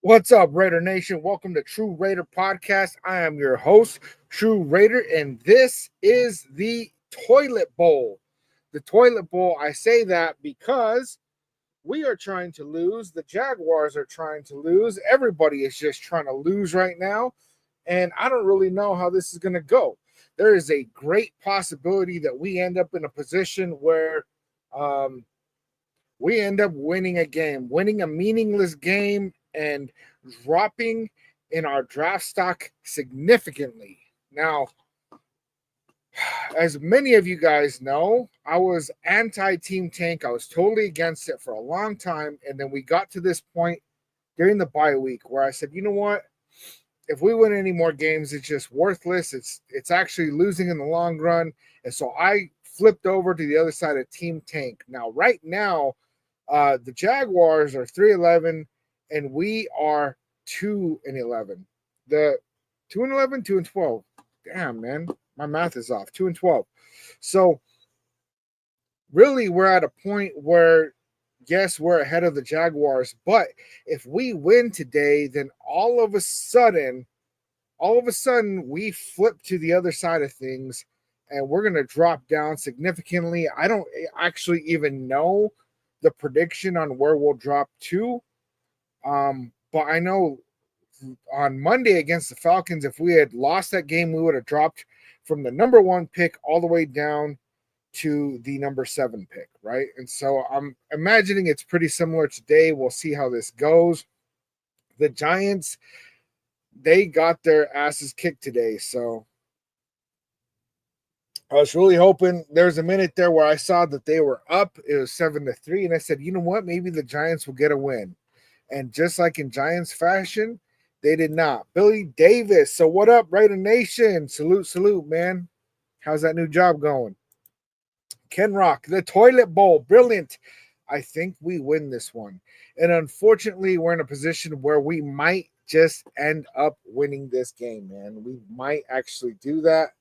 What's up, Raider Nation? Welcome to TRU Raider Podcast. I am your host, TRU Raider, and this is the Toilet Bowl. The Toilet Bowl, I say that because we are trying to lose. The Jaguars are trying to lose. Everybody is just trying to lose right now, and I don't really know how this is going to go. There is a great possibility that we end up in a position where we end up winning a game, winning a meaningless game, and dropping in our draft stock significantly. Now, as many of you guys know, I was anti-Team Tank. I was totally against it for a long time. And then we got to this point during the bye week where I said, you know what? If we win any more games, it's just worthless. It's actually losing in the long run. And so I flipped over to the other side of Team Tank. Now, right now, the Jaguars are 3-11, and we are 2-11. The 2-11, 2-12. Damn, man, my math is off. 2-12. So really, we're at a point where, yes, we're ahead of the Jaguars, but if we win today, then all of a sudden, we flip to the other side of things, and we're going to drop down significantly. I don't actually even know the prediction on where we'll drop to. But I know on Monday against the Falcons, if we had lost that game, we would have dropped from the number 1 pick all the way down to the number 7 pick, right? And so I'm imagining it's pretty similar today. We'll see how this goes. The Giants, they got their asses kicked today, so I was really hoping. There's a minute there where I saw that they were up. It was 7-3, and I said, you know what? Maybe the Giants will get a win. And just like in Giants fashion, they did not. Billy Davis. So what up, Raider Nation? Salute, man. How's that new job going? Ken Rock, the Toilet Bowl. Brilliant. I think we win this one. And unfortunately, we're in a position where we might just end up winning this game, man. We might actually do that.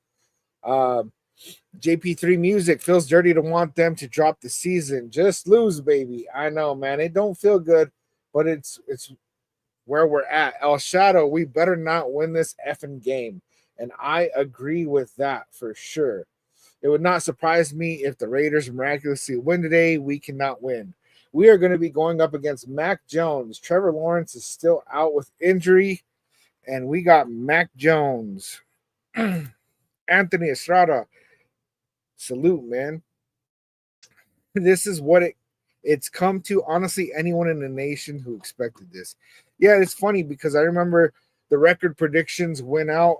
JP3 Music, feels dirty to want them to drop the season. Just lose, baby. I know, man. It don't feel good, but it's where we're at. El Shadow, we better not win this effing game. And I agree with that for sure. It would not surprise me if the Raiders miraculously win today. We cannot win. We are going to be going up against Mac Jones. Trevor Lawrence is still out with injury, and we got Mac Jones. Anthony Estrada, salute, man. This is what it's come to. Honestly, anyone in the nation who expected this. Yeah, it's funny because I remember the record predictions went out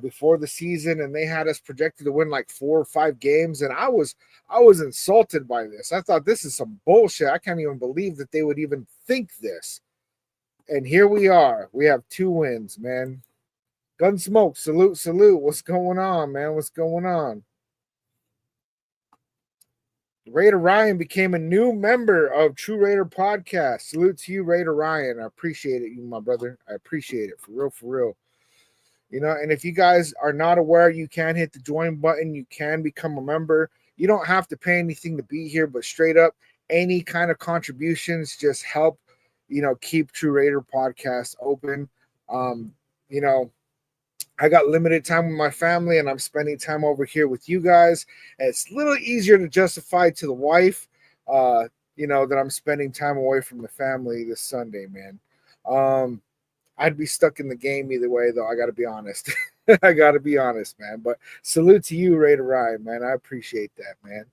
before the season, and they had us projected to win like 4 or 5 games, and I was insulted by this. I thought this is some bullshit. I can't even believe that they would even think this. And here we are. We have 2 wins, man. Gunsmoke, salute. What's going on, man? What's going on? Raider Ryan became a new member of TRU Raider Podcast. Salute to you, Raider Ryan. I appreciate it, you, my brother. I appreciate it, for real. You know, and if you guys are not aware, you can hit the join button. You can become a member. You don't have to pay anything to be here, but straight up, any kind of contributions just help, keep TRU Raider Podcast open. I got limited time with my family, and I'm spending time over here with you guys. And it's a little easier to justify to the wife, that I'm spending time away from the family this Sunday, man. I'd be stuck in the game either way, though. I got to be honest. I got to be honest, man. But salute to you, Raider Ryan, man. I appreciate that, man.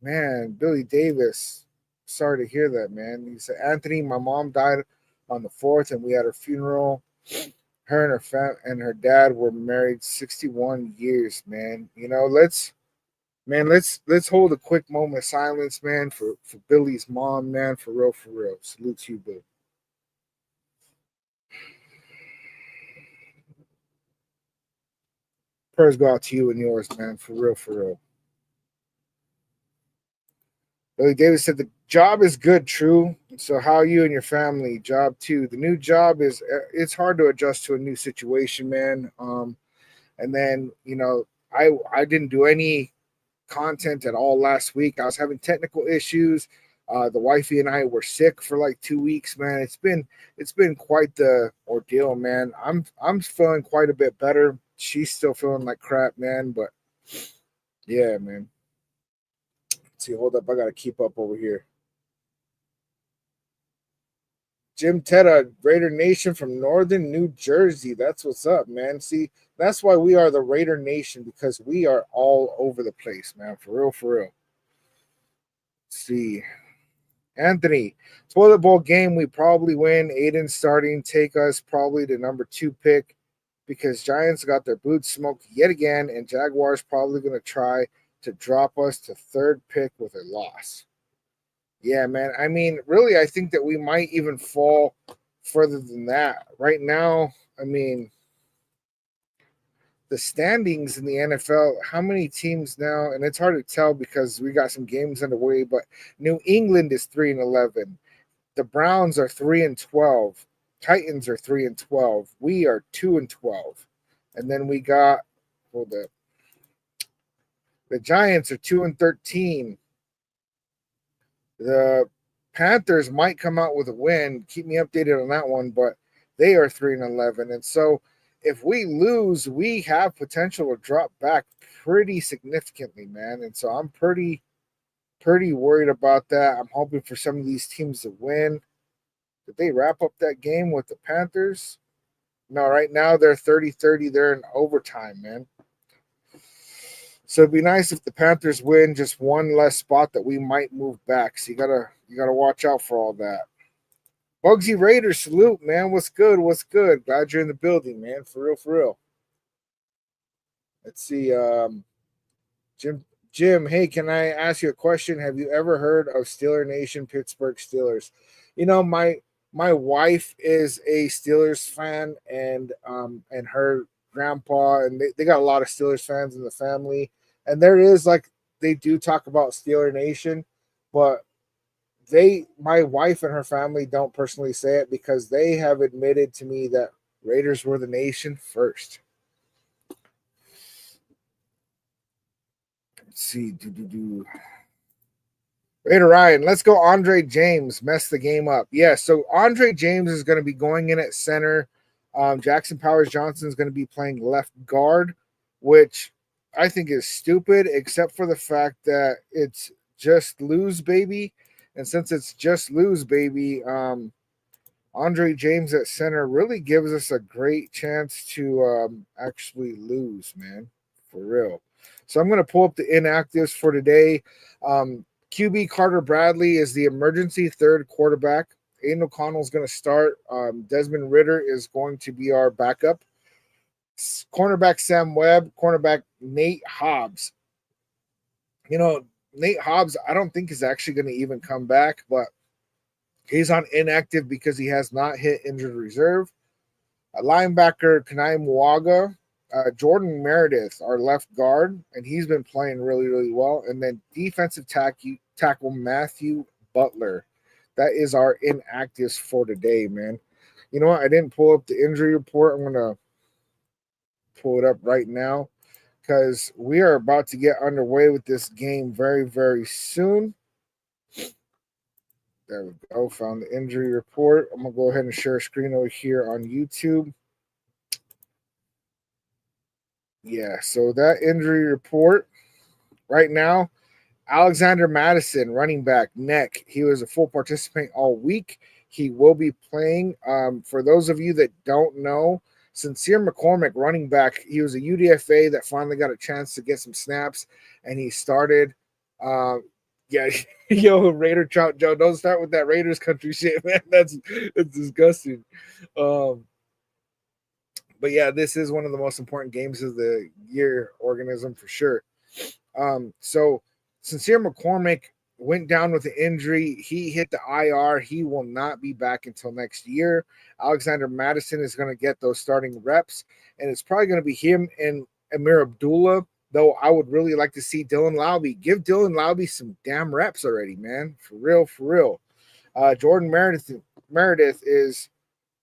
Man, Billy Davis. Sorry to hear that, man. He said, Anthony, my mom died on the 4th, and we had her funeral. Her and her dad were married 61 years, man. Let's hold a quick moment of silence, man, for Billy's mom, man, for real. Salute to you, Bill. Prayers go out to you and yours, man, for real. Billy Davis said the job is good, true. So how are you and your family? Job 2. The new job it's hard to adjust to a new situation, man. And then, I didn't do any content at all last week. I was having technical issues. The wifey and I were sick for like 2 weeks, man. It's been quite the ordeal, man. I'm feeling quite a bit better. She's still feeling like crap, man. But yeah, man. Let's see, hold up, I gotta keep up over here. Jim Teta, Raider Nation from Northern New Jersey. That's what's up, man. See, that's why we are the Raider Nation, because we are all over the place, man. For real, for real. Let's see. Anthony, toilet bowl game, we probably win. Aiden starting, take us probably to number 2 pick, because Giants got their boots smoked yet again, and Jaguars probably going to try to drop us to 3rd pick with a loss. Yeah, man. I mean, really, I think that we might even fall further than that. Right now, I mean, the standings in the NFL, how many teams now? And it's hard to tell because we got some games underway, but New England is 3-11. The Browns are 3-12. Titans are 3-12. We are 2-12. And then we got, hold up, the Giants are 2-13. The Panthers might come out with a win. Keep me updated on that one, but they are 3-11. And so if we lose, we have potential to drop back pretty significantly, man. And so I'm pretty worried about that. I'm hoping for some of these teams to win. Did they wrap up that game with the Panthers? No, right now they're 30-30. They're in overtime, man. So it'd be nice if the Panthers win just one less spot that we might move back. So you gotta watch out for all that. Bugsy Raiders, salute, man. What's good? What's good? Glad you're in the building, man. For real, for real. Let's see. Jim, hey, can I ask you a question? Have you ever heard of Steeler Nation Pittsburgh Steelers? You know, my wife is a Steelers fan, and her grandpa, and they got a lot of Steelers fans in the family. And there is, like, they do talk about Steeler Nation, but my wife and her family don't personally say it because they have admitted to me that Raiders were the nation first. Let's see. Raider Ryan, let's go. Andre James messed the game up. Yeah, so Andre James is going to be going in at center. Jackson Powers Johnson is going to be playing left guard, which I think is stupid, except for the fact that it's just lose, baby. And since it's just lose, baby, Andre James at center really gives us a great chance to actually lose, man, for real. So I'm going to pull up the inactives for today. QB Carter Bradley is the emergency 3rd quarterback. Aiden O'Connell is going to start. Desmond Ridder is going to be our backup. Cornerback Sam Webb, cornerback Nate Hobbs. You know, Nate Hobbs, I don't think is actually going to even come back, but he's on inactive because he has not hit injured reserve. Linebacker Kanai Mwaga, Jordan Meredith, our left guard, and he's been playing really, really well. And then defensive tackle Matthew Butler. That is our inactives for today, man. You know what? I didn't pull up the injury report. I'm going to pull it up right now because we are about to get underway with this game very, very soon. There we go. Found the injury report. I'm going to go ahead and share a screen over here on YouTube. Yeah, so that injury report right now, Alexander Madison, running back, neck. He was a full participant all week. He will be playing. For those of you that don't know, Sincere McCormick, running back, he was a UDFA that finally got a chance to get some snaps, and he started. Yeah, yo, Raider Trout Joe, don't start with that Raiders country shit, man. That's disgusting. But yeah, this is one of the most important games of the year, organism for sure. So Sincere McCormick went down with an injury. He hit the IR. He will not be back until next year. Alexander Madison is going to get those starting reps, and it's probably going to be him and Amir Abdullah, though I would really like to see Dylan Laube. Give Dylan Laube some damn reps already, man. For real, for real. Jordan Meredith is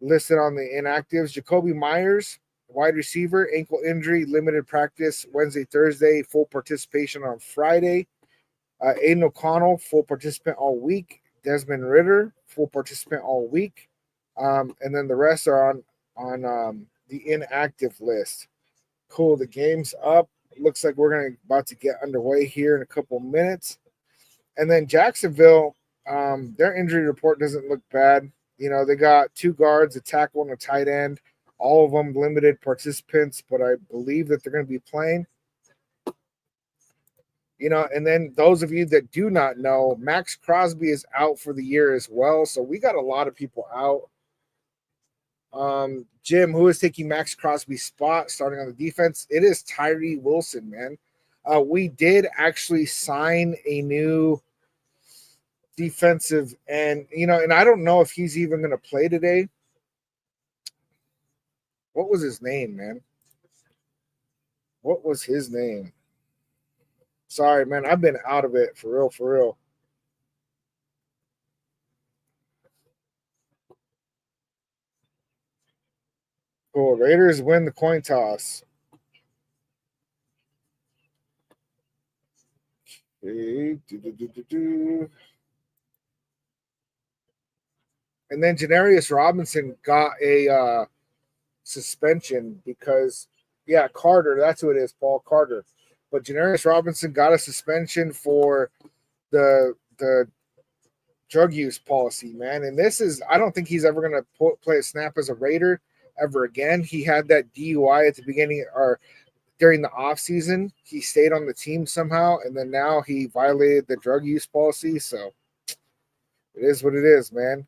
listed on the inactives. Jacoby Myers, wide receiver, ankle injury, limited practice Wednesday, Thursday, full participation on Friday. Aiden O'Connell, full participant all week. Desmond Ritter, full participant all week. And then the rest are on the inactive list. Cool. The game's up. Looks like we're about to get underway here in a couple minutes. And then Jacksonville, their injury report doesn't look bad. They got 2 guards, a tackle, and a tight end. All of them limited participants, but I believe that they're going to be playing. And then those of you that do not know, Max Crosby is out for the year as well. So we got a lot of people out. Jim, who is taking Max Crosby's spot starting on the defense? It is Tyree Wilson, man. We did actually sign a new defensive and I don't know if he's even going to play today. What was his name, man? What was his name? Sorry, man. I've been out of it for real. Cool. Raiders win the coin toss. Okay. And then Janarius Robinson got a suspension because, Carter, that's who it is, Paul Carter. But Janarius Robinson got a suspension for the drug use policy, man. And I don't think he's ever going to play a snap as a Raider ever again. He had that DUI at the beginning or during the offseason. He stayed on the team somehow, and then now he violated the drug use policy. So it is what it is, man.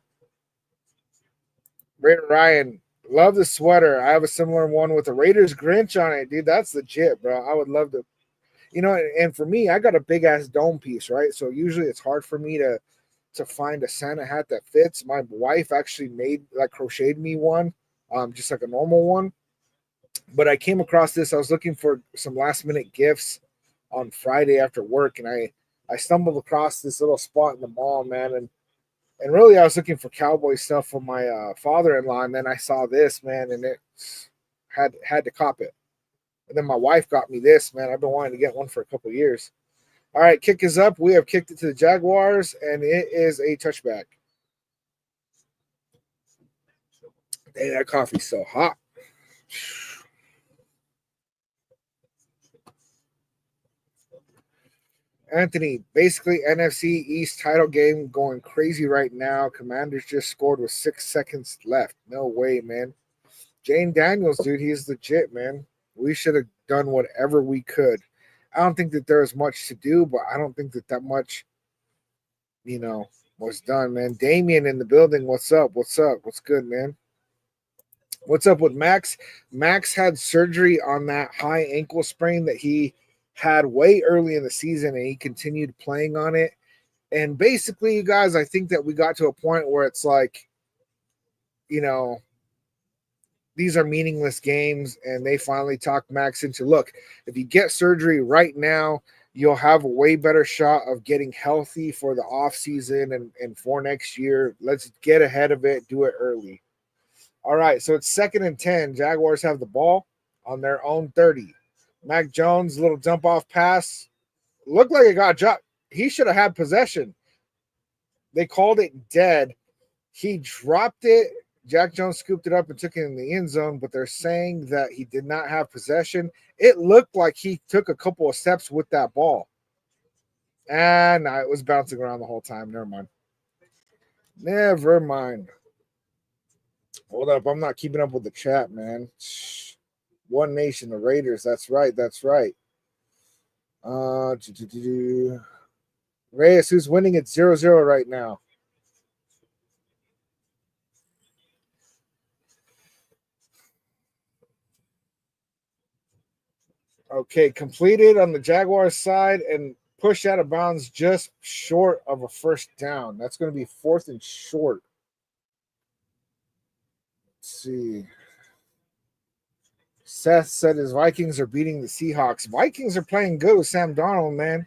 Raider Ryan, love the sweater. I have a similar one with a Raiders Grinch on it, dude. That's legit, bro. I would love to, and for me, I got a big ass dome piece, right? So usually it's hard for me to find a Santa hat that fits. My wife actually crocheted me one, just like a normal one. But I came across this. I was looking for some last minute gifts on Friday after work, and I stumbled across this little spot in the mall, man, and really, I was looking for cowboy stuff for my father-in-law, and then I saw this, man, and it had to cop it. And then my wife got me this, man. I've been wanting to get one for a couple of years. All right, kick is up. We have kicked it to the Jaguars, and it is a touchback. Dang, that coffee's so hot. Anthony, basically NFC East title game going crazy right now. Commanders just scored with 6 seconds left. No way, man. Jane Daniels, dude, he's legit, man. We should have done whatever we could. I don't think that there's much to do, but I don't think that much, was done, man. Damien in the building. What's up? What's good, man? What's up with Max? Max had surgery on that high ankle sprain that he had way early in the season, and he continued playing on it. And basically, you guys, I think that we got to a point where it's like, these are meaningless games, and they finally talked Max into, look, if you get surgery right now, you'll have a way better shot of getting healthy for the offseason and for next year. Let's get ahead of it, do it early. All right, so it's 2nd and 10. Jaguars have the ball on their own 30. Mac Jones, little jump off pass. Looked like it got dropped. He should have had possession. They called it dead. He dropped it. Jack Jones scooped it up and took it in the end zone, but they're saying that he did not have possession. It looked like he took a couple of steps with that ball. And it was bouncing around the whole time. Never mind. Hold up. I'm not keeping up with the chat, man. One Nation, the Raiders. That's right. Reyes, who's winning at 0-0 right now? Okay, completed on the Jaguars side and pushed out of bounds just short of a first down. That's going to be 4th and short. Let's see. Seth said his Vikings are beating the Seahawks. Vikings are playing good with Sam Darnold, man.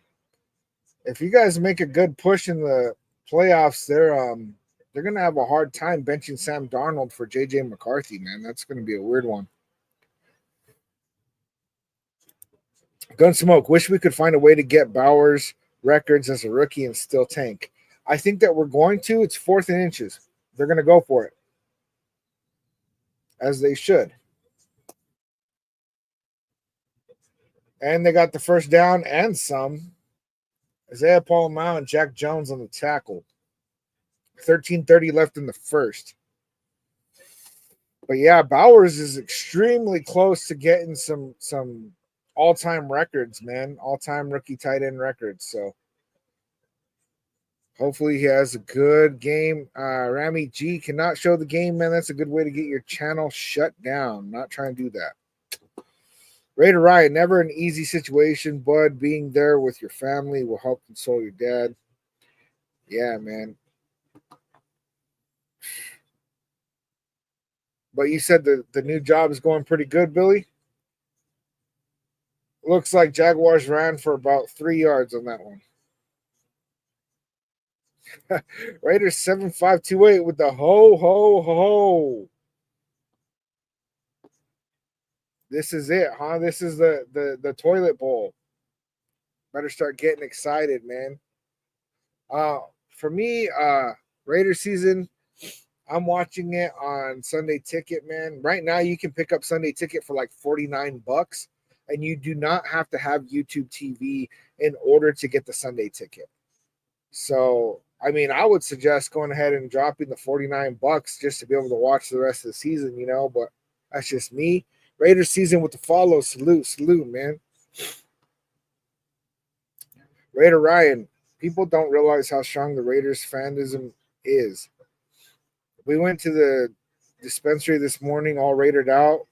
If you guys make a good push in the playoffs, they're going to have a hard time benching Sam Darnold for J.J. McCarthy, man. That's going to be a weird one. Gunsmoke, wish we could find a way to get Bowers records as a rookie and still tank. I think that we're going to. It's 4th and inches. They're going to go for it, as they should. And they got the first down and some. Isaiah Palomau and Jack Jones on the tackle. 13:30 left in the first. But yeah, Bowers is extremely close to getting some all-time records, man. All-time rookie tight end records. So hopefully he has a good game. Rami G cannot show the game, man. That's a good way to get your channel shut down. Not trying to do that. Raider Ryan, never an easy situation, bud. Being there with your family will help console your dad. Yeah, man. But you said the new job is going pretty good, Billy? Looks like Jaguars ran for about 3 yards on that one. Raiders 7528 with the ho, ho, ho. This is it, huh? This is the toilet bowl. Better start getting excited, man. For me, Raider season, I'm watching it on Sunday Ticket, man. Right now, you can pick up Sunday Ticket for like $49, and you do not have to have YouTube TV in order to get the Sunday Ticket. So, I mean, I would suggest going ahead and dropping the $49 just to be able to watch the rest of the season, you know, but that's just me. Raiders season with the follow. Salute, man. Raider Ryan, people don't realize how strong the Raiders fanism is. We went to the dispensary this morning, all Raidered out,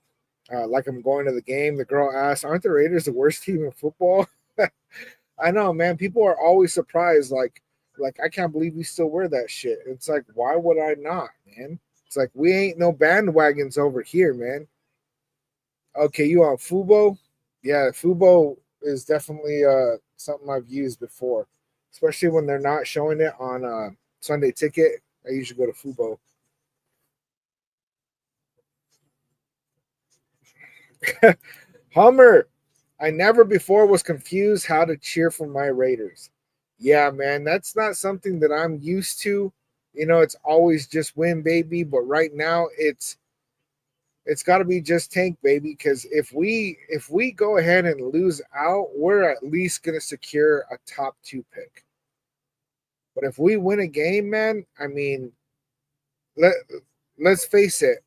like I'm going to the game. The girl asked, "Aren't the Raiders the worst team in football?" I know, man. People are always surprised, like I can't believe you still wear that shit. It's like, why would I not, man? It's like we ain't no bandwagons over here, man. Okay, you on Fubo? Yeah, Fubo is definitely something I've used before, especially when they're not showing it on Sunday Ticket. I usually go to Fubo. Hummer, I never before was confused how to cheer for my Raiders. Yeah, man, that's not something that I'm used to. You know, it's always just win, baby. But right now, it's got to be just tank, baby. Because if we go ahead and lose out, we're at least gonna secure a top 2 pick. But if we win a game, man, I mean, let's face it.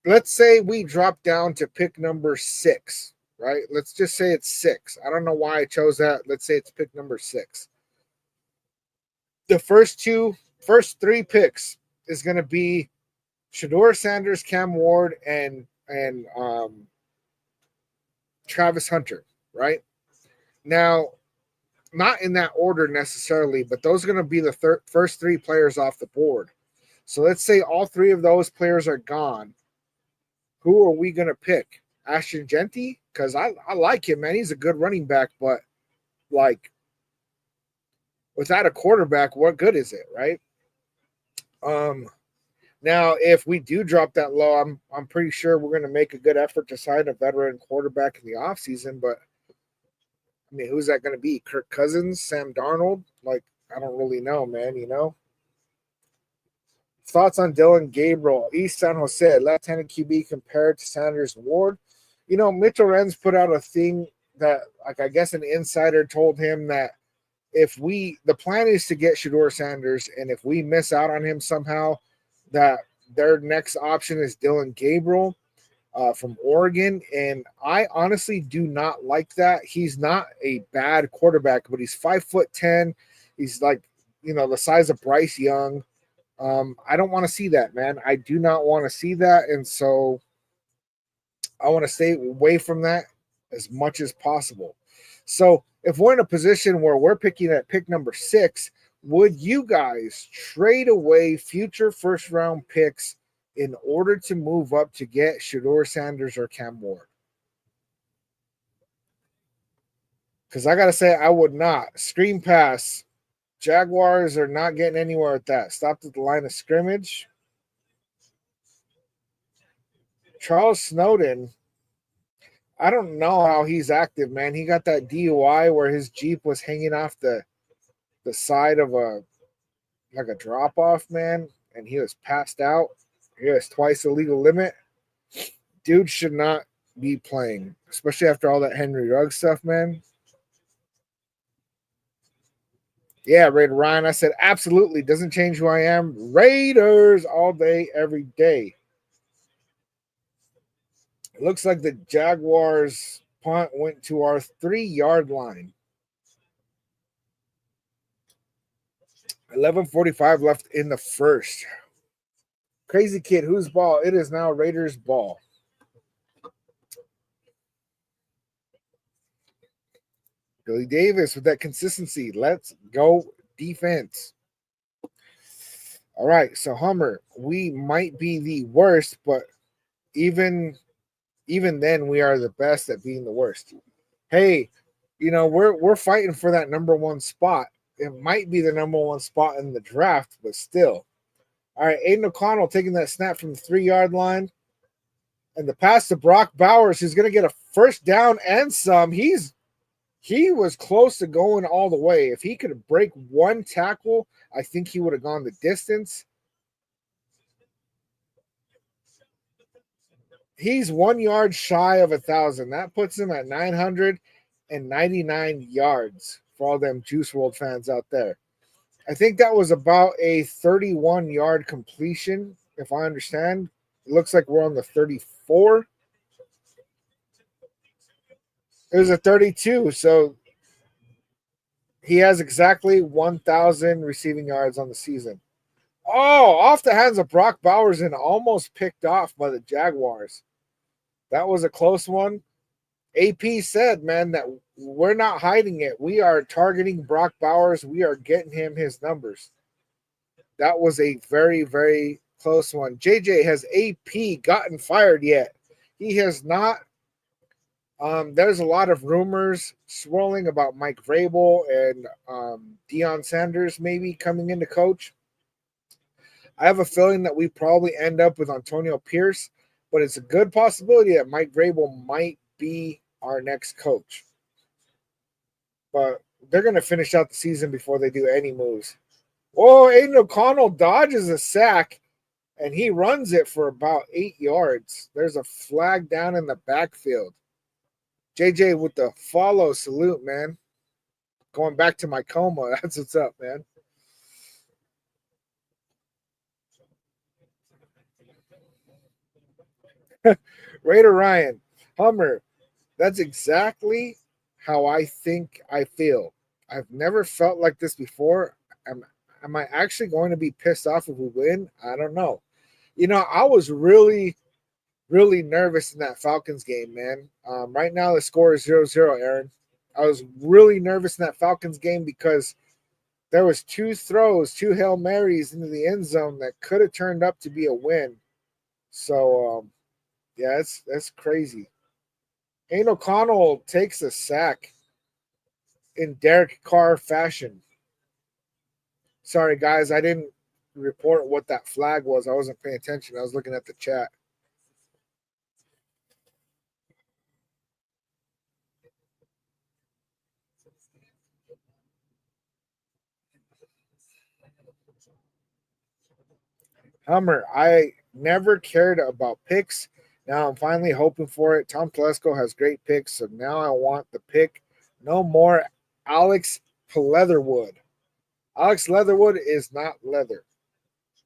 Let's say we drop down to pick number 6, right? Let's just say it's 6. I don't know why I chose that. Let's say it's pick number 6. The first 3 picks is going to be Shedeur Sanders, Cam Ward, and Travis Hunter, right? Now, not in that order necessarily, but those are going to be the first 3 players off the board. So let's say all 3 of those players are gone. Who are we going to pick? Ashton Genty? Because I like him, man. He's a good running back, but like without a quarterback, what good is it, right? Now if we do drop that low, I'm pretty sure we're going to make a good effort to sign a veteran quarterback in the offseason, but I mean, who's that going to be? Kirk Cousins, Sam Darnold? Like, I don't really know, man, you know? Thoughts on Dylan Gabriel, East San Jose, left-handed QB compared to Sanders and Ward. You know, Mitchell Renz put out a thing that, like, I guess an insider told him that the plan is to get Shedeur Sanders, and if we miss out on him somehow, that their next option is Dylan Gabriel from Oregon. And I honestly do not like that. He's not a bad quarterback, but he's 5'10". He's like, you know, the size of Bryce Young. I don't want to see that, man. I do not want to see that. And so I want to stay away from that as much as possible. So if we're in a position where we're picking at pick number 6, would you guys trade away future first round picks in order to move up to get Shedeur Sanders or Cam Ward? Because I got to say, I would not. Screen pass. Jaguars are not getting anywhere with that. Stopped at the line of scrimmage. Charles Snowden. I don't know how he's active, man. He got that DUI where his Jeep was hanging off the side of a like a drop off, man, and he was passed out. He has twice the legal limit. Dude should not be playing, especially after all that Henry Ruggs stuff, man. Yeah, Raider Ryan. I said absolutely doesn't change who I am. Raiders all day, every day. It looks like the Jaguars punt went to our 3-yard line. 11:45 left in the first. Crazy kid, whose ball? It is now Raiders' ball. Billy Davis with that consistency. Let's go defense. All right, so Hummer, we might be the worst, but even then, we are the best at being the worst. Hey, we're fighting for that number one spot. It might be the number one spot in the draft, but still. All right, Aiden O'Connell taking that snap from the 3-yard line. And the pass to Brock Bowers, who's going to get a first down and some. He was close to going all the way. If he could break one tackle, I think he would have gone the distance. He's 1 yard shy of 1,000. That puts him at 999 yards for all them Juice World fans out there. I think that was about a 31-yard completion, if I understand. It looks like we're on the 34. It was a 32, so he has exactly 1,000 receiving yards on the season. Oh, off the hands of Brock Bowers and almost picked off by the Jaguars. That was a close one. AP said, man, that we're not hiding it. We are targeting Brock Bowers. We are getting him his numbers. That was a very, very close one. JJ, has AP gotten fired yet? He has not. There's a lot of rumors swirling about Mike Vrabel and Deion Sanders maybe coming into coach. I have a feeling that we probably end up with Antonio Pierce, but it's a good possibility that Mike Vrabel might be our next coach. But they're going to finish out the season before they do any moves. Oh, Aiden O'Connell dodges a sack, and he runs it for about 8 yards. There's a flag down in the backfield. JJ with the follow salute, man. Going back to my coma. That's what's up, man. Raider Ryan, Hummer. That's exactly how I think I feel. I've never felt like this before. Am I actually going to be pissed off if we win? I don't know. I was really, really nervous in that Falcons game, man. Right now, the score is 0-0, Aaron. I was really nervous in that Falcons game because there was 2 throws, 2 Hail Marys into the end zone that could have turned up to be a win. So, yeah, that's crazy. Aiden O'Connell takes a sack in Derek Carr fashion. Sorry, guys, I didn't report what that flag was. I wasn't paying attention. I was looking at the chat. Hummer, I never cared about picks. Now I'm finally hoping for it. Tom Telesco has great picks, so now I want the pick. No more Alex Leatherwood. Alex Leatherwood is not leather.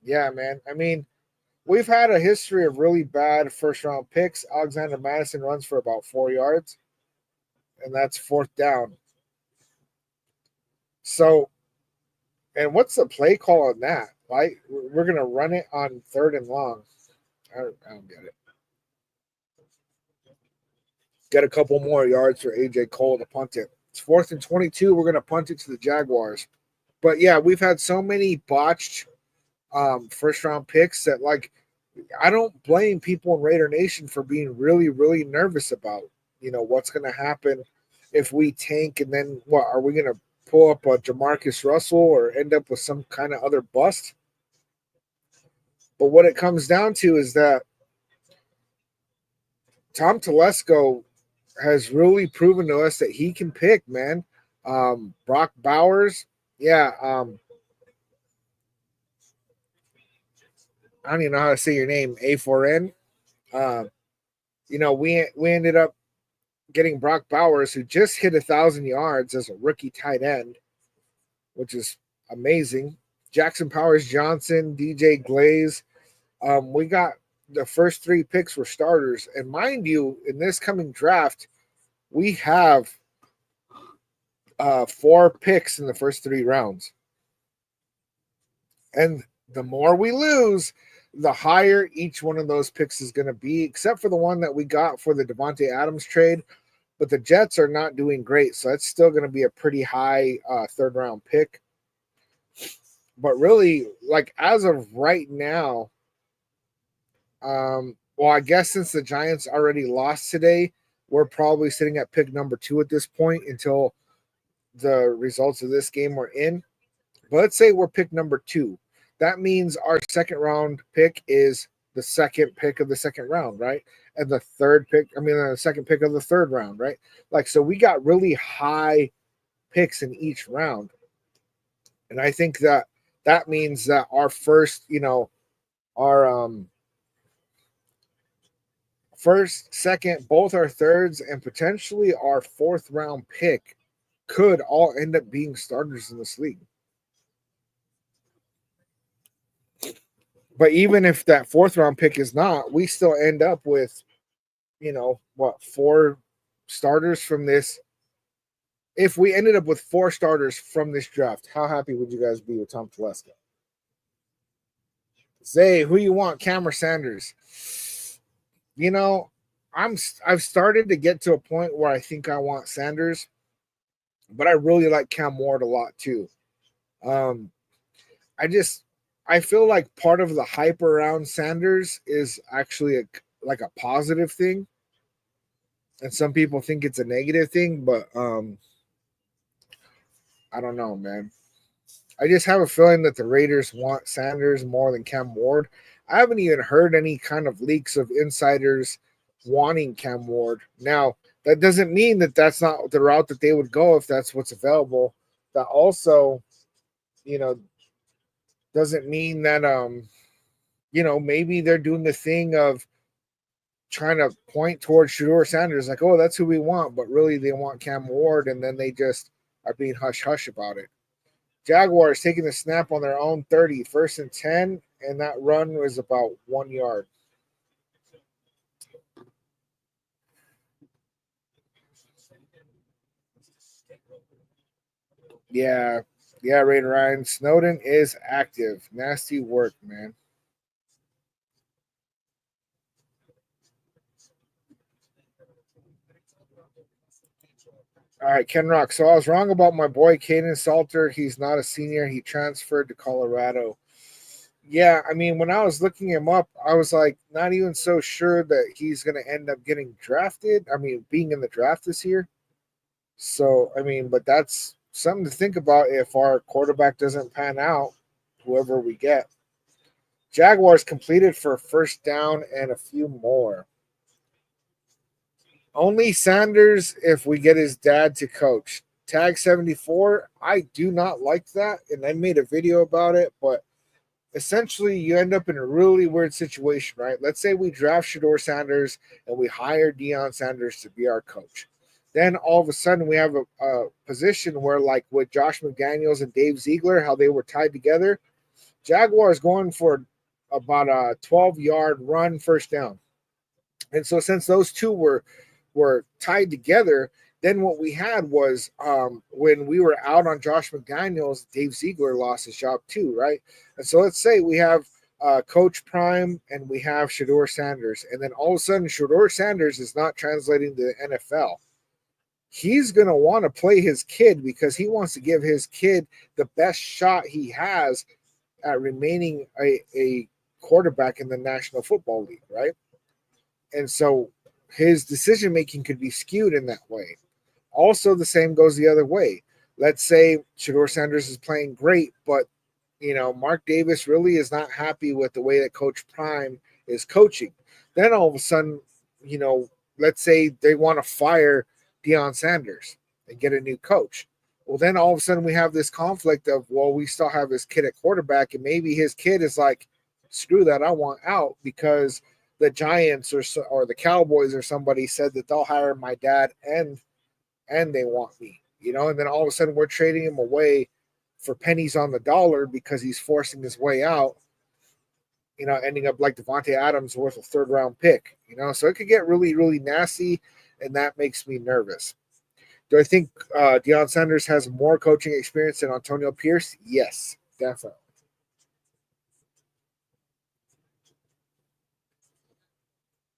Yeah, man. I mean, we've had a history of really bad first round picks. Alexander Madison runs for about 4 yards, and that's 4th down. So, and what's the play call on that? Like, we're going to run it on 3rd and long. I don't get it. Get a couple more yards for AJ Cole to punt it. It's 4th and 22. We're going to punt it to the Jaguars. But yeah, we've had so many botched first round picks that, like, I don't blame people in Raider Nation for being really, really nervous about, what's going to happen if we tank, and then what, are we going to pull up a Jamarcus Russell or end up with some kind of other bust? But what it comes down to is that Tom Telesco has really proven to us that he can pick, man. Brock Bowers, yeah. I don't even know how to say your name, A4N. Uh, we ended up getting Brock Bowers, who just hit 1,000 yards as a rookie tight end, which is amazing. Jackson Powers Johnson, DJ Glaze. We got the first 3 picks were starters. And mind you, in this coming draft, we have 4 picks in the first 3 rounds. And the more we lose, the higher each one of those picks is going to be, except for the one that we got for the Devontae Adams trade. But the Jets are not doing great, so that's still going to be a pretty high 3rd round pick. But really, like as of right now, well, I guess since the Giants already lost today, we're probably sitting at pick number 2 at this point until the results of this game are in. But let's say we're pick number 2. That means our 2nd round pick is the 2nd pick of the 2nd round, right? And the 2nd pick of the 3rd round, right? Like, so we got really high picks in each round. And I think that means that our first, our first, second, both our 3rds, and potentially our 4th round pick could all end up being starters in this league. But even if that 4th round pick is not, we still end up with, 4 starters from this. If we ended up with 4 starters from this draft, how happy would you guys be with Tom Telesco? Zay, who you want, Cam or Sanders? I've started to get to a point where I think I want Sanders, but I really like Cam Ward a lot too. I feel like part of the hype around Sanders is actually a positive thing, and some people think it's a negative thing, but I don't know, man. I just have a feeling that the Raiders want Sanders more than Cam Ward. I haven't even heard any kind of leaks of insiders wanting Cam Ward. Now, that doesn't mean that that's not the route that they would go if that's what's available. That also, doesn't mean that maybe they're doing the thing of trying to point towards Shedeur Sanders, like, oh, that's who we want, but really they want Cam Ward, and then they just are being hush-hush about it. Jaguars taking the snap on their own 30, 1st and 10, and that run was about 1 yard. Yeah, Raider Ryan. Snowden is active. Nasty work, man. All right, Ken Rock. So I was wrong about my boy Caden Salter. He's not a senior. He transferred to Colorado. Yeah, I mean, when I was looking him up, I was like not even so sure that he's going to end up getting drafted. I mean, being in the draft this year. So, I mean, but that's something to think about if our quarterback doesn't pan out, whoever we get. Jaguars completed for 1st down and a few more. Only Sanders if we get his dad to coach. Tag 74, I do not like that, and I made a video about it, but essentially you end up in a really weird situation, right? Let's say we draft Shedeur Sanders and we hire Deion Sanders to be our coach. Then all of a sudden we have a position where, like with Josh McDaniels and Dave Ziegler, how they were tied together, Jaguars going for about a 12-yard run 1st down. And so since those two were tied together, then what we had was when we were out on Josh McDaniels, Dave Ziegler lost his job too, right? And so let's say we have Coach Prime and we have Shedeur Sanders, and then all of a sudden Shedeur Sanders is not translating to the NFL. He's going to want to play his kid because he wants to give his kid the best shot he has at remaining a quarterback in the National Football League, right? And so his decision-making could be skewed in that way. Also, the same goes the other way. Let's say Shedeur Sanders is playing great, but, Mark Davis really is not happy with the way that Coach Prime is coaching. Then all of a sudden, let's say they want to fire Deion Sanders and get a new coach. Well, then all of a sudden we have this conflict of, well, we still have this kid at quarterback, and maybe his kid is like, screw that, I want out because the Giants or the Cowboys or somebody said that they'll hire my dad and they want me, and then all of a sudden we're trading him away for pennies on the dollar because he's forcing his way out, ending up like Devontae Adams worth a third round pick, so it could get really, really nasty, and that makes me nervous. Do I think Deion Sanders has more coaching experience than Antonio Pierce? Yes, definitely.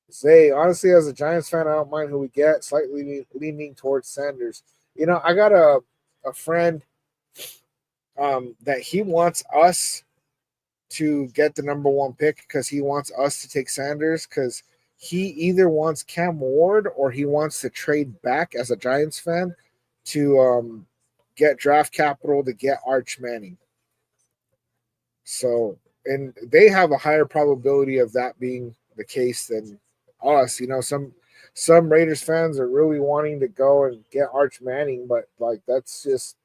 Say, honestly, as a Giants fan, I don't mind who we get, slightly leaning towards Sanders. I got a friend that he wants us to get the number one pick because he wants us to take Sanders because he either wants Cam Ward or he wants to trade back as a Giants fan to get draft capital to get Arch Manning. So, and they have a higher probability of that being the case than us. Some Raiders fans are really wanting to go and get Arch Manning, but like that's just,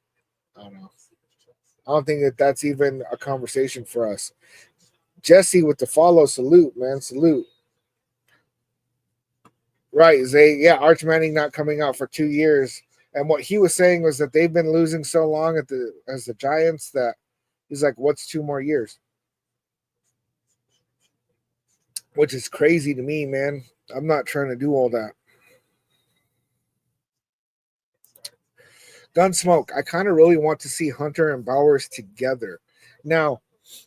I don't know. I don't think that that's even a conversation for us. Jesse with the follow, salute, man, salute. Right, Zay. Yeah, Arch Manning not coming out for 2 years, and what he was saying was that they've been losing so long as the Giants that he's like, "What's 2 more years?" Which is crazy to me, man. I'm not trying to do all that. Gunsmoke. I kind of really want to see Hunter and Bowers together. Now,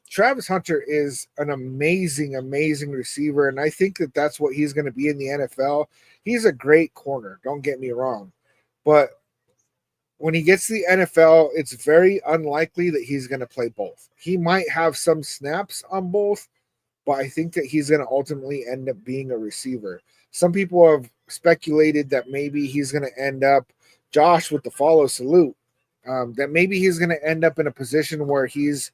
Travis Hunter is an amazing, amazing receiver, and I think that that's what he's going to be in the NFL. He's a great corner, don't get me wrong. But when he gets to the NFL, it's very unlikely that he's going to play both. He might have some snaps on both, but I think that he's going to ultimately end up being a receiver. Some people have speculated that maybe he's going to end up, Josh with the follow salute, that maybe he's going to end up in a position where he's,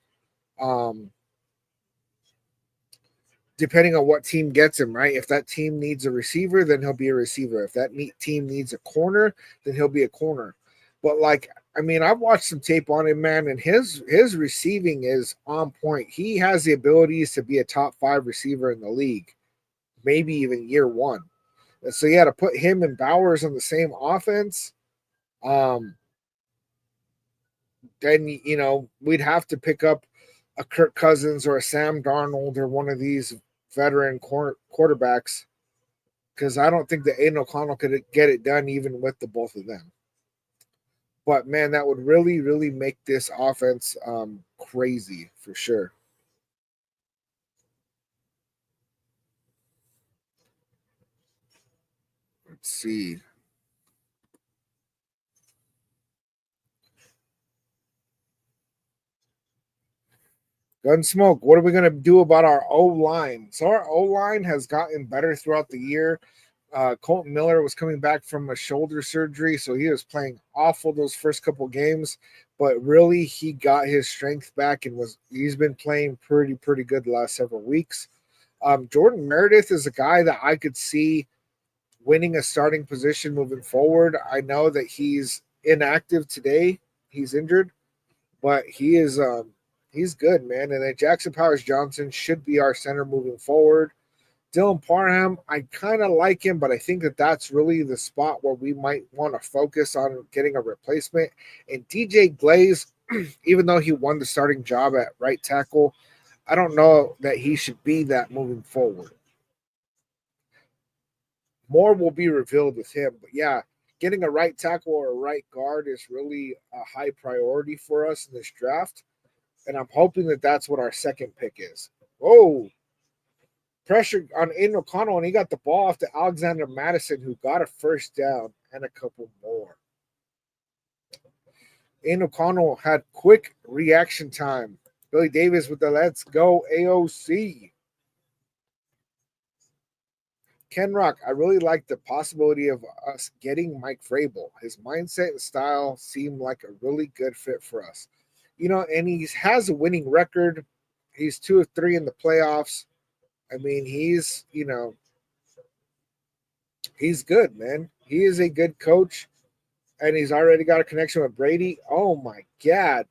depending on what team gets him, right? If that team needs a receiver, then he'll be a receiver. If that team needs a corner, then he'll be a corner. But like, I mean, I've watched some tape on him, man, and his receiving is on point. He has the abilities to be a top 5 receiver in the league, maybe even year one. And so yeah, to put him and Bowers on the same offense, then we'd have to pick up a Kirk Cousins or a Sam Darnold or one of these veteran quarterbacks because I don't think that Aiden O'Connell could get it done even with the both of them. But man, that would really, really make this offense crazy for sure. Let's see. Gunsmoke, what are we going to do about our O line? So our O line has gotten better throughout the year. Colton Miller was coming back from a shoulder surgery, so he was playing awful those first couple games. But really, he got his strength back and he's been playing pretty good the last several weeks. Jordan Meredith is a guy that I could see winning a starting position moving forward. I know that he's inactive today; he's injured, but he's good, man. And then Jackson Powers Johnson should be our center moving forward. Dylan Parham, I kind of like him, but I think that that's really the spot where we might want to focus on getting a replacement. And DJ Glaze, even though he won the starting job at right tackle, I don't know that he should be that moving forward. More will be revealed with him, but yeah, getting a right tackle or a right guard is really a high priority for us in this draft. And I'm hoping that that's what our second pick is. Whoa, pressure on Aiden O'Connell, and he got the ball off to Alexander Madison, who got a first down and a couple more. Aiden O'Connell had quick reaction time. Billy Davis with the let's go AOC. Ken Rock, I really like the possibility of us getting Mike Vrabel. His mindset and style seem like a really good fit for us. And he has a winning record. He's 2 of 3 in the playoffs. I mean, he's He's good, man. He is a good coach, and he's already got a connection with Brady. Oh my God.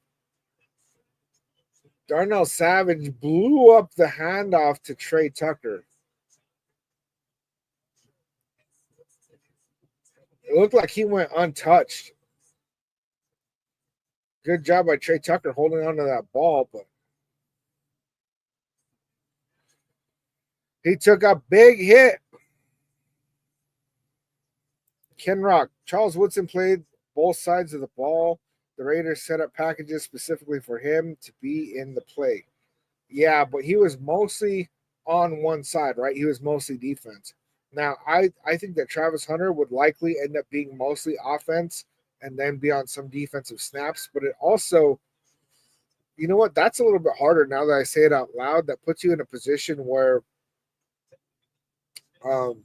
Darnell Savage blew up the handoff to Trey Tucker. It looked like he went untouched. Good job by Trey Tucker holding on to that ball, but he took a big hit. Ken Rock. Charles Woodson played both sides of the ball. The Raiders set up packages specifically for him to be in the play. Yeah, but he was mostly on one side, right? He was mostly defense. Now, I think that Travis Hunter would likely end up being mostly offense and then be on some defensive snaps. But it also, you know what? That's a little bit harder now that I say it out loud. That puts you in a position where, um,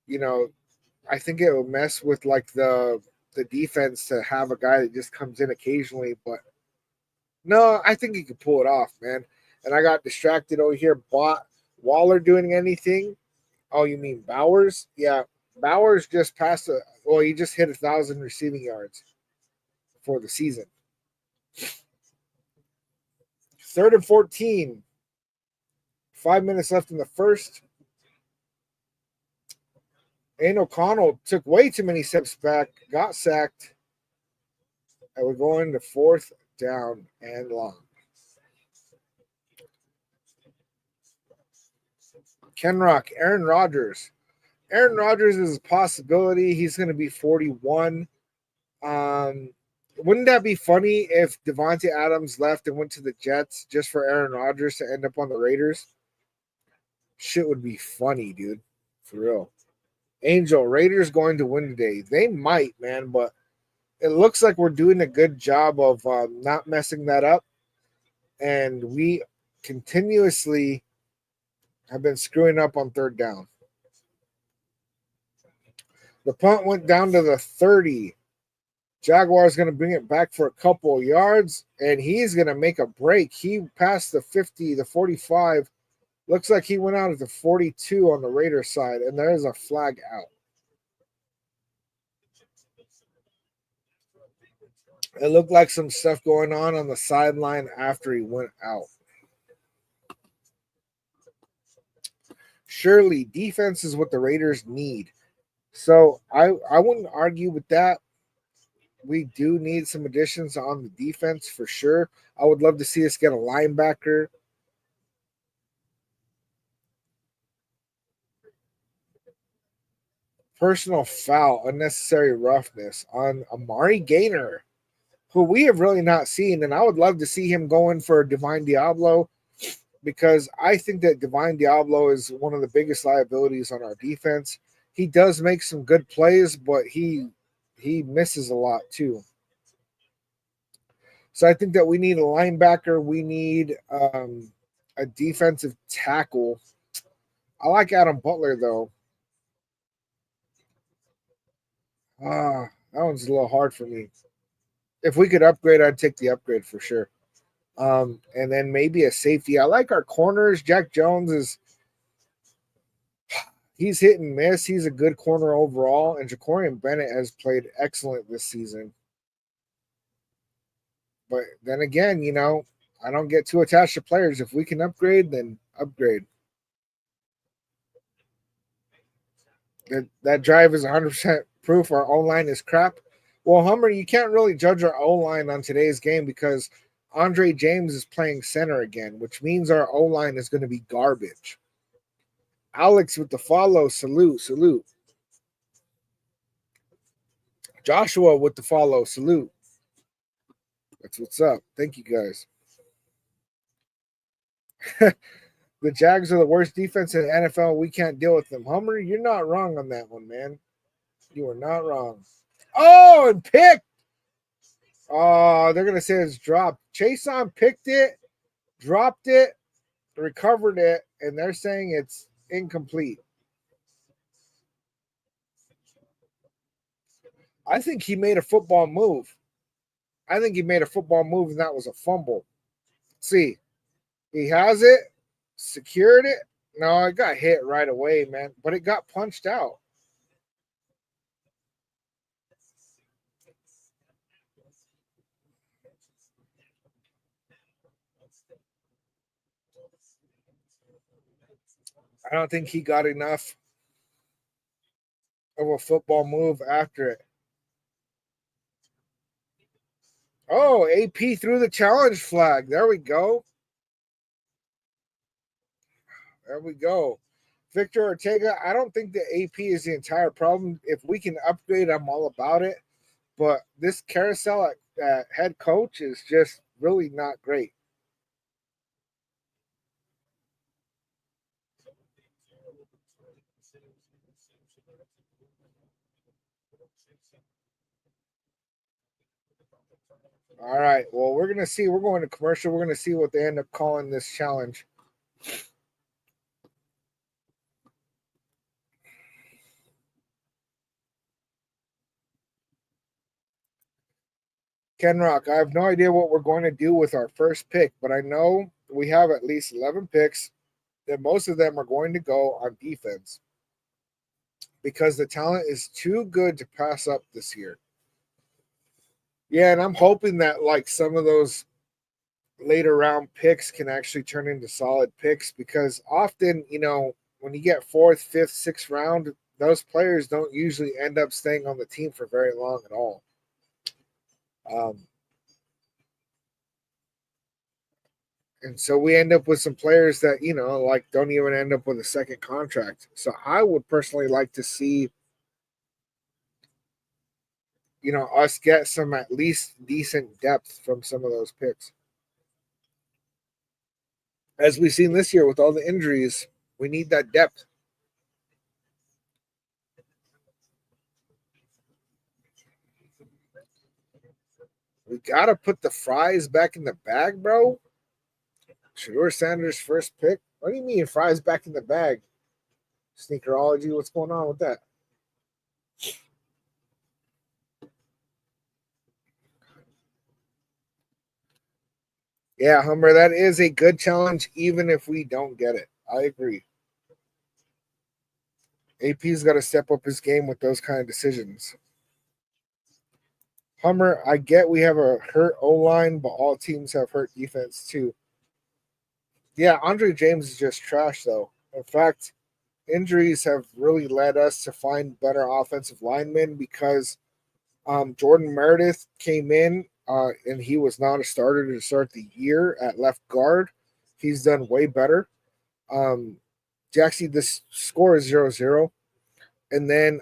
you know, I think it will mess with like the defense to have a guy that just comes in occasionally. But no, I think he could pull it off, man. And I got distracted over here. Bought Waller doing anything? Oh, you mean Bowers? Yeah, Bowers just passed he just hit 1,000 receiving yards for the season. 3rd and 14. 5 minutes left in the first. Aiden O'Connell took way too many steps back, got sacked, and we're going to 4th down and long. Ken Rock, Aaron Rodgers. Aaron Rodgers is a possibility. He's going to be 41. Wouldn't that be funny if Devontae Adams left and went to the Jets just for Aaron Rodgers to end up on the Raiders? Shit would be funny, dude. For real. Angel, Raiders going to win today. They might, man, but it looks like we're doing a good job of not messing that up. And we continuously have been screwing up on 3rd down. The punt went down to the 30. Jaguars going to bring it back for a couple of yards, and he's going to make a break. He passed the 50, the 45. Looks like he went out at the 42 on the Raider side, and there is a flag out. It looked like some stuff going on the sideline after he went out. Surely, defense is what the Raiders need. So I wouldn't argue with that. We do need some additions on the defense for sure. I would love to see us get a linebacker. Personal foul, unnecessary roughness on Amari Gaynor, who we have really not seen. And I would love to see him going for Divine Diablo because I think that Divine Diablo is one of the biggest liabilities on our defense. He does make some good plays, but he misses a lot too. So I think that we need a linebacker. We need a defensive tackle. I like Adam Butler, though. That one's a little hard for me. If we could upgrade, I'd take the upgrade for sure. And then maybe a safety. I like our corners. Jack Jones he's hit and miss. He's a good corner overall. And Jacorian Bennett has played excellent this season. But then again, I don't get too attached to players. If we can upgrade, then upgrade. That drive is 100% proof our O-line is crap. Well, Hummer, you can't really judge our O-line on today's game because Andre James is playing center again, which means our O-line is going to be garbage. Alex with the follow. Salute. Joshua with the follow. Salute. That's what's up. Thank you, guys. The Jags are the worst defense in the NFL. We can't deal with them. Hummer, you're not wrong on that one, man. You are not wrong. Oh, and picked. Oh, they're going to say it's dropped. Chason picked it, dropped it, recovered it, and they're saying it's incomplete. I think he made a football move. And that was a fumble. See, he has it, secured it, No, it got hit right away, man, but it got punched out. I don't think he got enough of a football move after it. Oh, AP threw the challenge flag. There we go. There we go. Victor Ortega, I don't think the AP is the entire problem. If we can upgrade, I'm all about it. But this carousel at head coach is just really not great. All right. Well, we're gonna see. We're going to commercial. We're gonna see what they end up calling this challenge. Ken Rock, I have no idea what we're going to do with our first pick, but I know we have at least 11 picks, and most of them are going to go on defense because the talent is too good to pass up this year. Yeah, and I'm hoping that like some of those later round picks can actually turn into solid picks because often, when you get fourth, fifth, sixth round, those players don't usually end up staying on the team for very long at all. Um, and so we end up with some players that, like don't even end up with a second contract. So I would personally like to see, us get some at least decent depth from some of those picks. As we've seen this year with all the injuries, we need that depth. We gotta put the fries back in the bag, bro. Shador Sanders' first pick. What do you mean fries back in the bag? Sneakerology, what's going on with that? Yeah, Humber, that is a good challenge, even if we don't get it. I agree. AP's got to step up his game with those kind of decisions. Hummer, I get we have a hurt O line, but all teams have hurt defense too. Yeah, Andre James is just trash, though. In fact, injuries have really led us to find better offensive linemen because Jordan Meredith came in and he was not a starter to start the year at left guard. He's done way better. Um, Jackson, this score is 0-0. And then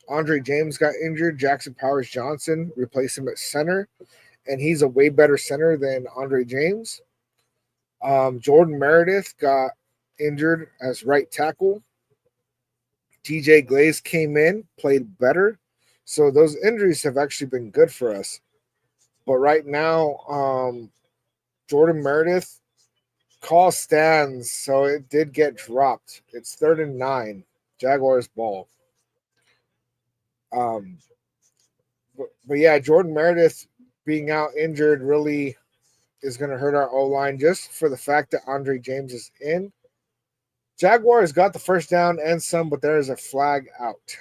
Andre James got injured. Jackson Powers Johnson replaced him at center, and he's a way better center than Andre James. Jordan Meredith got injured as right tackle. TJ Glaze came in, played better. So those injuries have actually been good for us. But right now, Jordan Meredith call stands, so it did get dropped. It's 3rd and 9, Jaguars ball. Um, but yeah, Jordan Meredith being out injured really is going to hurt our O line just for the fact that Andre James is in. Jaguars got the first down and some, but there is a flag out.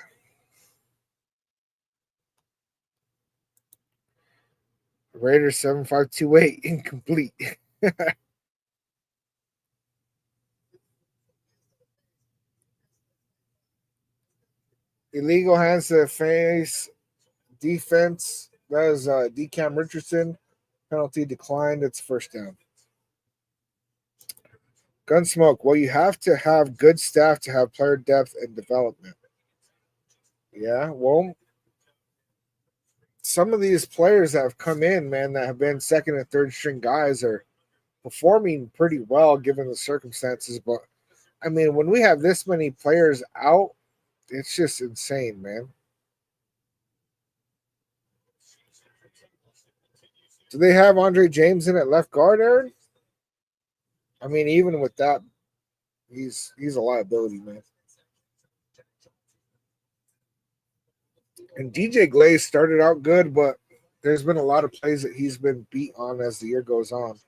Raiders 7528 incomplete. Illegal hands to the face. Defense. That is Decam Richardson. Penalty declined. It's first down. Gunsmoke. Well, you have to have good staff to have player depth and development. Yeah, well, some of these players that have come in, man, that have been second and third string guys are performing pretty well given the circumstances. But I mean, when we have this many players out, it's just insane, man. Do they have Andre James in at left guard, Aaron? I mean, even with that, he's a liability, man. And DJ Glaze started out good, but there's been a lot of plays that he's been beat on as the year goes on.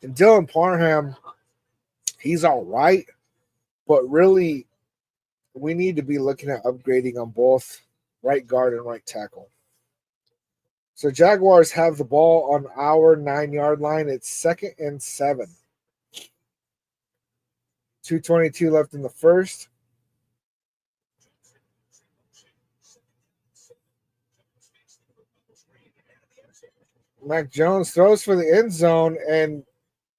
And Dylan Parham, he's all right, But really, we need to be looking at upgrading on both right guard and right tackle. So Jaguars have the ball on our 9-yard line. It's 2nd and 7. 2:22 left in the first. Mac Jones throws for the end zone, and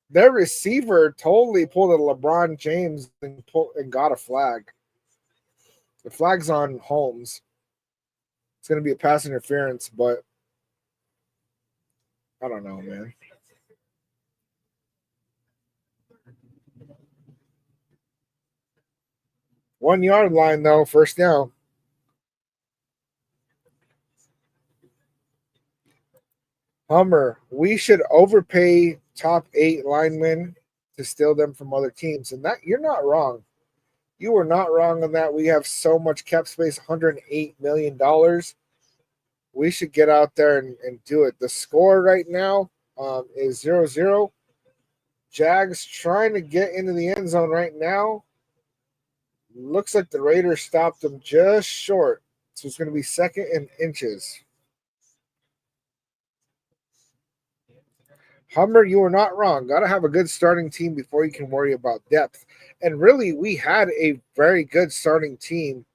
their receiver totally pulled a LeBron James and got a flag. The flag's on Holmes. It's going to be a pass interference, but I don't know, man. One-yard line, though, first down. Hummer, we should overpay top 8 linemen to steal them from other teams. And that you're not wrong. You are not wrong on that. We have so much cap space, $108 million. We should get out there and do it. The score right now is 0-0. Jags trying to get into the end zone right now. Looks like the Raiders stopped them just short. So it's going to be 2nd and inches. Hummer, you are not wrong. Got to have a good starting team before you can worry about depth. And really, we had a very good starting team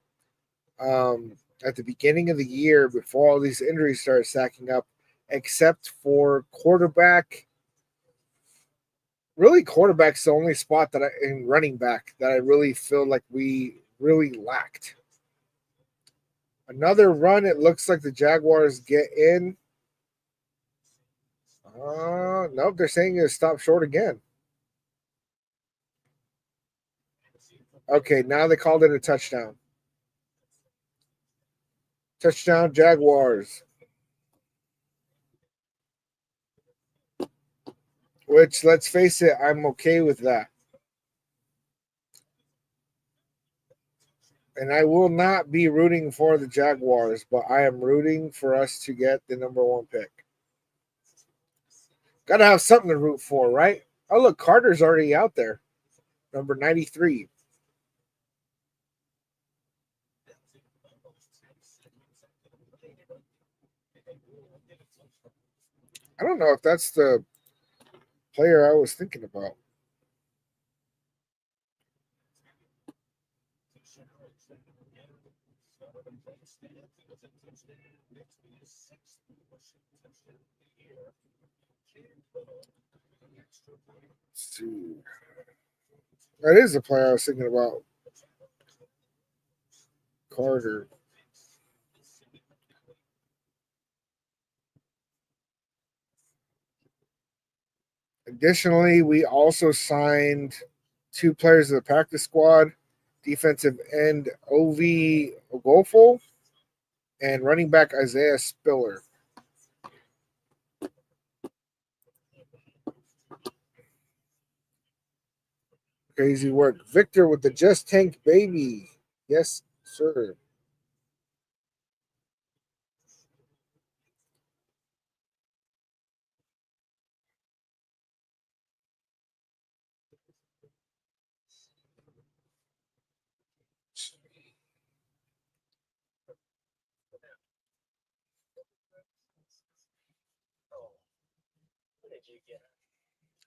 at the beginning of the year before all these injuries started stacking up, except for quarterback. Really, quarterback's the only spot that in running back that I really feel like we really lacked. Another run, it looks like the Jaguars get in. Nope, they're saying it stop short again. Okay, now they called it a touchdown. Touchdown, Jaguars. Which, let's face it, I'm okay with that. And I will not be rooting for the Jaguars, but I am rooting for us to get the number 1 pick. Got to have something to root for, right? Oh, look, Carter's already out there. Number 93. I don't know if that's the player I was thinking about. Let's see. That is the player I was thinking about. Carter. Additionally, we also signed 2 players of the practice squad, defensive end Ovi Ogolfo and running back Isaiah Spiller. Crazy work. Victor with the Just Tank baby. Yes, sir.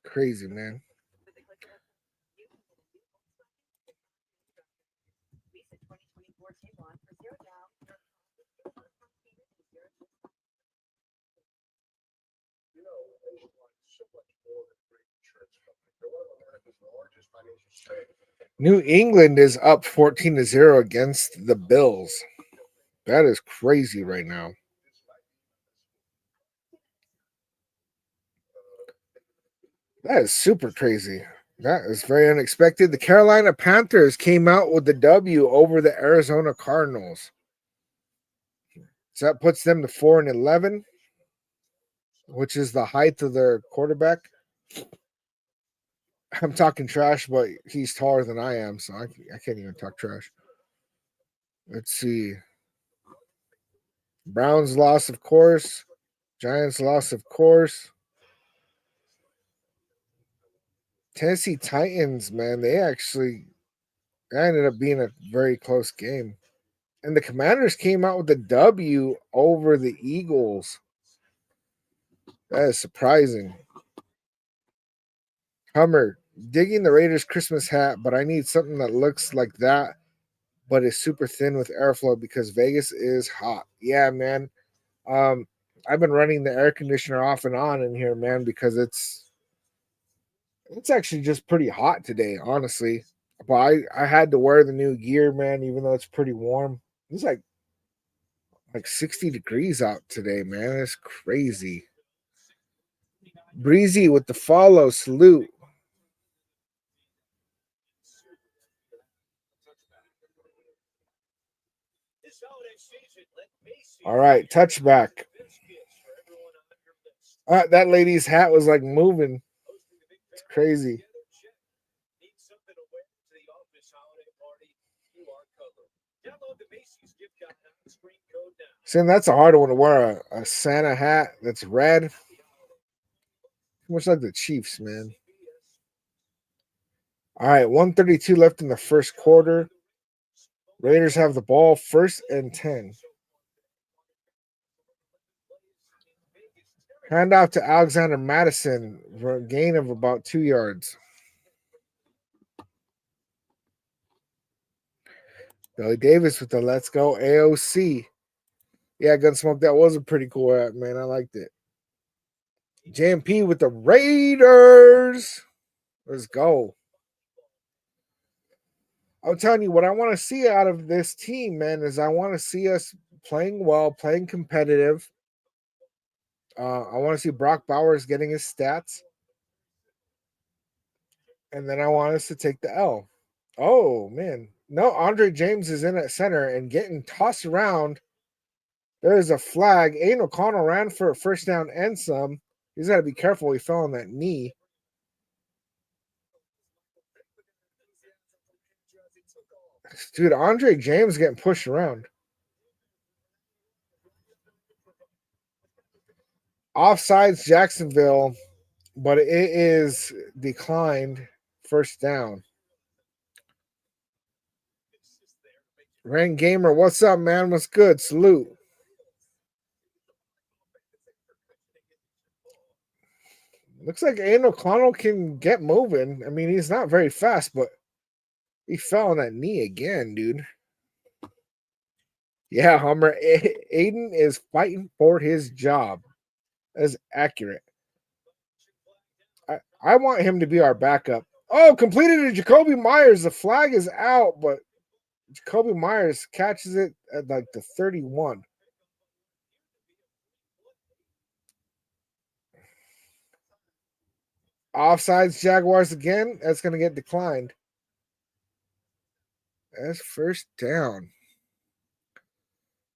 Crazy, man. New England is up 14-0 against the Bills. That is crazy right now. That is super crazy. That is very unexpected. The Carolina Panthers came out with the W over the Arizona Cardinals. So that puts them to 4-11, which is the height of their quarterback. I'm talking trash, but he's taller than I am, so I can't even talk trash. Let's see. Browns loss, of course. Giants loss, of course. Tennessee Titans, man, they actually That ended up being a very close game. And the Commanders came out with a W over the Eagles. That is surprising. Hummer, digging the Raiders Christmas hat, but I need something that looks like that, but is super thin with airflow because Vegas is hot. Yeah, man. I've been running the air conditioner off and on in here, man, because it's actually just pretty hot today, honestly. But I had to wear the new gear, man, even though it's pretty warm. It's like 60 degrees out today, man. It's crazy. Breezy with the follow. Salute. All right, touchback. That lady's hat was like moving. It's crazy. Sam, that's a hard one to wear a Santa hat that's red. Much like the Chiefs, man. All right, 132 left in the first quarter. Raiders have the ball, 1st and 10. Hand off to Alexander Madison for a gain of about 2 yards. Billy Davis with the let's go AOC. Yeah, Gunsmoke, that was a pretty cool hat, man. I liked it. JMP with the Raiders. Let's go. I'm telling you, what I want to see out of this team, man, is I want to see us playing well, playing competitive. I want to see Brock Bowers getting his stats. And then I want us to take the L. Oh, man. No, Andre James is in at center and getting tossed around. There is a flag. Aiden O'Connell ran for a first down and some. He's got to be careful. He fell on that knee. Dude, Andre James getting pushed around. Offsides Jacksonville, but it is declined. First down. Rain Gamer, what's up, man? What's good? Salute. Looks like Aiden O'Connell can get moving. I mean, he's not very fast, but he fell on that knee again, dude. Yeah, Hummer. Aiden is fighting for his job. That's accurate. I want him to be our backup. Oh, completed to Jacoby Myers. The flag is out, but Jacoby Myers catches it at like the 31. Offsides Jaguars again. That's going to get declined. That's first down.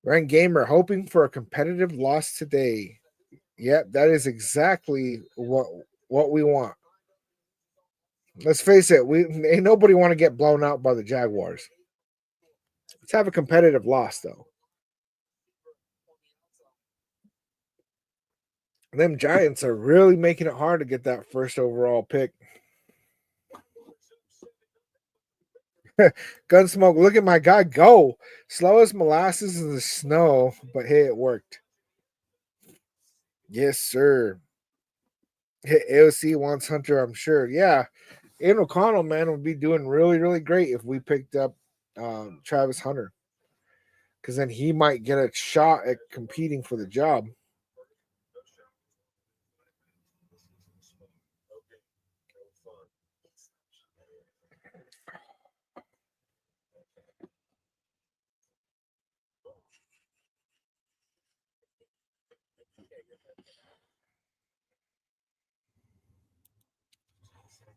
Ryan Gamer hoping for a competitive loss today. Yep, that is exactly what we want. Let's face it, we ain't nobody want to get blown out by the Jaguars. Let's have a competitive loss though. Them Giants are really making it hard to get that first overall pick. Gunsmoke, look at my guy go. Slow as molasses in the snow, but hey, it worked. Yes, sir. AOC wants Hunter, I'm sure. Yeah. Aiden O'Connell, man, would be doing really, really great if we picked up Travis Hunter. Because then he might get a shot at competing for the job.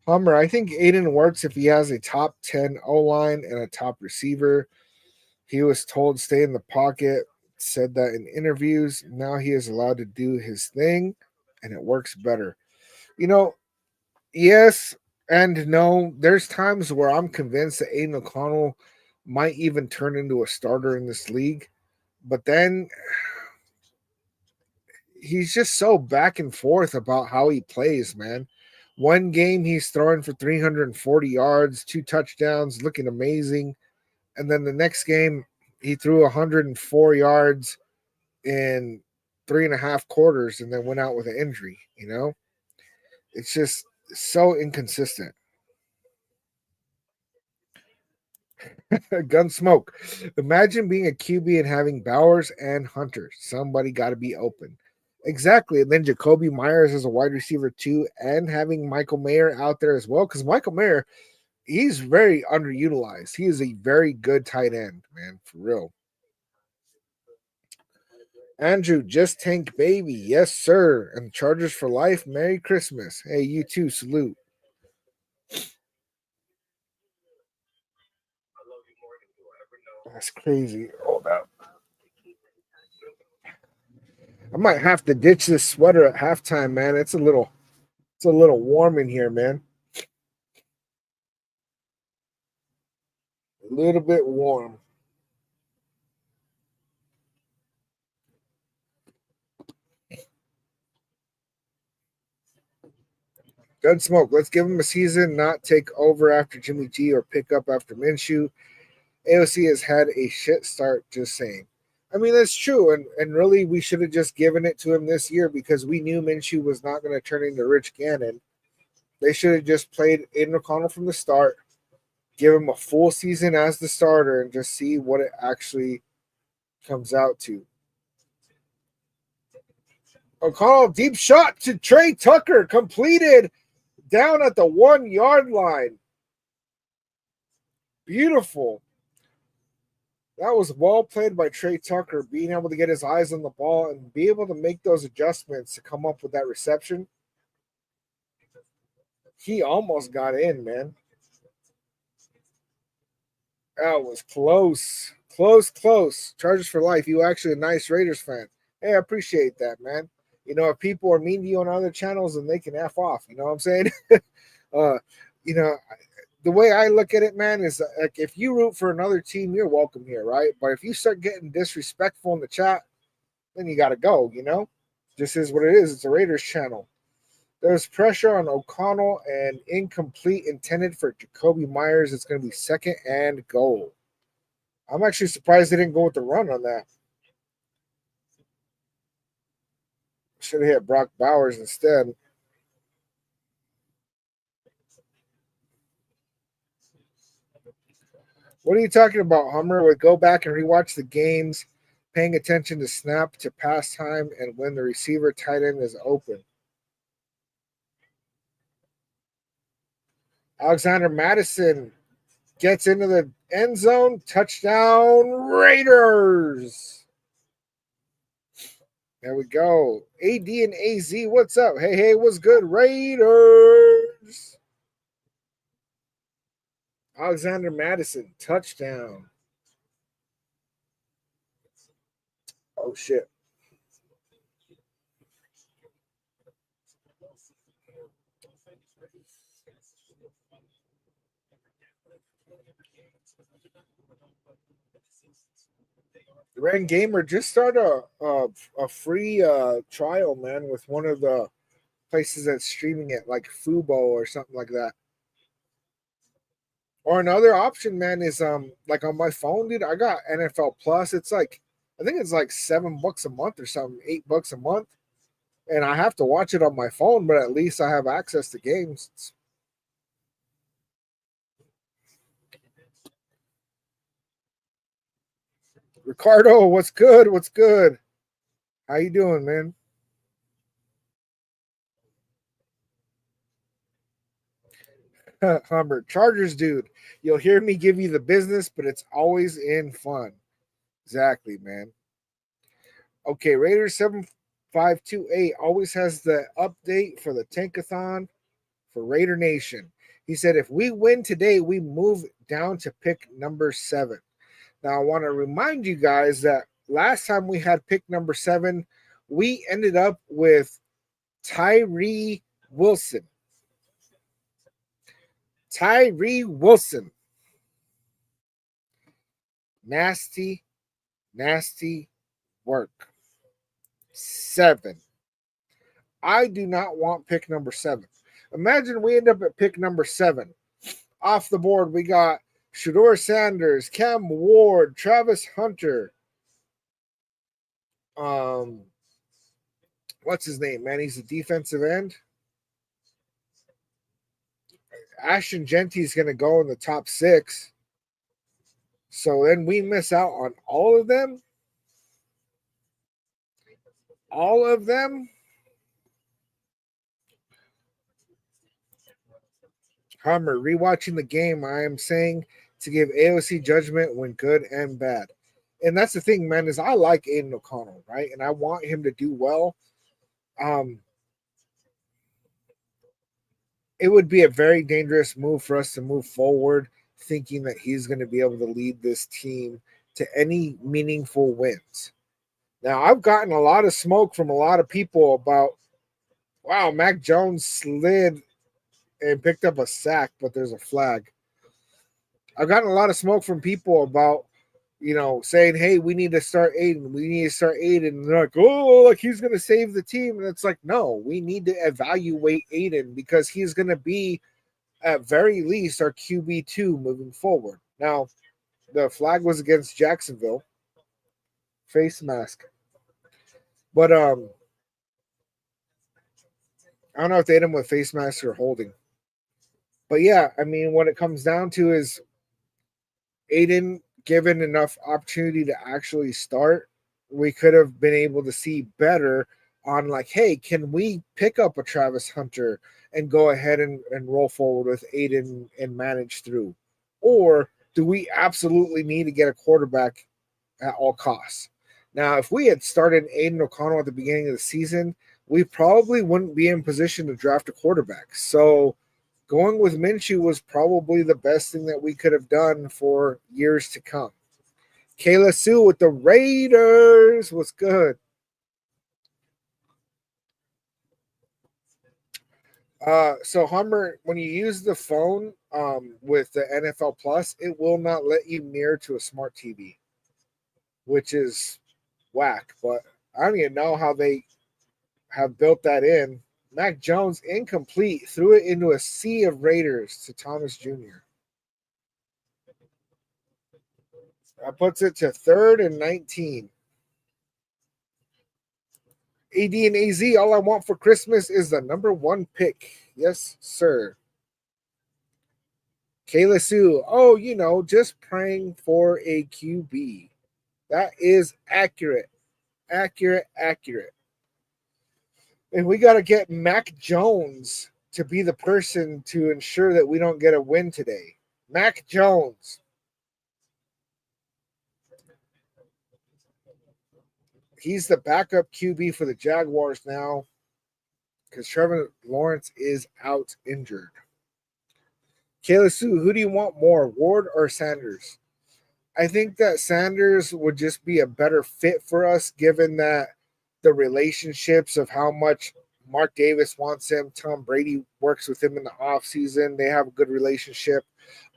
Hummer, I think Aiden works if he has a top 10 O line and a top receiver. He was told stay in the pocket, said that in interviews. Now he is allowed to do his thing, and it works better. You know, yes and no. There's times where I'm convinced that Aiden O'Connell might even turn into a starter in this league, but then he's just so back and forth about how he plays, man. One game he's throwing for 340 yards, 2 touchdowns, looking amazing. And then the next game, he threw 104 yards in 3.5 quarters and then went out with an injury. It's just so inconsistent. Gunsmoke. Imagine being a QB and having Bowers and Hunter. Somebody got to be open. Exactly. And then Jacoby Myers as a wide receiver too, and having Michael Mayer out there as well. Because Michael Mayer, he's very underutilized. He is a very good tight end, man, for real. Andrew, just tank baby. Yes, sir. And Chargers for life. Merry Christmas. Hey, you too. Salute. That's crazy. Hold up. I might have to ditch this sweater at halftime, man. It's a little warm in here, man. A little bit warm. Gunsmoke. Let's give him a season, not take over after Jimmy G or pick up after Minshew. AOC has had a shit start, just saying. I mean, that's true. And really, we should have just given it to him this year because we knew Minshew was not going to turn into Rich Gannon. They should have just played Aiden O'Connell from the start, give him a full season as the starter, and just see what it actually comes out to. O'Connell, deep shot to Trey Tucker, completed down at the 1 yard line. Beautiful. That was well played by Trey Tucker, being able to get his eyes on the ball and be able to make those adjustments to come up with that reception. He almost got in, man. That was close. Close, close. Chargers for life. You actually a nice Raiders fan. Hey, I appreciate that, man. If people are mean to you on other channels, then they can F off. You know what I'm saying? uh, you know, the way I look at it, man, is like if you root for another team, you're welcome here, right? But if you start getting disrespectful in the chat, then you got to go. This is what it is. It's a Raiders channel. There's pressure on O'Connell and incomplete intended for Jacoby Myers. It's going to be second and goal. I'm actually surprised they didn't go with the run on that. Should have hit Brock Bowers instead. What are you talking about, Hummer? Would go back and rewatch the games, paying attention to snap to pass time and when the receiver tight end is open. Alexander Madison gets into the end zone. Touchdown, Raiders. There we go. AD and AZ, what's up? Hey, what's good, Raiders? Alexander Madison, touchdown. Oh, shit. Ren Gamer just started a free trial, man, with one of the places that's streaming it, like Fubo or something like that. Or another option, man, is like on my phone, dude. I got NFL Plus. It's like I think it's like $7 a month or something, $8 a month, and I have to watch it on my phone, but at least I have access to games. Ricardo, what's good? What's good? How you doing, man? Humber, Chargers, dude. You'll hear me give you the business, but it's always in fun. Exactly, man. Okay, Raiders 7528 always has the update for the Tankathon for Raider Nation. He said, if we win today, we move down to pick number 7. Now, I want to remind you guys that last time we had pick number 7, we ended up with Tyree Wilson. Tyree Wilson. Nasty, nasty work. 7. I do not want pick number 7. Imagine we end up at pick number 7. Off the board, we got Shedeur Sanders, Cam Ward, Travis Hunter. What's his name, man? He's a defensive end. Ashton Genty's going to go in the top 6. So then we miss out on all of them. All of them. Hummer, rewatching the game, I am saying to give AOC judgment when good and bad. And that's the thing, man, is I like Aiden O'Connell, right? And I want him to do well. It would be a very dangerous move for us to move forward thinking that he's going to be able to lead this team to any meaningful wins. Now, I've gotten a lot of smoke from a lot of people about, wow, Mac Jones slid and picked up a sack, but there's a flag. I've gotten a lot of smoke from people about, saying, hey, we need to start Aiden. We need to start Aiden. And they're like, oh, like he's going to save the team. And it's like, no, we need to evaluate Aiden because he's going to be, at very least, our QB2 moving forward. Now, the flag was against Jacksonville. Face mask. But I don't know if they hit him with face mask or holding. But yeah, I mean, what it comes down to is Aiden given enough opportunity to actually start, we could have been able to see better on like, hey, can we pick up a Travis Hunter and go ahead and roll forward with Aiden and manage through? Or do we absolutely need to get a quarterback at all costs? Now, if we had started Aiden O'Connell at the beginning of the season, we probably wouldn't be in position to draft a quarterback. So going with Minshew was probably the best thing that we could have done for years to come. Kayla Sue with the Raiders was good. So Hummer, when you use the phone with the NFL Plus, it will not let you near to a smart TV, which is whack. But I don't even know how they have built that in. Mac Jones, incomplete, threw it into a sea of Raiders to Thomas Jr. That puts it to 3rd and 19. AD and AZ, all I want for Christmas is the number 1 pick. Yes, sir. Kayla Sue, just praying for a QB. That is accurate. Accurate. And we got to get Mac Jones to be the person to ensure that we don't get a win today. Mac Jones. He's the backup QB for the Jaguars now because Trevor Lawrence is out injured. Kayla Sue, who do you want more, Ward or Sanders? I think that Sanders would just be a better fit for us given that the relationships of how much Mark Davis wants him, Tom Brady works with him in the offseason, they have a good relationship,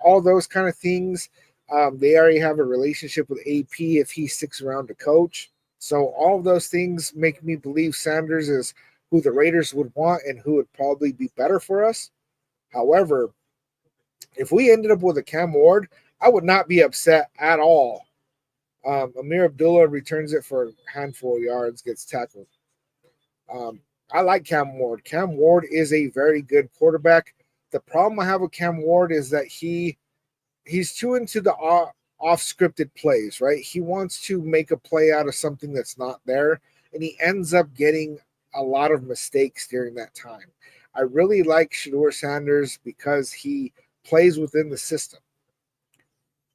all those kind of things. They already have a relationship with AP if he sticks around to coach. So all of those things make me believe Sanders is who the Raiders would want and who would probably be better for us. However, if we ended up with a Cam Ward, I would not be upset at all. Amir Abdullah returns it for a handful of yards, gets tackled. I like Cam Ward. Cam Ward is a very good quarterback. The problem I have with Cam Ward is that he's too into the off-scripted plays, right? He wants to make a play out of something that's not there, and he ends up getting a lot of mistakes during that time. I really like Shedeur Sanders because he plays within the system.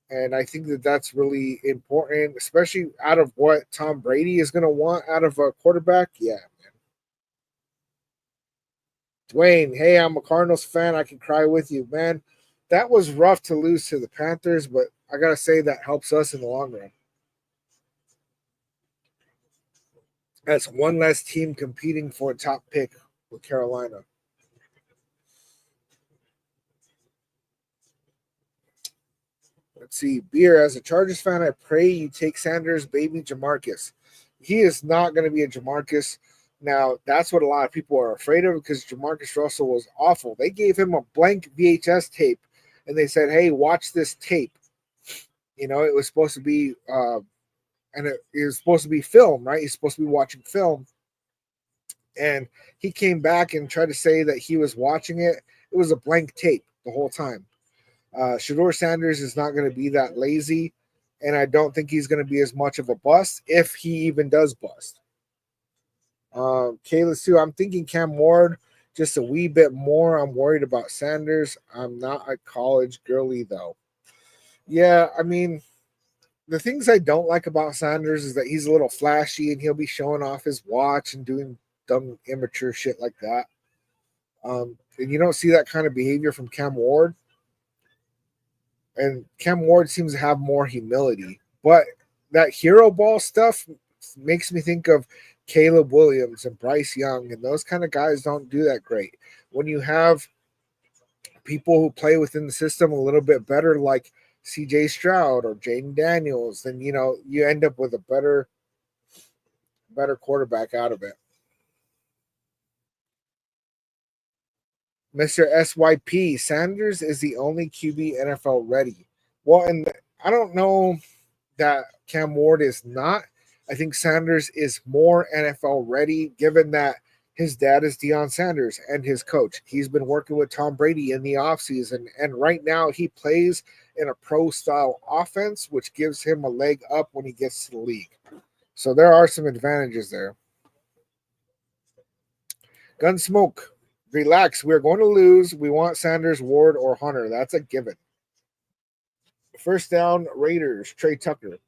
And I think that that's really important, especially out of what Tom Brady is going to want out of a quarterback. Yeah, man. Dwayne, hey, I'm a Cardinals fan. I can cry with you, man. That was rough to lose to the Panthers, but I got to say that helps us in the long run. That's one less team competing for a top pick with Carolina. Let's see. Beer, as a Chargers fan, I pray you take Sanders, baby Jamarcus. He is not going to be a Jamarcus. Now, that's what a lot of people are afraid of because Jamarcus Russell was awful. They gave him a blank VHS tape and they said, hey, watch this tape. It was supposed to be, and it was supposed to be film, right? He's supposed to be watching film. And he came back and tried to say that he was watching it. It was a blank tape the whole time. Shedeur Sanders is not going to be that lazy, and I don't think he's going to be as much of a bust if he even does bust. Kayla Sue, I'm thinking Cam Ward just a wee bit more. I'm worried about Sanders. I'm not a college girly, though. Yeah, I mean, the things I don't like about Sanders is that he's a little flashy and he'll be showing off his watch and doing dumb, immature shit like that. And you don't see that kind of behavior from Cam Ward. And Cam Ward seems to have more humility. But that hero ball stuff makes me think of Caleb Williams and Bryce Young, and those kind of guys don't do that great. When you have people who play within the system a little bit better, like CJ Stroud or Jaden Daniels, then you end up with a better quarterback out of it. Mr. SYP, Sanders is the only QB NFL ready. Well, and I don't know that Cam Ward is not. I think Sanders is more NFL ready, given that his dad is Deion Sanders and his coach. He's been working with Tom Brady in the offseason, and right now he plays in a pro-style offense, which gives him a leg up when he gets to the league. So there are some advantages there. Gunsmoke, relax. We're going to lose. We want Sanders, Ward, or Hunter. That's a given. First down, Raiders, Trey Tucker.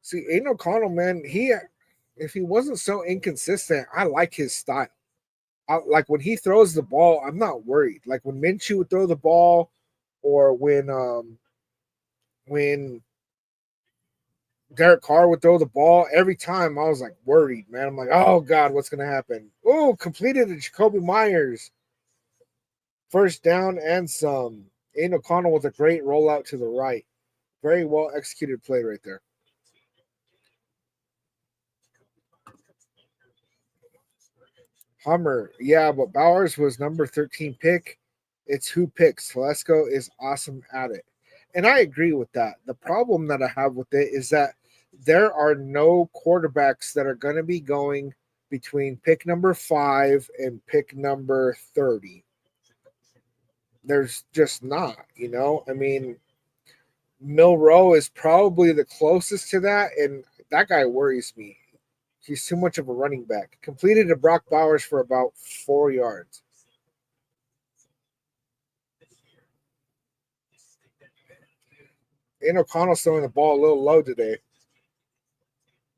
See, Aiden O'Connell, man, if he wasn't so inconsistent, I like his style. Like when he throws the ball, I'm not worried. Like when Minshew would throw the ball, or when Derek Carr would throw the ball, every time I was like worried, man. I'm like, oh God, what's gonna happen? Oh, completed to Jacoby Myers. First down and some. Aiden O'Connell with a great rollout to the right. Very well executed play right there. Hummer, yeah, but Bowers was number 13 pick. It's who picks. Telesco is awesome at it. And I agree with that. The problem that I have with it is that there are no quarterbacks that are going to be going between pick number 5 and pick number 30. There's just not. I mean, Milrow is probably the closest to that, and that guy worries me. He's too much of a running back. Completed to Brock Bowers for about 4 yards. And O'Connell's throwing the ball a little low today.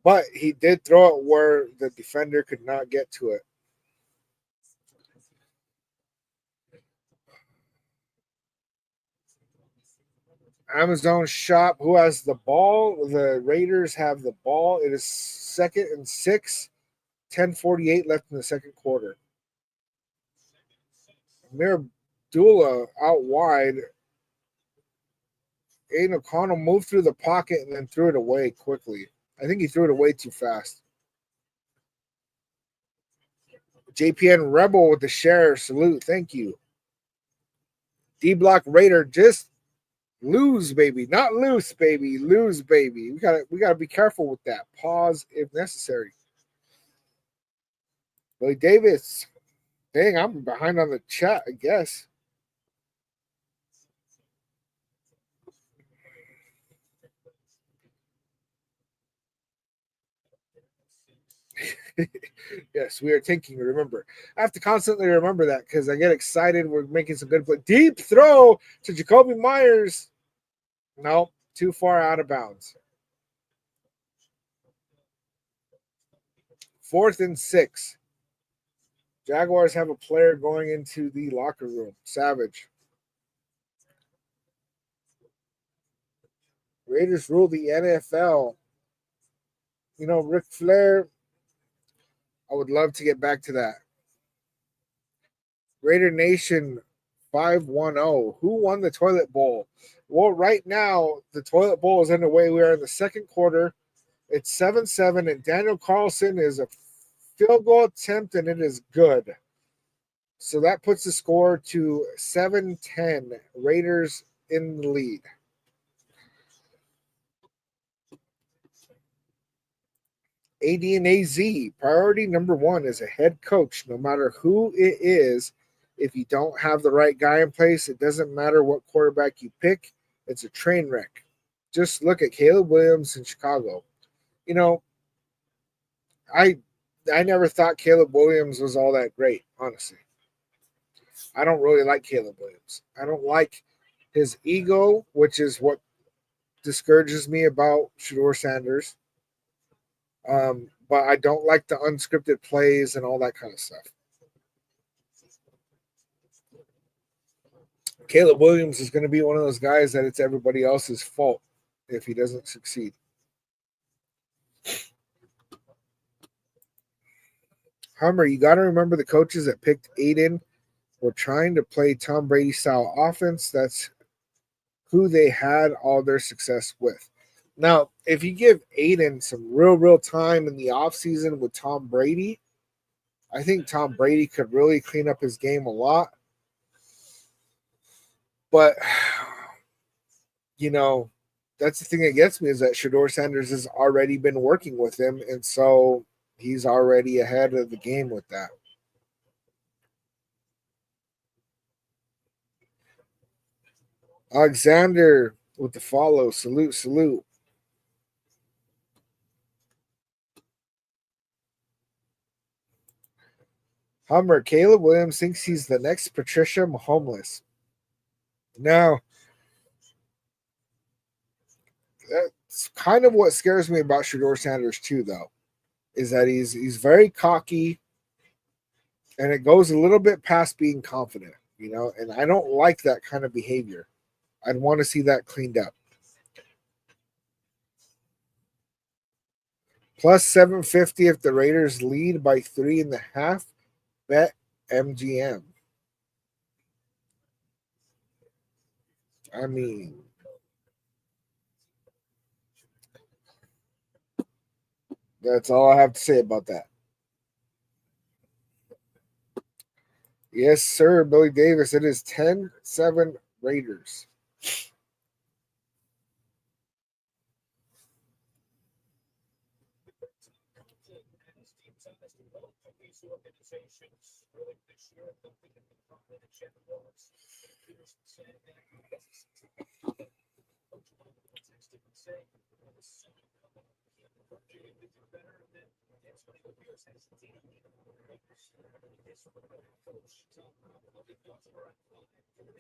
But he did throw it where the defender could not get to it. Amazon shop. Who has the ball? The Raiders have the ball. It is 2nd and 6. 10:48 left in the second quarter. Mirabdullah out wide. Aiden O'Connell moved through the pocket and then threw it away quickly. I think he threw it away too fast. JPN Rebel with the share. Salute. Thank you. D Block Raider just lose, baby. Not loose, baby. Lose, baby. We gotta be careful with that. Pause if necessary. Billy Davis. Dang, I'm behind on the chat, I guess. Yes, we are thinking. Remember, I have to constantly remember that because I get excited. We're making some good play. Deep throw to Jacoby Myers. Nope, too far out of bounds. 4th and 6. Jaguars have a player going into the locker room. Savage. Raiders rule the NFL. Ric Flair, I would love to get back to that. Raider Nation, 510. Who won the toilet bowl? Well, right now, the toilet bowl is underway. We are in the second quarter. It's 7-7, and Daniel Carlson is a field goal attempt, and it is good. So that puts the score to 7-10. Raiders in the lead. AD and AZ, priority number one is a head coach, no matter who it is. If you don't have the right guy in place, it doesn't matter what quarterback you pick. It's a train wreck. Just look at Caleb Williams in Chicago. You know, I never thought Caleb Williams was all that great, honestly. I don't really like Caleb Williams. I don't like his ego, which is what discourages me about Shedeur Sanders. But I don't like the unscripted plays and all that kind of stuff. Caleb Williams is going to be one of those guys that it's everybody else's fault if he doesn't succeed. Hummer, you got to remember the coaches that picked Aiden were trying to play Tom Brady style offense. That's who they had all their success with. Now, if you give Aiden some real time in the offseason with Tom Brady, I think Tom Brady could really clean up his game a lot. But, you know, that's the thing that gets me is that Shedeur Sanders has already been working with him, and so he's already ahead of the game with that. Alexander with the follow. Salute. Hummer, Caleb Williams thinks he's the next Patricia Mahomes. No. That's kind of what scares me about Shedeur Sanders too, though, is that he's very cocky, and it goes a little bit past being confident, and I don't like that kind of behavior. I'd want to see that cleaned up. Plus 750 if the Raiders lead by 3.5. Bet MGM. I mean, that's all I have to say about that. Yes, sir, Billy Davis. It is 10-7 Raiders.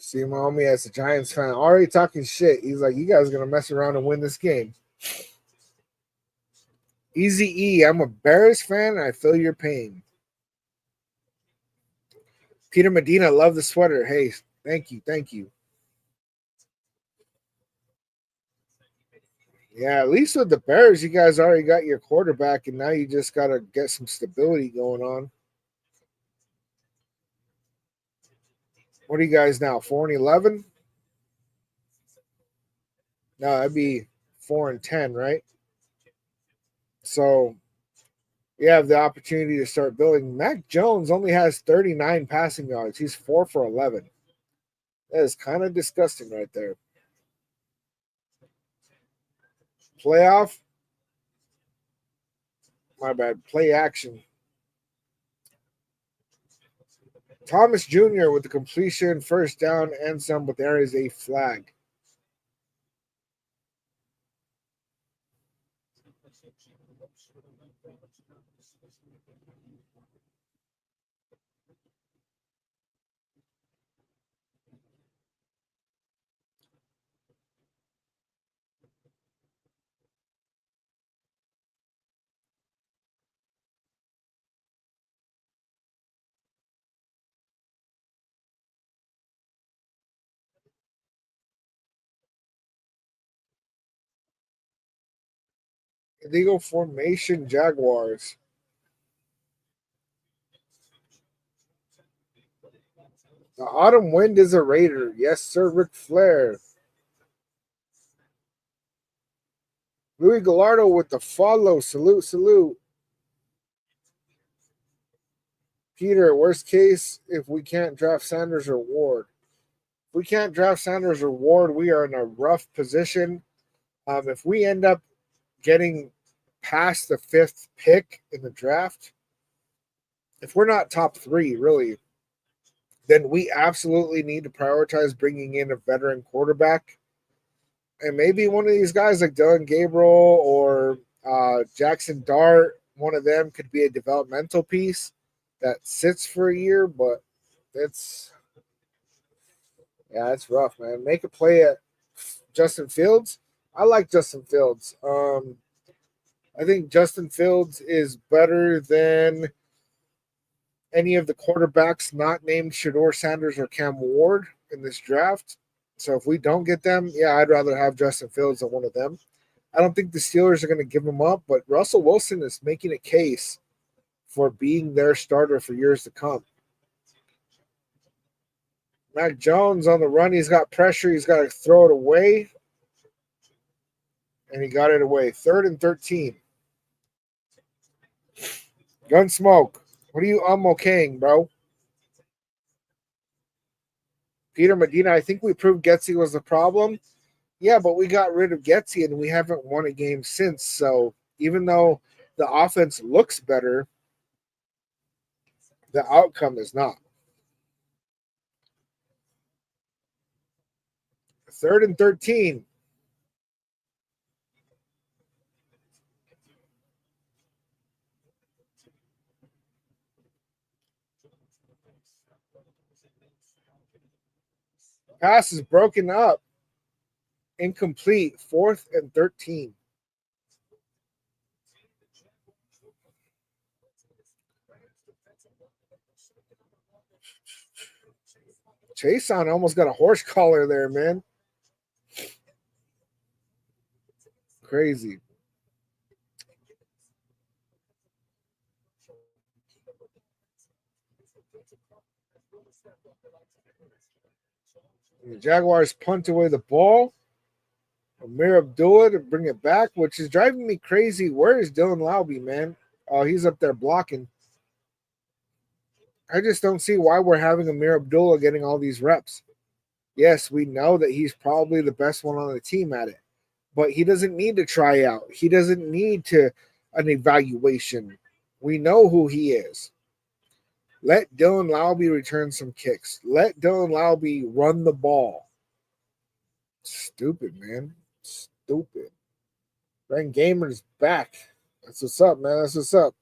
See my homie as a Giants fan already talking shit. He's like, you guys are gonna mess around and win this game. Easy E, I'm a Bears fan and I feel your pain. Peter Medina, love the sweater. Hey, thank you. Yeah, at least with the Bears, you guys already got your quarterback, and now you just got to get some stability going on. What are you guys now? 4-11? No, that'd be 4-10, right? So you have the opportunity to start building. Mac Jones only has 39 passing yards. He's 4 for 11. That is kind of disgusting right there. Playoff? My bad. Play action. Thomas Jr. with the completion, first down, and some, but there is a flag. Illegal formation, Jaguars. The autumn wind is a Raider. Yes, sir, Ric Flair. Louis Gallardo with the follow. Salute, salute. Peter, worst case, if we can't draft Sanders or Ward. If we can't draft Sanders or Ward, we are in a rough position. If we end up getting past the 5th pick in the draft, if we're not top 3, really, then we absolutely need to prioritize bringing in a veteran quarterback. And maybe one of these guys like Dylan Gabriel or Jackson Dart, one of them could be a developmental piece that sits for a year, but it's rough, man. Make a play at Justin Fields. I like Justin Fields. I think Justin Fields is better than any of the quarterbacks not named Shedeur Sanders or Cam Ward in this draft. So if we don't get them, I'd rather have Justin Fields than one of them. I don't think the Steelers are going to give him up, but Russell Wilson is making a case for being their starter for years to come. Mac Jones on the run. He's got pressure. He's got to throw it away. And he got it away. 3rd and 13. Gunsmoke. What are you okaying, bro? Peter Medina, I think we proved Getsy was the problem. Yeah, but we got rid of Getsy and we haven't won a game since. So even though the offense looks better, the outcome is not. 3rd and 13. Pass is broken up. Incomplete. 4th and 13. Chason almost got a horse collar there, man. Crazy. The Jaguars punt away the ball. Amir Abdullah to bring it back, which is driving me crazy. Where is Dylan Laube, man? Oh, he's up there blocking. I just don't see why we're having Amir Abdullah getting all these reps. Yes, we know that he's probably the best one on the team at it, but he doesn't need to try out. He doesn't need to an evaluation. We know who he is. Let Dylan Laube return some kicks. Let Dylan Laube run the ball. Stupid, man. Stupid. Ren Gamer's back. That's what's up, man. That's what's up.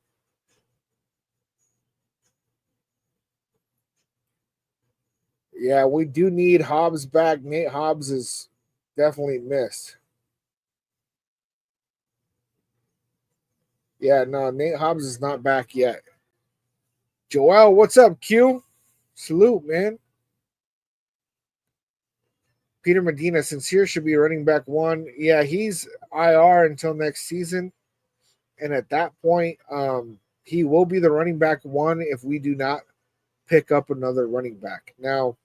Yeah, we do need Hobbs back. Nate Hobbs is definitely missed. Yeah, no, Nate Hobbs is not back yet. Joel, what's up, Q? Salute, man. Peter Medina, Sincere should be running back 1. Yeah, he's IR until next season. And at that point, he will be the running back 1 if we do not pick up another running back. Now,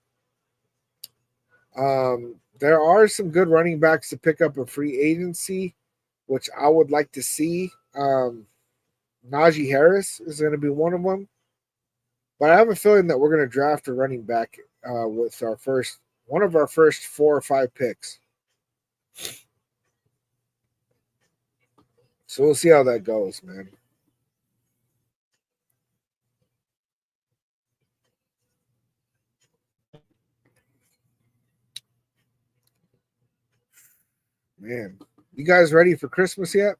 there are some good running backs to pick up a free agency, which I would like to see. Najee Harris is going to be one of them. But I have a feeling that we're going to draft a running back with one of our first 4 or 5 picks. So we'll see how that goes, man. Man, you guys ready for Christmas yet?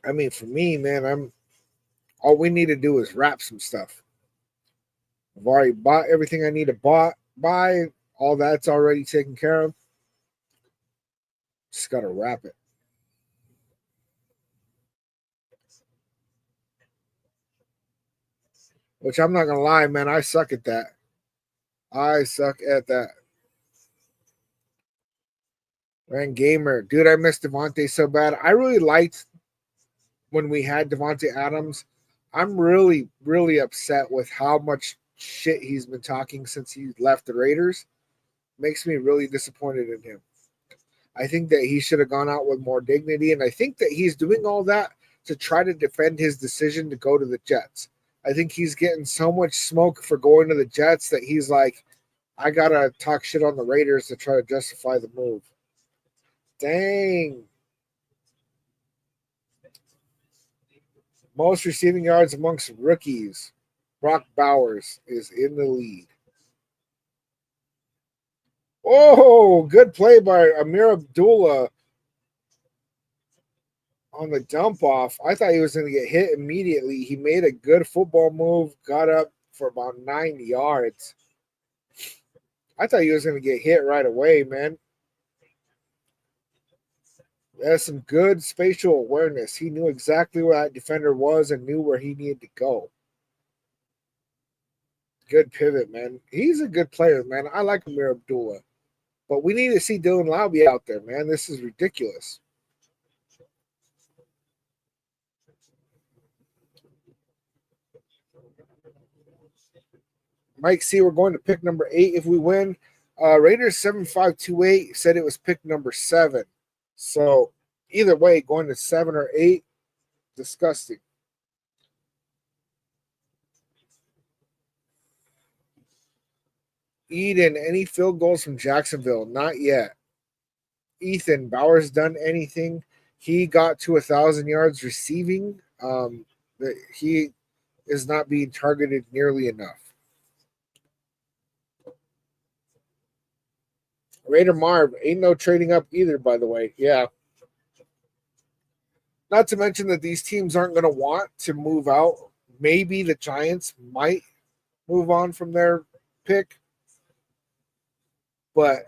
I mean, for me, man, all we need to do is wrap some stuff. I've already bought everything I need to buy. All that's already taken care of. Just got to wrap it. Which I'm not going to lie, man, I suck at that. I suck at that. Man, Gamer. Dude, I miss Devontae so bad. I really liked when we had Devontae Adams I'm really, really upset with how much shit he's been talking since he left the Raiders. Makes me really disappointed in him. I think that he should have gone out with more dignity, and I think that he's doing all that to try to defend his decision to go to the Jets. I think he's getting so much smoke for going to the Jets that he's like, I gotta talk shit on the Raiders to try to justify the move. Dang. Most receiving yards amongst rookies. Brock Bowers is in the lead. Oh, good play by Amir Abdullah on the dump off. I thought he was going to get hit immediately. He made a good football move, got up for about 9 yards. I thought he was going to get hit right away, man. That's some good spatial awareness. He knew exactly where that defender was and knew where he needed to go. Good pivot, man. He's a good player, man. I like Amir Abdullah. But we need to see Dylan Laube out there, man. This is ridiculous. Mike C, we're going to pick number 8 if we win. Raiders 7528 said it was pick number 7. So either way, going to 7 or 8, disgusting. Eden, any field goals from Jacksonville? Not yet. Ethan, Bowers done anything? He got to 1,000 yards receiving. He is not being targeted nearly enough. Raider Marv, ain't no trading up either, by the way. Yeah. Not to mention that these teams aren't going to want to move out. Maybe the Giants might move on from their pick, but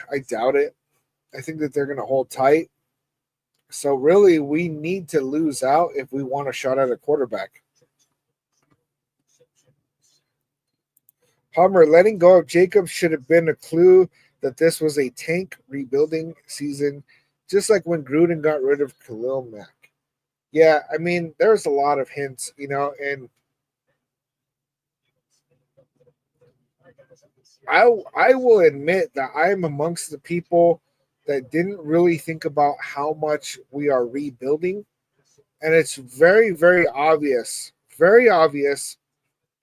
I doubt it. I think that they're going to hold tight. So really, we need to lose out if we want a shot at a quarterback. Hummer, letting go of Jacobs should have been a clue that this was a tank rebuilding season, just like when Gruden got rid of Khalil Mack. Yeah, I mean, there's a lot of hints, and I will admit that I am amongst the people that didn't really think about how much we are rebuilding. And it's very, very obvious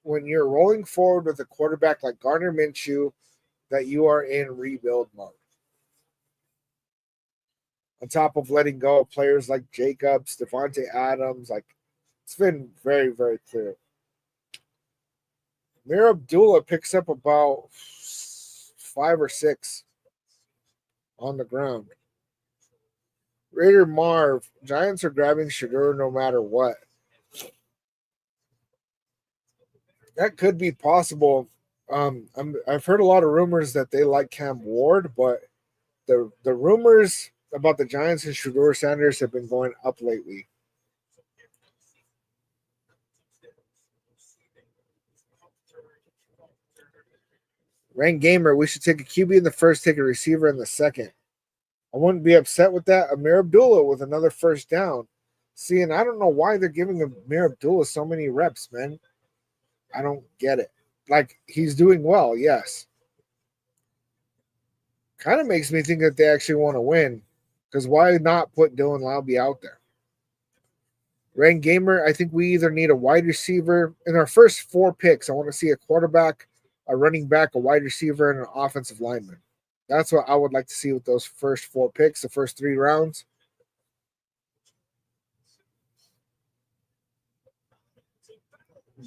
when you're rolling forward with a quarterback like Gardner Minshew that you are in rebuild mode. On top of letting go of players like Jacobs, Devontae Adams, it's been very, very clear. Mir Abdullah picks up about 5 or 6 on the ground. Raider Marv, Giants are grabbing Shedeur no matter what. That could be possible. I've heard a lot of rumors that they like Cam Ward, but the rumors about the Giants and Shedeur Sanders have been going up lately. Rank Gamer, we should take a QB in the first, take a receiver in the second. I wouldn't be upset with that. Amir Abdullah with another first down. See, and I don't know why they're giving Amir Abdullah so many reps, man. I don't get it. He's doing well, yes. Kind of makes me think that they actually want to win. Because why not put Dylan Laube out there? Rain Gamer, I think we either need a wide receiver. In our first 4 picks, I want to see a quarterback, a running back, a wide receiver, and an offensive lineman. That's what I would like to see with those first 4 picks, the first 3 rounds.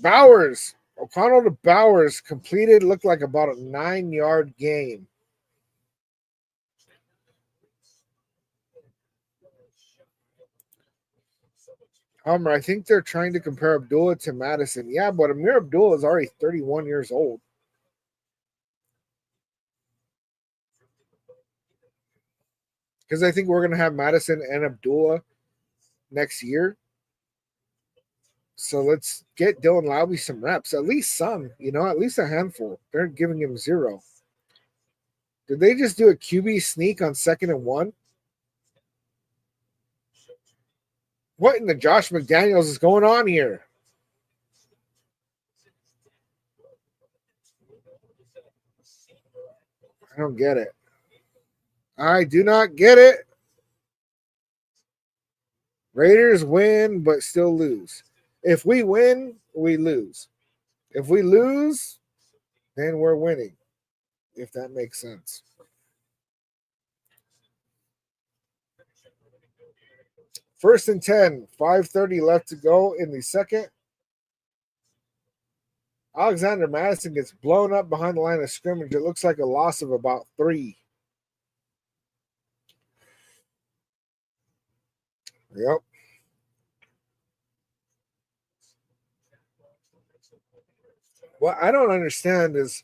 Bowers. O'Connell to Bowers completed, looked like about a 9-yard gain. I think they're trying to compare Abdullah to Madison. Yeah, but Amir Abdullah is already 31 years old. Because I think we're going to have Madison and Abdullah next year. So let's get Dylan Laube some reps, at least some, at least a handful. They're giving him 0. Did they just do a QB sneak on 2nd and 1? What in the Josh McDaniels is going on here? don't get it. I do not get it. Raiders win, but still lose. If we win, we lose. If we lose, then we're winning. If that makes sense. First and 10, 5:30 left to go in the second. Alexander Madison gets blown up behind the line of scrimmage. It looks like a loss of about 3. Yep. What I don't understand is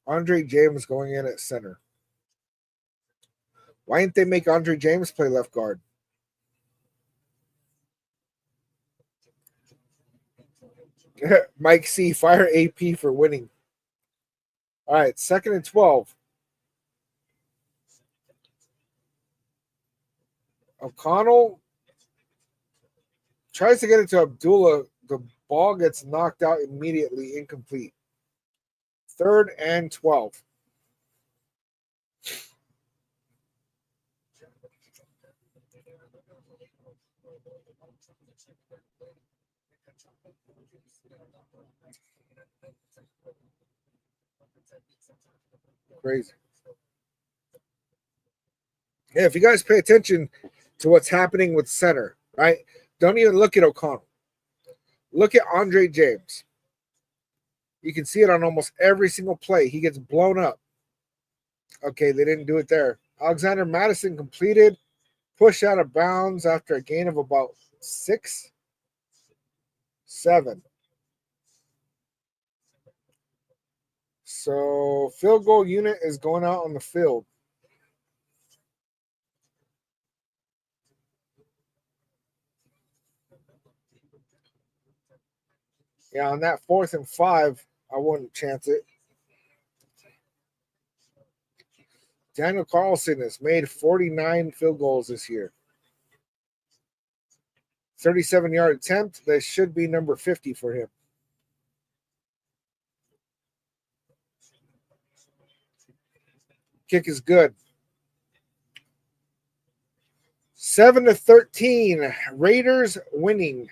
Andre James going in at center. Why didn't they make Andre James play left guard? Mike C. Fire AP for winning. All right, second and 12. O'Connell tries to get it to Abdullah. The ball gets knocked out immediately, incomplete. Third and 12. Crazy. Yeah, if you guys pay attention to what's happening with center, right? Don't even look at O'Connell. Look at Andre James. You can see it on almost every single play. He gets blown up. Okay, they didn't do it there. Alexander Madison completed, push out of bounds after a gain of about 6, 7. So field goal unit is going out on the field. Yeah, on that 4th and 5, I wouldn't chance it. Daniel Carlson has made 49 field goals this year. 37-yard attempt. That should be number 50 for him. Kick is good. 7-13. Raiders winning.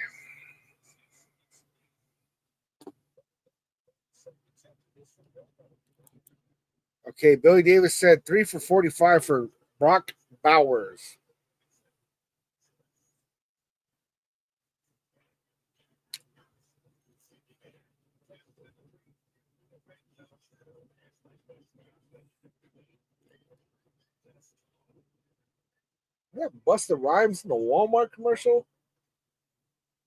Okay, Billy Davis said 3 for 45 for Brock Bowers. Yeah, Busta Rhymes in the Walmart commercial?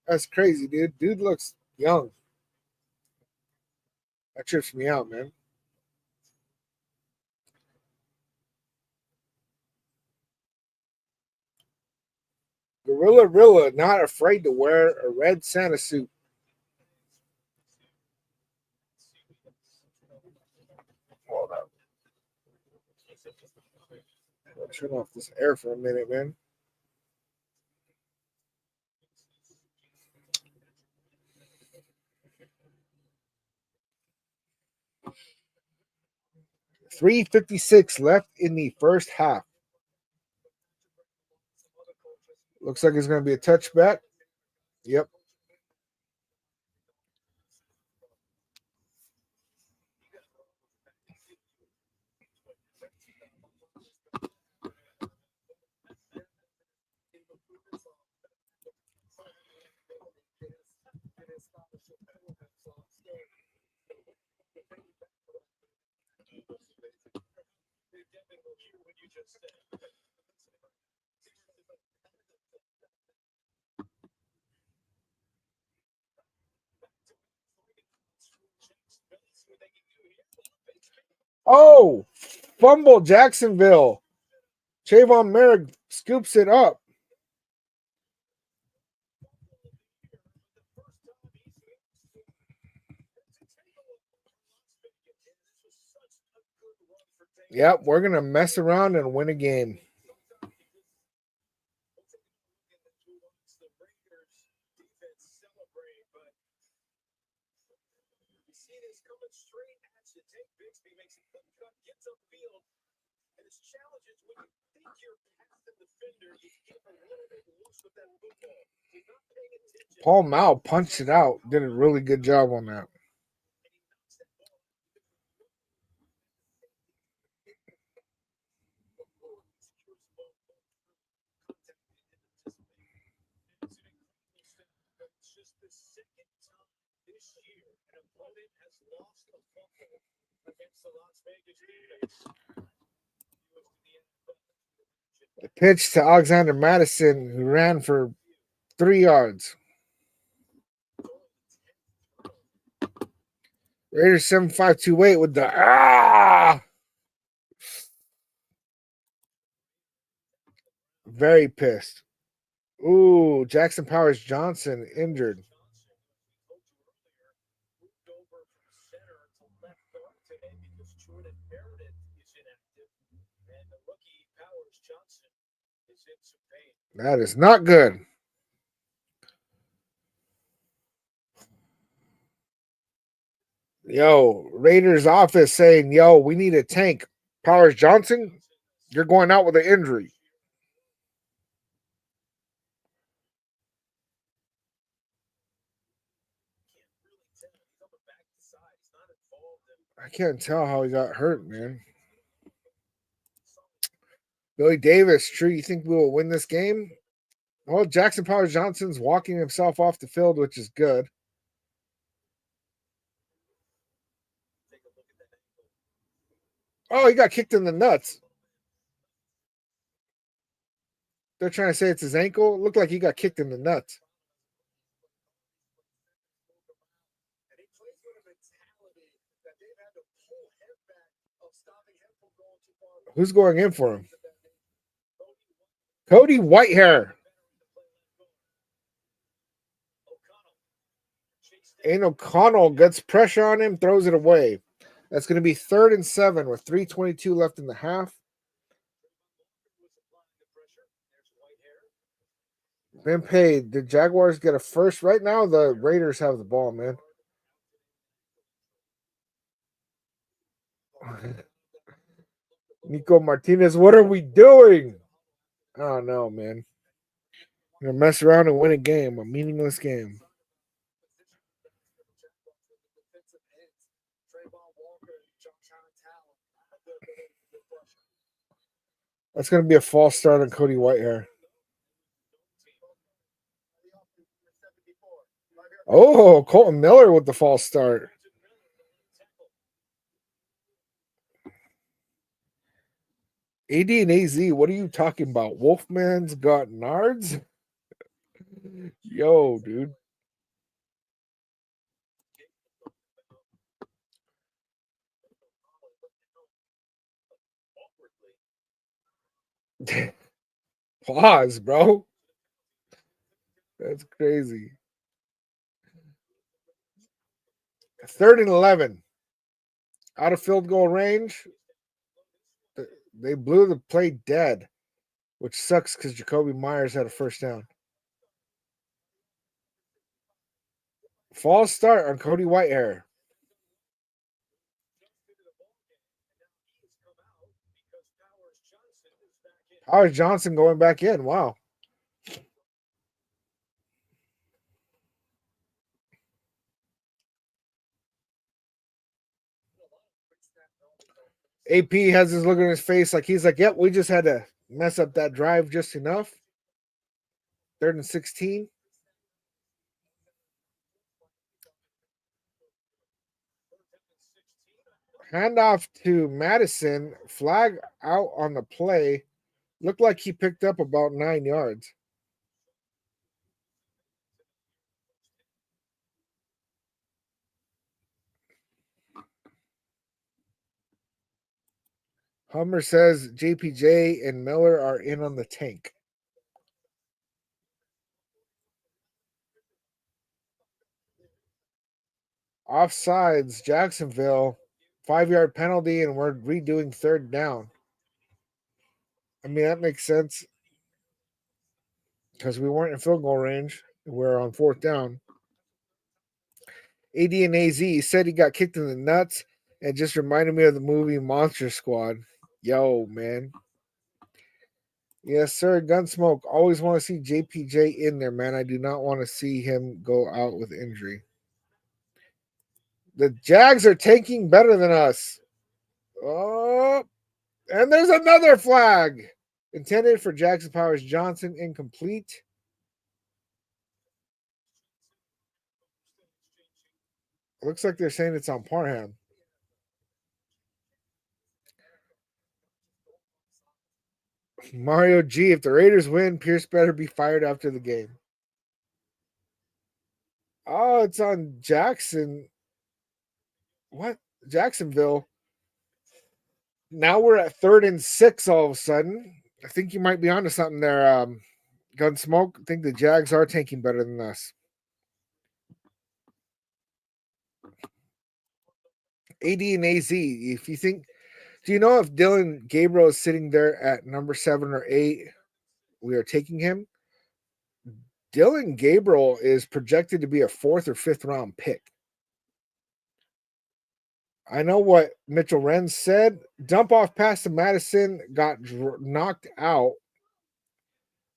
That's crazy, dude. Dude looks young. That trips me out, man. Gorilla Rilla not afraid to wear a red Santa suit. Hold up. I'll turn off this air for a minute, man. .356 left in the first half. Looks like it's going to be a touchback. Yep. Oh, fumble Jacksonville. Trayvon Merrick scoops it up. Yep, we're going to mess around and win a game. Paul Mao punched it out. Did a really good job on that. The pitch to Alexander Madison, who ran for 3 yards. Raiders 7528 with the very pissed. Ooh, Jackson Powers Johnson injured. That is not good. Yo, Raiders office saying, yo, we need a tank. Powers Johnson, you're going out with an injury. I can't tell how he got hurt, man. Billy Davis, true, you think we will win this game? Well, Jackson Powers Johnson's walking himself off the field, which is good. Oh, he got kicked in the nuts. They're trying to say it's his ankle. It looked like he got kicked in the nuts. Who's going in for him? Cody Whitehair. Aiden O'Connell gets pressure on him, throws it away. That's going to be 3rd and 7 with 3:22 left in the half. Been paid. The Jaguars get a first. Right now, the Raiders have the ball, man. Nico Martinez, what are we doing? I don't know, man. I'm going to mess around and win a game, a meaningless game. That's going to be a false start on Cody Whitehair. Oh, Colton Miller with the false start. AD and AZ, what are you talking about? Wolfman's got nards? Yo, dude. Pause, bro. That's crazy. 3rd and 11. Out of field goal range. They blew the play dead, which sucks because Jacoby Myers had a first down. False start on Cody Whitehair. Powers Johnson going back in. Wow. AP has his look on his face like he's like, yep, we just had to mess up that drive just enough. 3rd and 16. Handoff to Madison. Flag out on the play. Looked like he picked up about 9 yards. Hummer says JPJ and Miller are in on the tank. Offsides, Jacksonville. 5-yard penalty, and we're redoing 3rd down. I mean, that makes sense because we weren't in field goal range. We're on 4th down. AD and AZ said he got kicked in the nuts and just reminded me of the movie Monster Squad. Yo, man. Yes, sir. Gunsmoke. Always want to see JPJ in there, man. I do not want to see him go out with injury. The Jags are taking better than us. Oh, and there's another flag. Intended for Jackson Powers Johnson, incomplete. Looks like they're saying it's on Parham. Mario G, if the Raiders win, Pierce better be fired after the game. Oh, it's on Jackson. What? Jacksonville. Now we're at 3rd and 6 all of a sudden. I think you might be onto something there, Gunsmoke. I think the Jags are tanking better than us. AD and AZ, if you think, do you know if Dylan Gabriel is sitting there at number 7 or 8, we are taking him? Dylan Gabriel is projected to be a 4th or 5th round pick. I know what Mitchell Renz said. Dump off pass to Madison, got knocked out.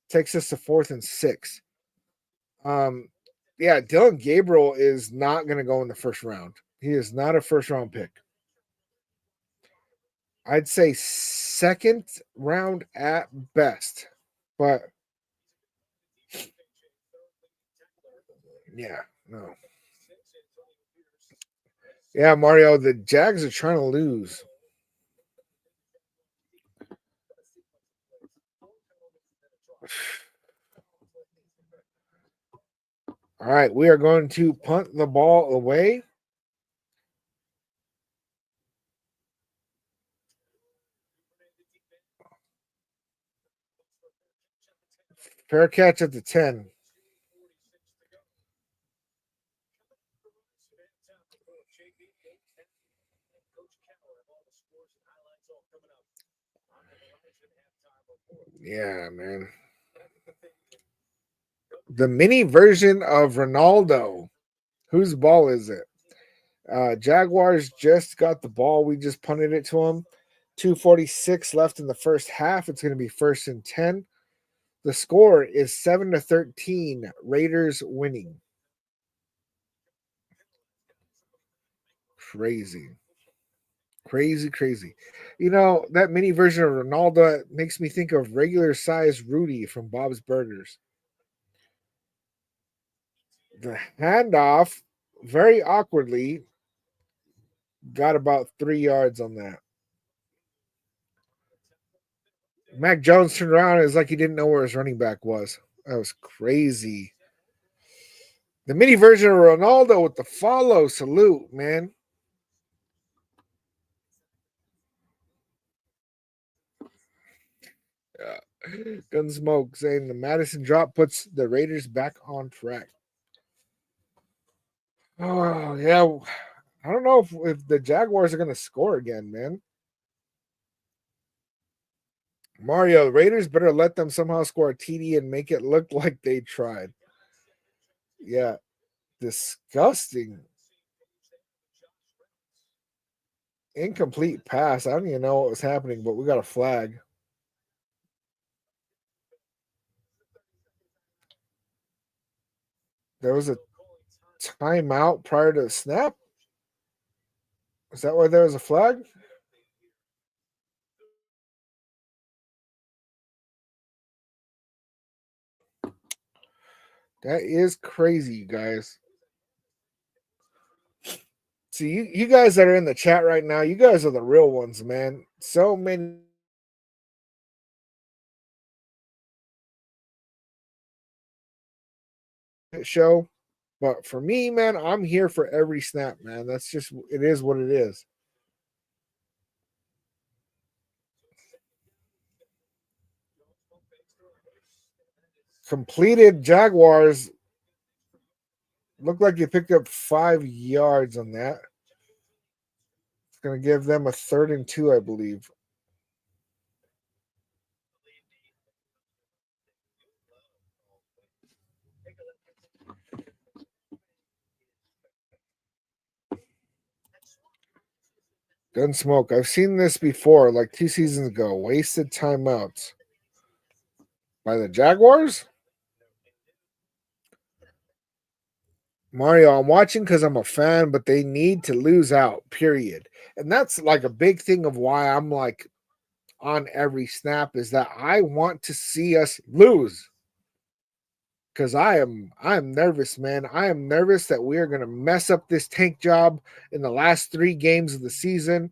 Takes us to 4th and 6. Yeah, Dylan Gabriel is not going to go in the first round. He is not a first round pick. I'd say 2nd round at best. But yeah, no. Yeah, Mario, the Jags are trying to lose. All right, we are going to punt the ball away. Fair catch at the 10. Yeah, man. The mini version of Ronaldo. Whose ball is it? Jaguars just got the ball. We just punted it to them. 2:46 left in the first half. It's going to be 1st and 10. The score is 7-13. Raiders winning. Crazy. Crazy. You know, that mini version of Ronaldo makes me think of regular size Rudy from Bob's Burgers. The handoff, very awkwardly, got about 3 yards on that. Mac Jones turned around. It was like he didn't know where his running back was. That was crazy. The mini version of Ronaldo with the follow salute, man. Gunsmoke saying the Madison drop puts the Raiders back on track. Oh, yeah. I don't know if the Jaguars are going to score again, man. Mario, Raiders better let them somehow score a TD and make it look like they tried. Yeah, disgusting. Incomplete pass. I don't even know what was happening, but we got a flag. There was a timeout prior to the snap. Is that why there was a flag? That is crazy, you guys. See, you guys that are in the chat right now, you guys are the real ones, man. So many show. But for me, man, I'm here for every snap, man. That's just it is what it is. Completed Jaguars look like you picked up 5 yards on that. It's gonna give them a 3rd and 2, I believe. Gunsmoke. I've seen this before, like 2 seasons ago. Wasted timeouts by the Jaguars. Mario, I'm watching because I'm a fan, but they need to lose out, period. And that's like a big thing of why I'm like on every snap is that I want to see us lose. Because I am nervous, man. I am nervous that we are gonna mess up this tank job in the last 3 games of the season.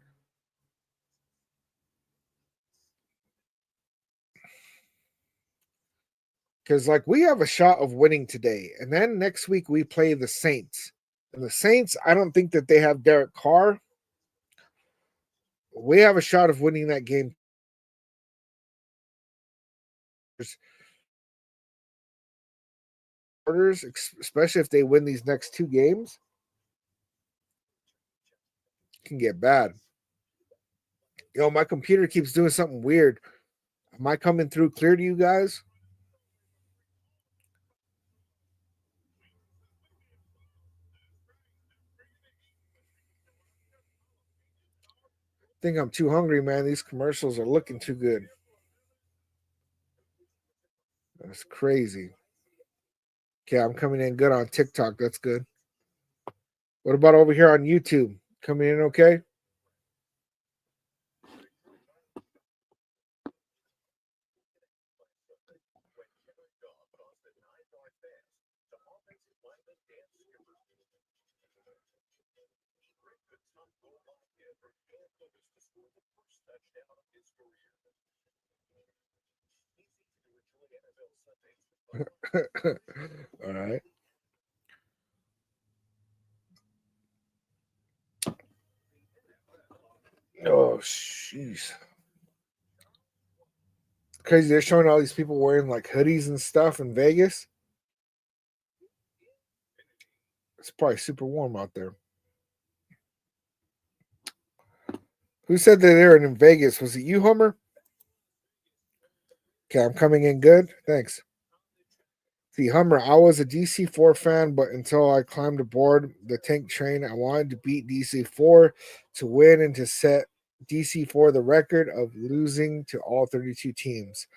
Because like we have a shot of winning today, and then next week we play the Saints. And the Saints, I don't think that they have Derek Carr. We have a shot of winning that game. Especially if they win these next 2 games, can get bad. My computer keeps doing something weird. Am I coming through clear to you guys? I think I'm too hungry, man. These commercials are looking too good. That's crazy. Okay, I'm coming in good on TikTok. That's good. What about over here on YouTube? Coming in okay? All right. Oh, jeez. Crazy. They're showing all these people wearing like hoodies and stuff in Vegas. It's probably super warm out there. Who said that they're in Vegas? Was it you, Homer? Okay, I'm coming in good. Thanks. See, Hummer, I was a DC4 fan, but until I climbed aboard the tank train, I wanted to beat DC4 to win and to set DC4 the record of losing to all 32 teams.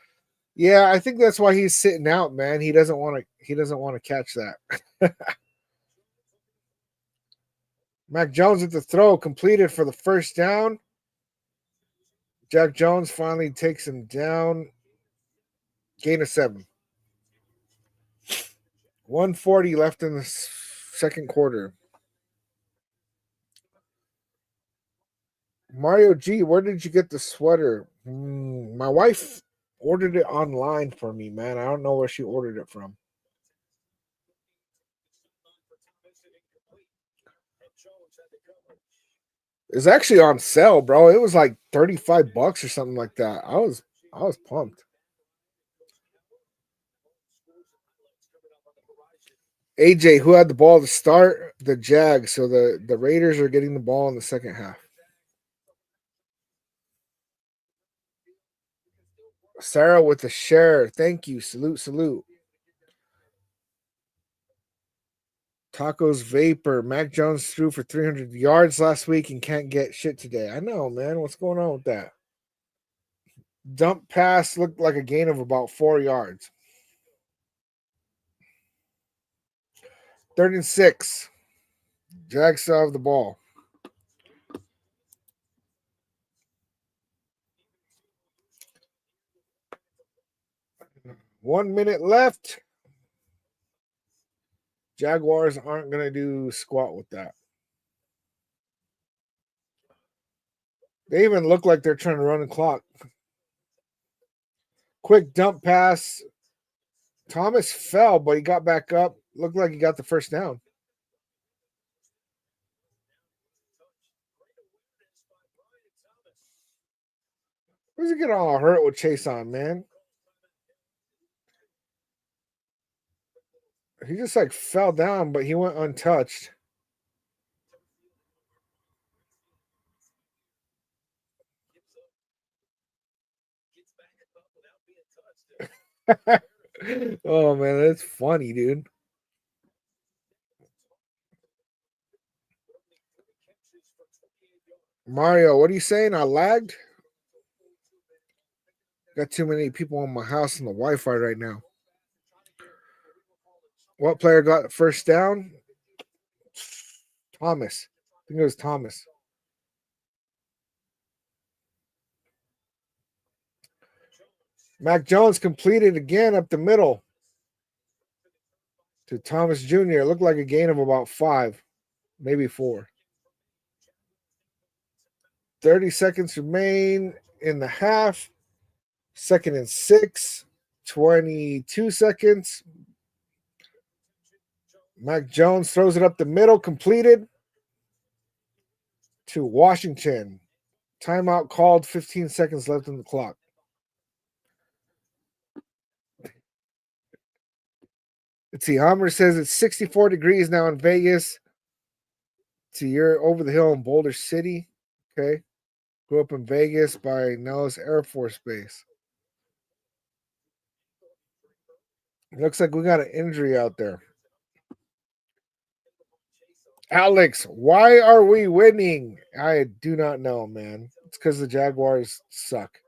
Yeah, I think that's why he's sitting out, man. He doesn't want to. He doesn't want to catch that. Mac Jones at the throw, completed for the first down. Jack Jones finally takes him down. Gain of 7. 140 left in the second quarter. Mario G, where did you get the sweater? My wife ordered it online for me, man. I don't know where she ordered it from. It's actually on sale, bro. It was like $35 or something like that. I was pumped. AJ, who had the ball to start? The Jags. So the Raiders are getting the ball in the second half. Sarah with the share. Thank you. Salute, salute. Tacos Vapor. Mac Jones threw for 300 yards last week and can't get shit today. I know, man. What's going on with that? Dump pass looked like a gain of about 4 yards. 36. Jags still have the ball. 1 minute left. Jaguars aren't going to do squat with that. They even look like they're trying to run the clock. Quick dump pass. Thomas fell, but he got back up. Looked like he got the first down. Where's he getting all hurt with Chase on, man? He just like fell down, but he went untouched. Oh man, that's funny, dude. Mario, what are you saying? I lagged? Got too many people in my house on the Wi-Fi right now. What player got first down? Thomas. I think it was Thomas. Mac Jones completed again up the middle to Thomas Jr. It looked like a gain of about 5, maybe 4. 30 seconds remain in the half. 2nd and 6. 22 seconds. Mac Jones throws it up the middle, completed to Washington. Timeout called, 15 seconds left on the clock. Let's see. Homer says it's 64 degrees now in Vegas. To you're over the hill in Boulder City. Okay. Grew up in Vegas by Nellis Air Force Base. It looks like we got an injury out there. Alex, why are we winning? I do not know, man. It's because the Jaguars suck.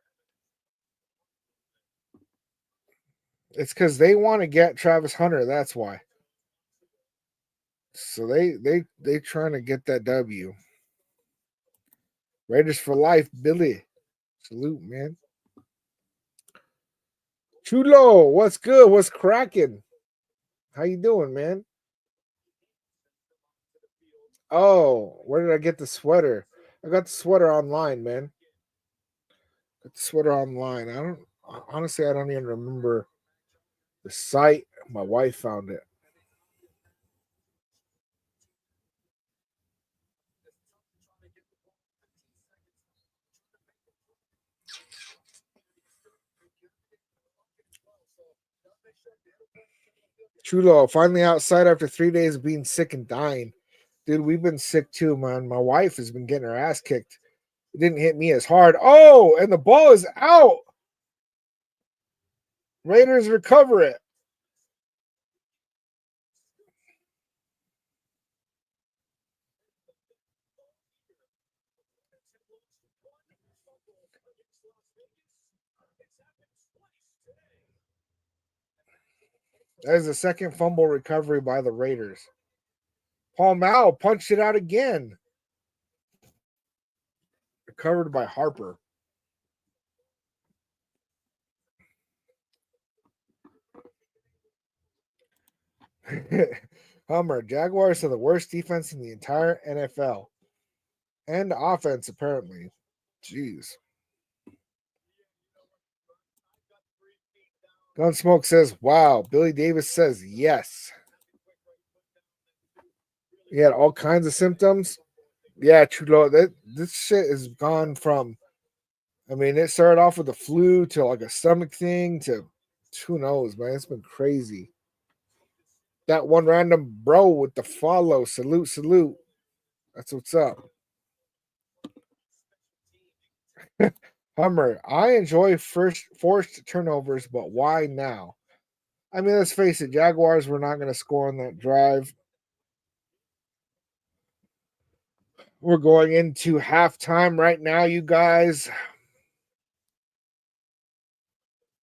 It's because they want to get Travis Hunter. That's why. So they trying to get that W. Raiders for life, Billy. Salute, man. Chulo, what's good? What's cracking? How you doing, man? Oh, where did I get the sweater? I got the sweater online, man. Got the sweater online. I don't even remember the site. My wife found it. Chulo, finally outside after 3 days of being sick and dying. Dude, we've been sick too, man. My wife has been getting her ass kicked. It didn't hit me as hard. Oh, and the ball is out. Raiders recover it. That is the second fumble recovery by the Raiders. Paul Mao punched it out again. Recovered by Harper. Hummer, Jaguars are the worst defense in the entire NFL. And offense, apparently. Jeez. Gunsmoke says, wow. Billy Davis says, yes. He had all kinds of symptoms. Yeah, Trudeau. This shit has gone from, I mean, it started off with a flu to like a stomach thing to who knows, man. It's been crazy. That one random bro with the follow. Salute, salute. That's what's up. Hummer, I enjoy first forced turnovers, but why now? I mean, let's face it, Jaguars were not going to score on that drive. We're going into halftime right now, you guys.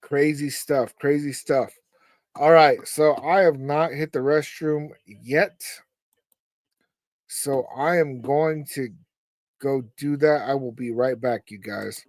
Crazy stuff, crazy stuff. All right, so I have not hit the restroom yet. So I am going to go do that. I will be right back, you guys.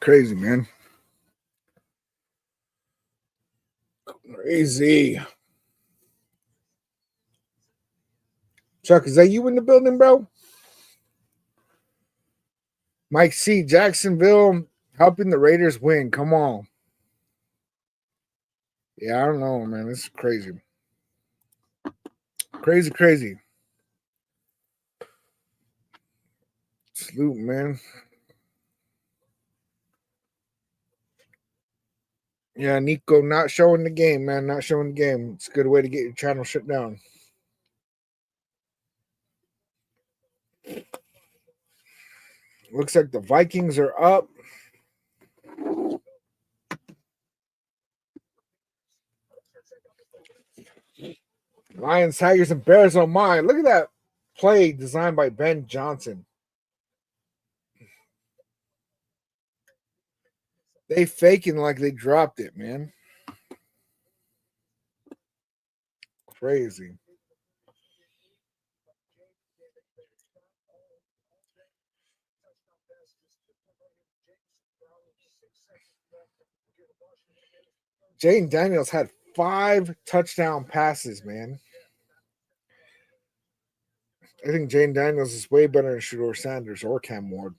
Crazy, man. Crazy. Chuck, is that you in the building, bro? Mike C. Jacksonville helping the Raiders win. Come on. Yeah, I don't know, man. This is crazy. Crazy. Salute, man. Yeah, Nico not showing the game, man. Not showing the game. It's a good way to get your channel shut down. Looks like the Vikings are up. Lions, Tigers, and Bears on mine. Look at that play designed by Ben Johnson. They faking like they dropped it, man. Crazy. Jaden Daniels had 5 touchdown passes, man. I think Jaden Daniels is way better than Shedeur Sanders or Cam Ward.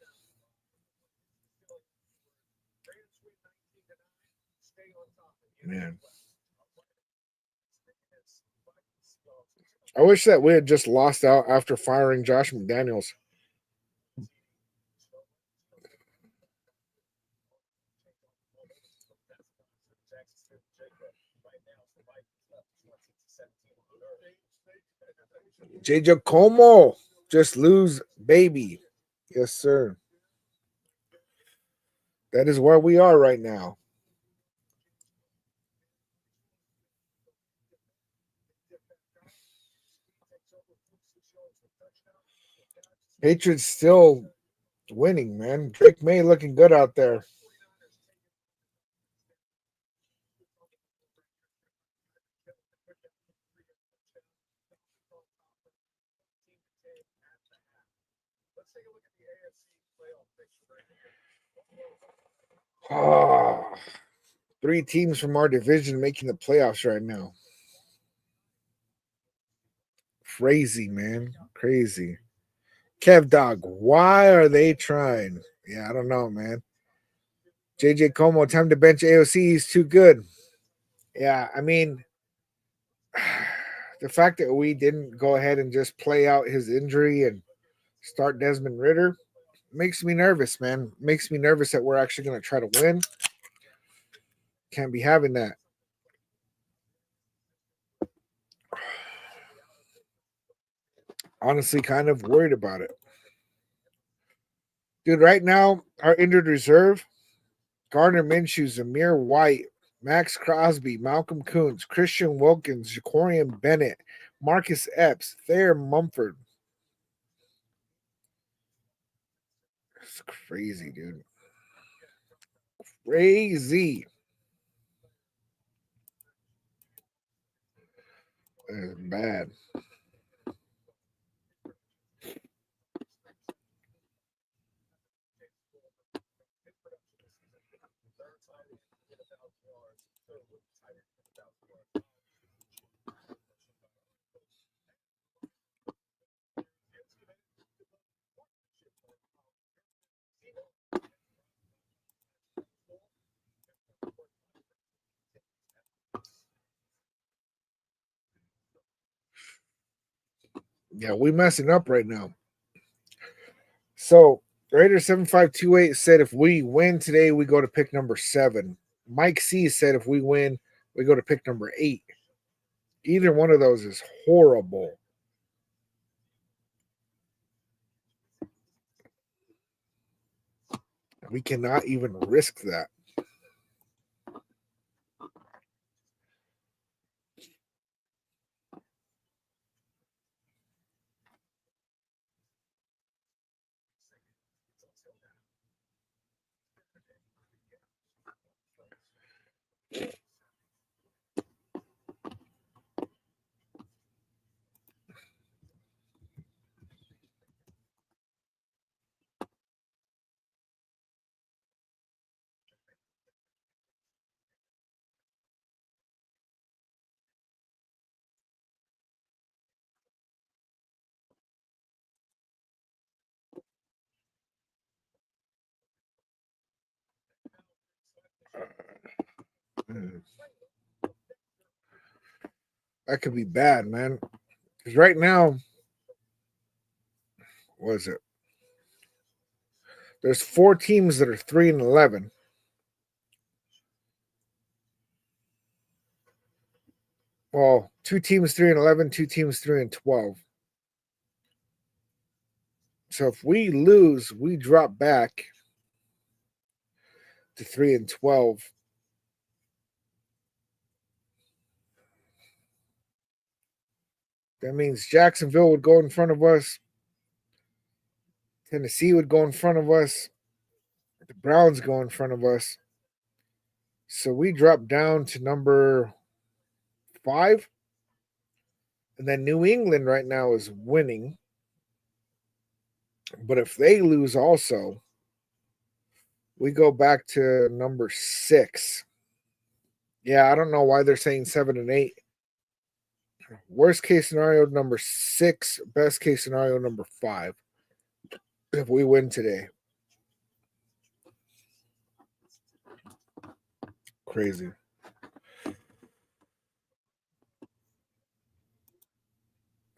Man. I wish that we had just lost out after firing Josh McDaniels. JJ Como, just lose, baby. Yes, sir. That is where we are right now. Patriots still winning, man. Drake May looking good out there. Oh, 3 teams from our division making the playoffs right now. Crazy, man. Crazy. Kev Dog, why are they trying? Yeah, I don't know, man. JJ Como, time to bench AOC. He's too good. Yeah, I mean, the fact that we didn't go ahead and just play out his injury and start Desmond Ritter makes me nervous, man. Makes me nervous that we're actually going to try to win. Can't be having that. Honestly, kind of worried about it. Dude, right now, our injured reserve, Gardner Minshew, Zamir White, Max Crosby, Malcolm Coons, Christian Wilkins, Jacorian Bennett, Marcus Epps, Thayer Mumford. It's crazy, dude. Crazy. It's bad. Yeah, we messing up right now. So Raider 7528 said if we win today, we go to pick number 7. Mike C said if we win, we go to pick number 8. Either one of those is horrible. We cannot even risk that. That could be bad, man. Because right now, what is it? There's 4 teams that are 3-11. Well, 2 teams 3-11, 2 teams 3-12. So if we lose, we drop back to 3-12. That means Jacksonville would go in front of us. Tennessee would go in front of us. The Browns go in front of us. So we drop down to number 5. And then New England right now is winning. But if they lose also, we go back to number 6. Yeah, I don't know why they're saying 7 and 8. Worst case scenario, number 6. Best case scenario, number 5. If we win today. Crazy.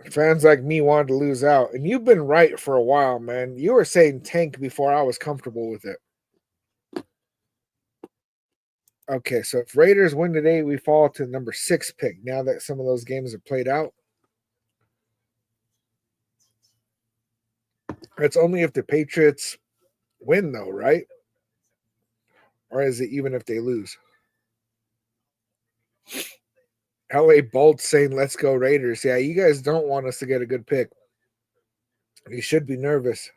Fans like me wanted to lose out. And you've been right for a while, man. You were saying tank before I was comfortable with it. Okay, so if Raiders win today, we fall to number 6 pick now that some of those games have played out. It's only if the Patriots win, though, right? Or is it even if they lose? LA Bolts saying, let's go Raiders. Yeah, you guys don't want us to get a good pick. You should be nervous.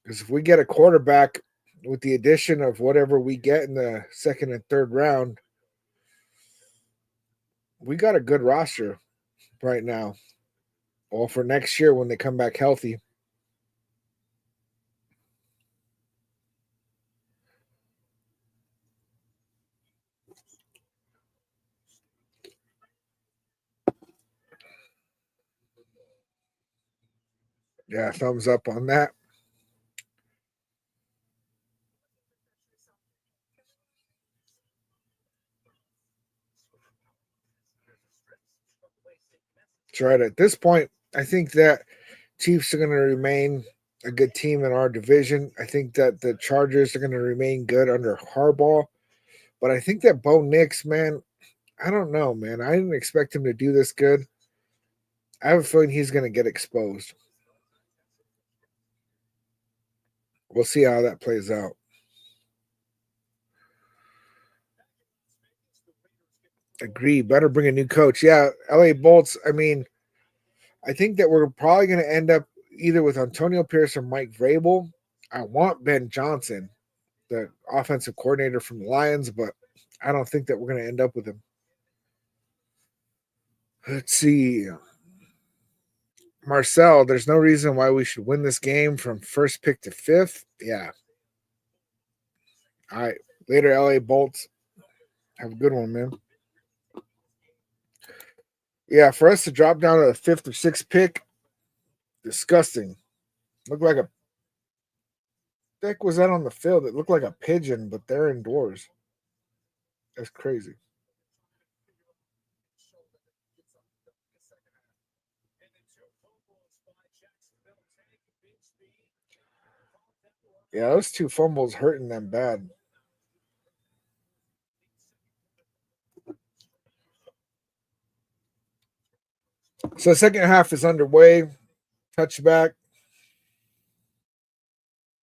Because if we get a quarterback with the addition of whatever we get in the second and third round, we got a good roster right now. Well, for next year when they come back healthy. Yeah, thumbs up on that. That's right. At this point, I think that Chiefs are going to remain a good team in our division. I think that the Chargers are going to remain good under Harbaugh. But I think that Bo Nix, man, I don't know, man. I didn't expect him to do this good. I have a feeling he's going to get exposed. We'll see how that plays out. Agree. Better bring a new coach. Yeah, LA Bolts. I mean, I think that we're probably going to end up either with Antonio Pierce or Mike Vrabel. I want Ben Johnson, the offensive coordinator from the Lions, but I don't think that we're going to end up with him. Let's see. Marcel, there's no reason why we should win this game from first pick to 5th. Yeah. All right. Later, LA Bolts. Have a good one, man. Yeah, for us to drop down to the 5th or 6th pick, disgusting. Looked like a heck was that on the field? It looked like a pigeon, but they're indoors. That's crazy. Yeah, those 2 fumbles hurting them bad. So the second half is underway. Touchback.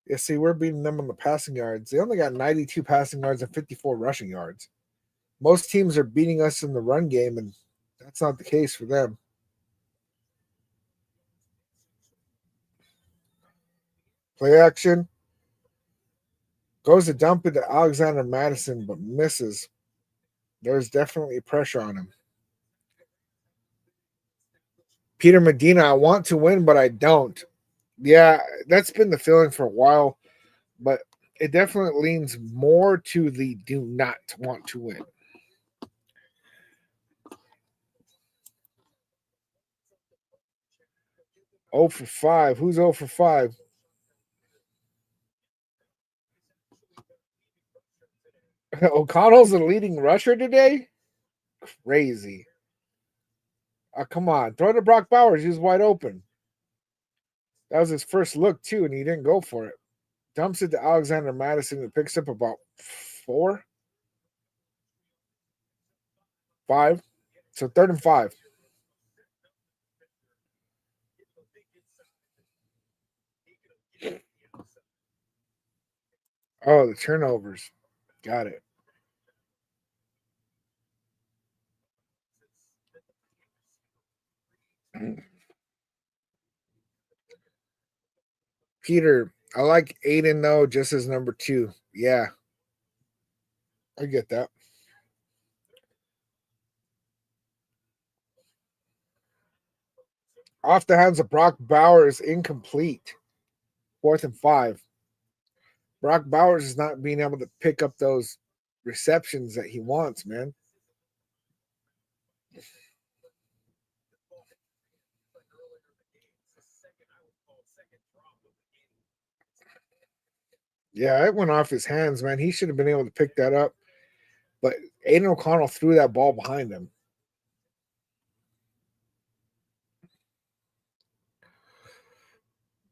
Yeah, see, we're beating them on the passing yards. They only got 92 passing yards and 54 rushing yards. Most teams are beating us in the run game, and that's not the case for them. Play action. Goes to dump it to Alexander Madison, but misses. There's definitely pressure on him. Peter Medina, I want to win, but I don't. Yeah, that's been the feeling for a while, but it definitely leans more to the do not want to win. Oh for 5. Who's 0 for 5? O'Connell's the leading rusher today? Crazy. Oh, come on. Throw to Brock Bowers. He was wide open. That was his first look, too, and he didn't go for it. Dumps it to Alexander Madison, who picks up about 4, 5. So 3rd and 5. Oh, the turnovers. Got it. Peter, I like Aiden, though, just as number 2. Yeah. I get that. Off the hands of Brock Bowers, incomplete. 4th and 5. Brock Bowers is not being able to pick up those receptions that he wants, man. Yeah, it went off his hands, man. He should have been able to pick that up. But Aiden O'Connell threw that ball behind him.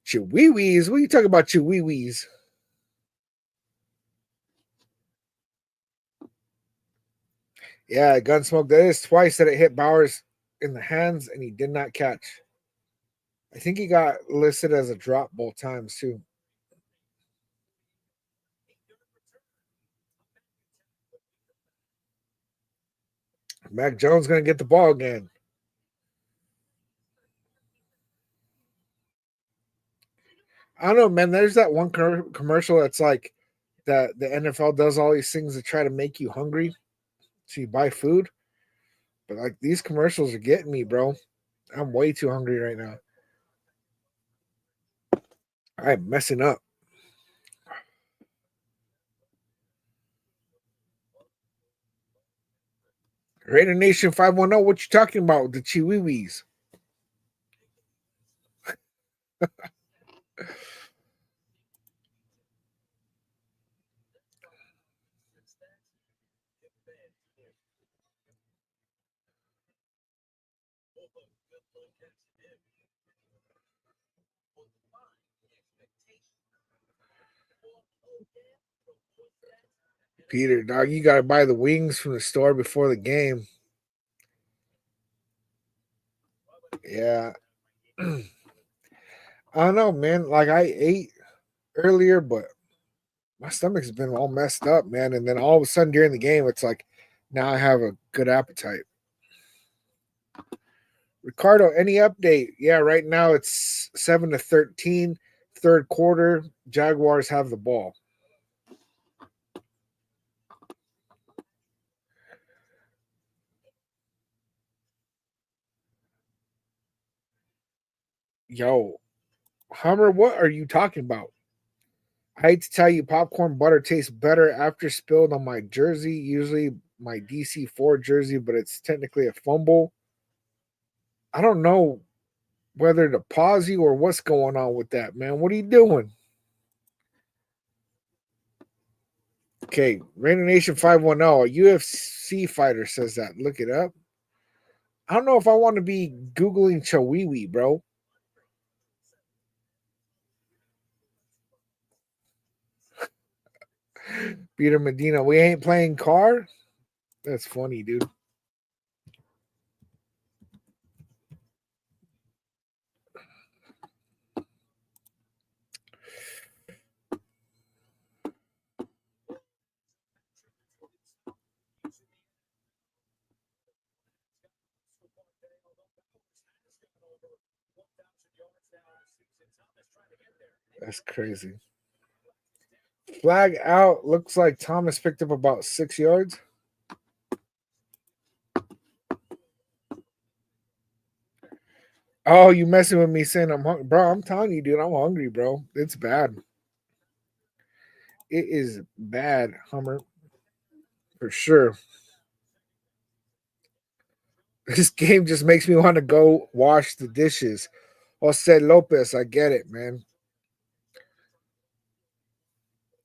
Chihuihuis? What are you talking about, chihuihuis? Yeah, Gunsmoke. That is twice that it hit Bowers in the hands, and he did not catch. I think he got listed as a drop both times, too. Mac Jones going to get the ball again. I don't know, man. There's that one commercial that's like that the NFL does all these things to try to make you hungry, so you buy food. But like these commercials are getting me, bro. I'm way too hungry right now. I'm messing up. Raider Nation 510, what you talking about with the Chihuihuis? Peter, dog, you gotta buy the wings from the store before the game. Yeah. I don't know, man. Like I ate earlier, but my stomach's been all messed up, man. And then all of a sudden during the game, it's like now I have a good appetite. Ricardo, any update? Yeah, right now it's 7-13, third quarter. Jaguars have the ball. Yo, Hummer, what are you talking about? I hate to tell you, popcorn butter tastes better after spilled on my jersey, usually my DC4 jersey, but it's technically a fumble. I don't know whether to pause you or what's going on with that, man. What are you doing? Okay, Raider Nation 510, a UFC fighter says that. Look it up. I don't know if I want to be Googling Chawiwi, bro. Peter Medina, we ain't playing car? That's funny, dude. That's crazy. Flag out. Looks like Thomas picked up about 6 yards. Oh, you messing with me saying I'm hungry. Bro, I'm telling you, dude, I'm hungry, bro. It's bad. It is bad, Hummer. For sure. This game just makes me want to go wash the dishes. Jose Lopez, I get it, man.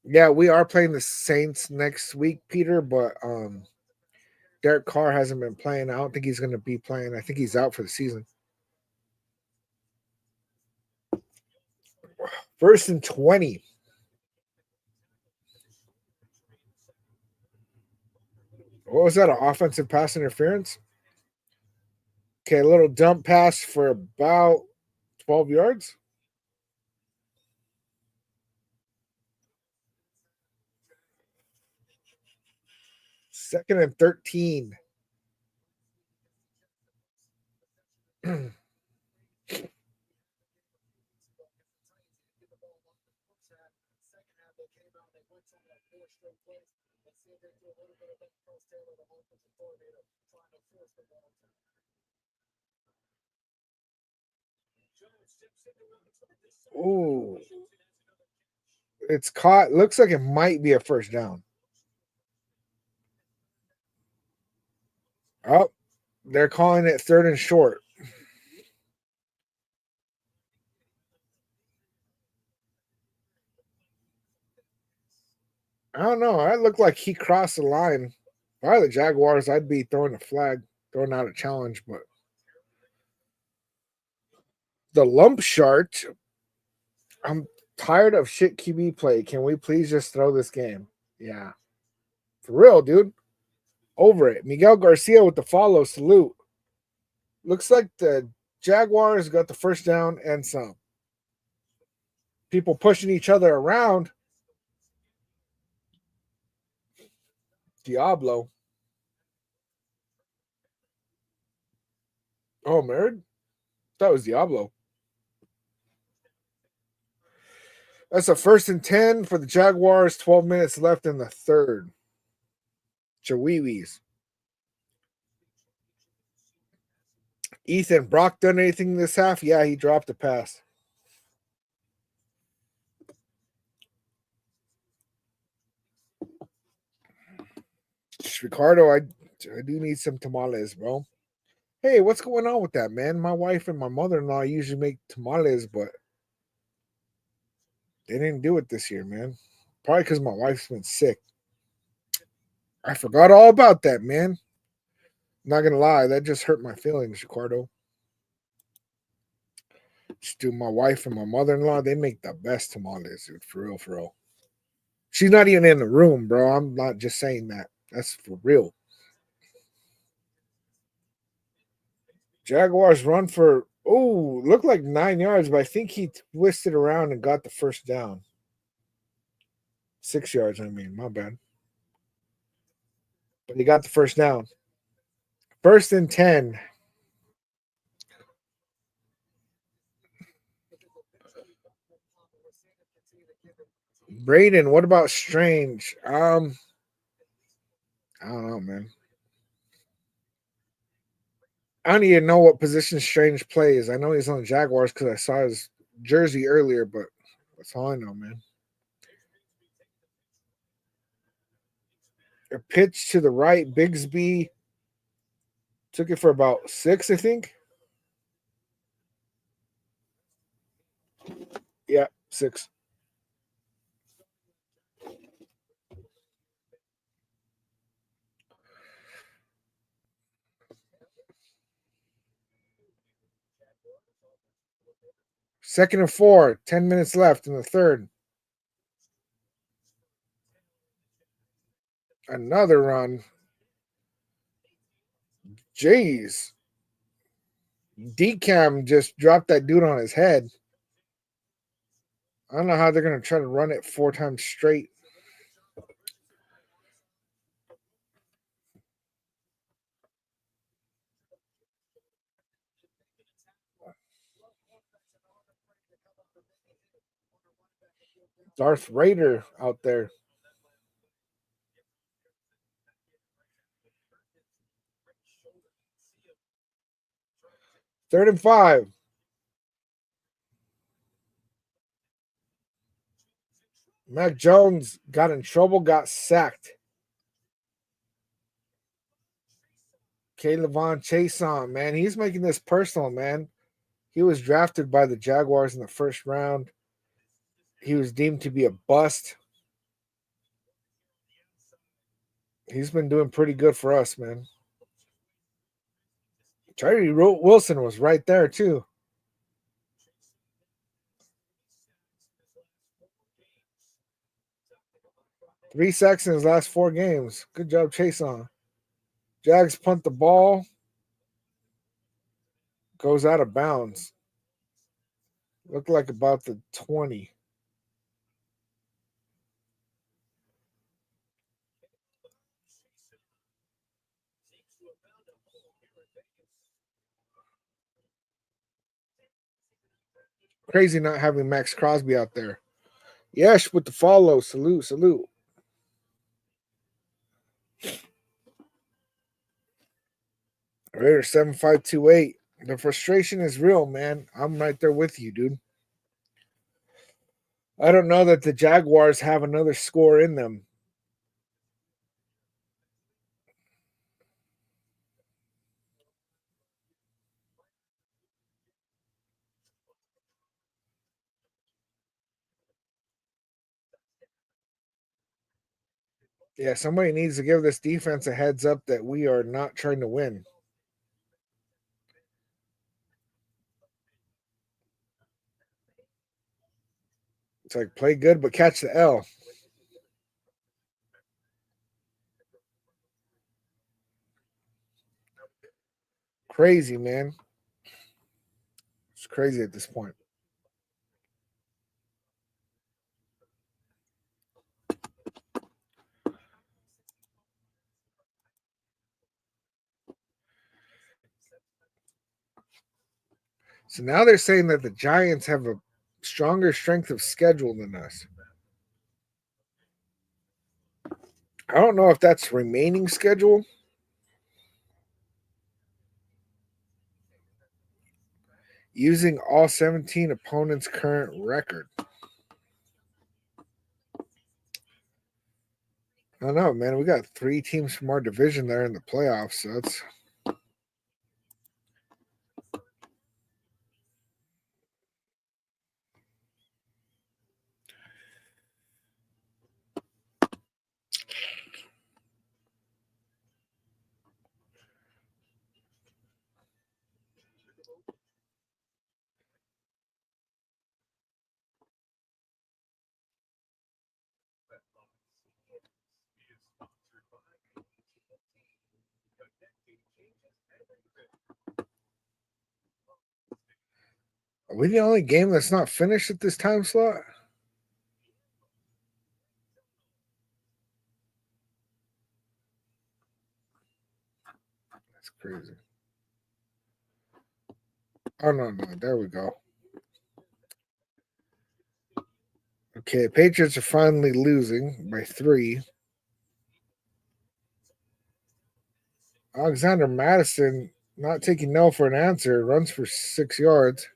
Yeah, we are playing the Saints next week, Peter, but Derek Carr hasn't been playing. I don't think he's going to be playing. I think he's out for the season. 1st and 20. What was that? An offensive pass interference? Okay, a little dump pass for about 12 yards. 2nd and 13. Ooh, it's caught. Looks like it might be a first down. Oh, they're calling it 3rd and short. I don't know. It looked like he crossed the line. If I were the Jaguars, I'd be throwing a flag, throwing out a challenge. But the lump chart, I'm tired of shit QB play. Can we please just throw this game? Yeah. For real, dude. Over it. Miguel Garcia with the follow. Salute. Looks like the Jaguars got the first down and some. People pushing each other around. Diablo. Oh, married? That was Diablo. That's a 1st and 10 for the Jaguars. 12 minutes left in the third. Chihuihuis. Ethan, Brock done anything this half? Yeah, he dropped a pass. Ricardo, I do need some tamales, bro. Hey, what's going on with that, man? My wife and my mother-in-law usually make tamales, but they didn't do it this year, man. Probably because my wife's been sick. I forgot all about that, man. Not gonna lie, that just hurt my feelings, Ricardo. Just do my wife and my mother-in-law, they make the best tamales, dude. For real, for real. She's not even in the room, bro. I'm not just saying that. That's for real. Jaguars run for looked like 9 yards, but I think he twisted around and got the first down. 6 yards, I mean, my bad. But he got the first down. 1st and 10. Braden, what about Strange? I don't know, man. I don't even know what position Strange plays. I know he's on the Jaguars because I saw his jersey earlier, but that's all I know, man. A pitch to the right, Bigsby took it for about 6, I think. Yeah, 6. Second and 4, 10 minutes left in the third. Another run. Jeez. Decam just dropped that dude on his head. I don't know how they're going to try to run it 4 times straight. Darth Raider out there. Third and 5. Mac Jones got in trouble, got sacked. Kayvon Chason, man, he's making this personal, man. He was drafted by the Jaguars in the first round. He was deemed to be a bust. He's been doing pretty good for us, man. Tyree Wilson was right there too. 3 sacks in his last 4 games. Good job, Chase on. Jags punt the ball. Goes out of bounds. Looked like about the 20. Crazy not having Max Crosby out there. Yesh with the follow. Salute, salute. Raider 7528. The frustration is real, man. I'm right there with you, dude. I don't know that the Jaguars have another score in them. Yeah, somebody needs to give this defense a heads up that we are not trying to win. It's like play good, but catch the L. Crazy, man. It's crazy at this point. So now they're saying that the Giants have a stronger strength of schedule than us. I don't know if that's remaining schedule. Using all 17 opponents' current record. I don't know, man. We got 3 teams from our division there in the playoffs, so that's are we the only game that's not finished at this time slot? That's crazy. Oh no, there we go. Okay, Patriots are finally losing by 3. Alexander Madison not taking no for an answer, runs for 6 yards.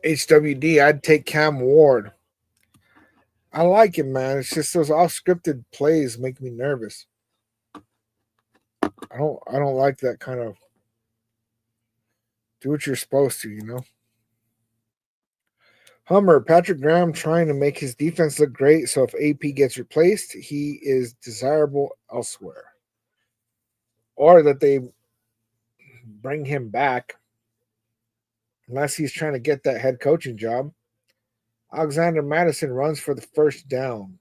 HWD, I'd take Cam Ward. I like him, man. It's just those off scripted plays make me nervous. I don't like that kind of do what you're supposed to, you know. Hummer, Patrick Graham trying to make his defense look great, so if AP gets replaced, he is desirable elsewhere. Or that they bring him back unless he's trying to get that head coaching job. Alexander Madison runs for the first down.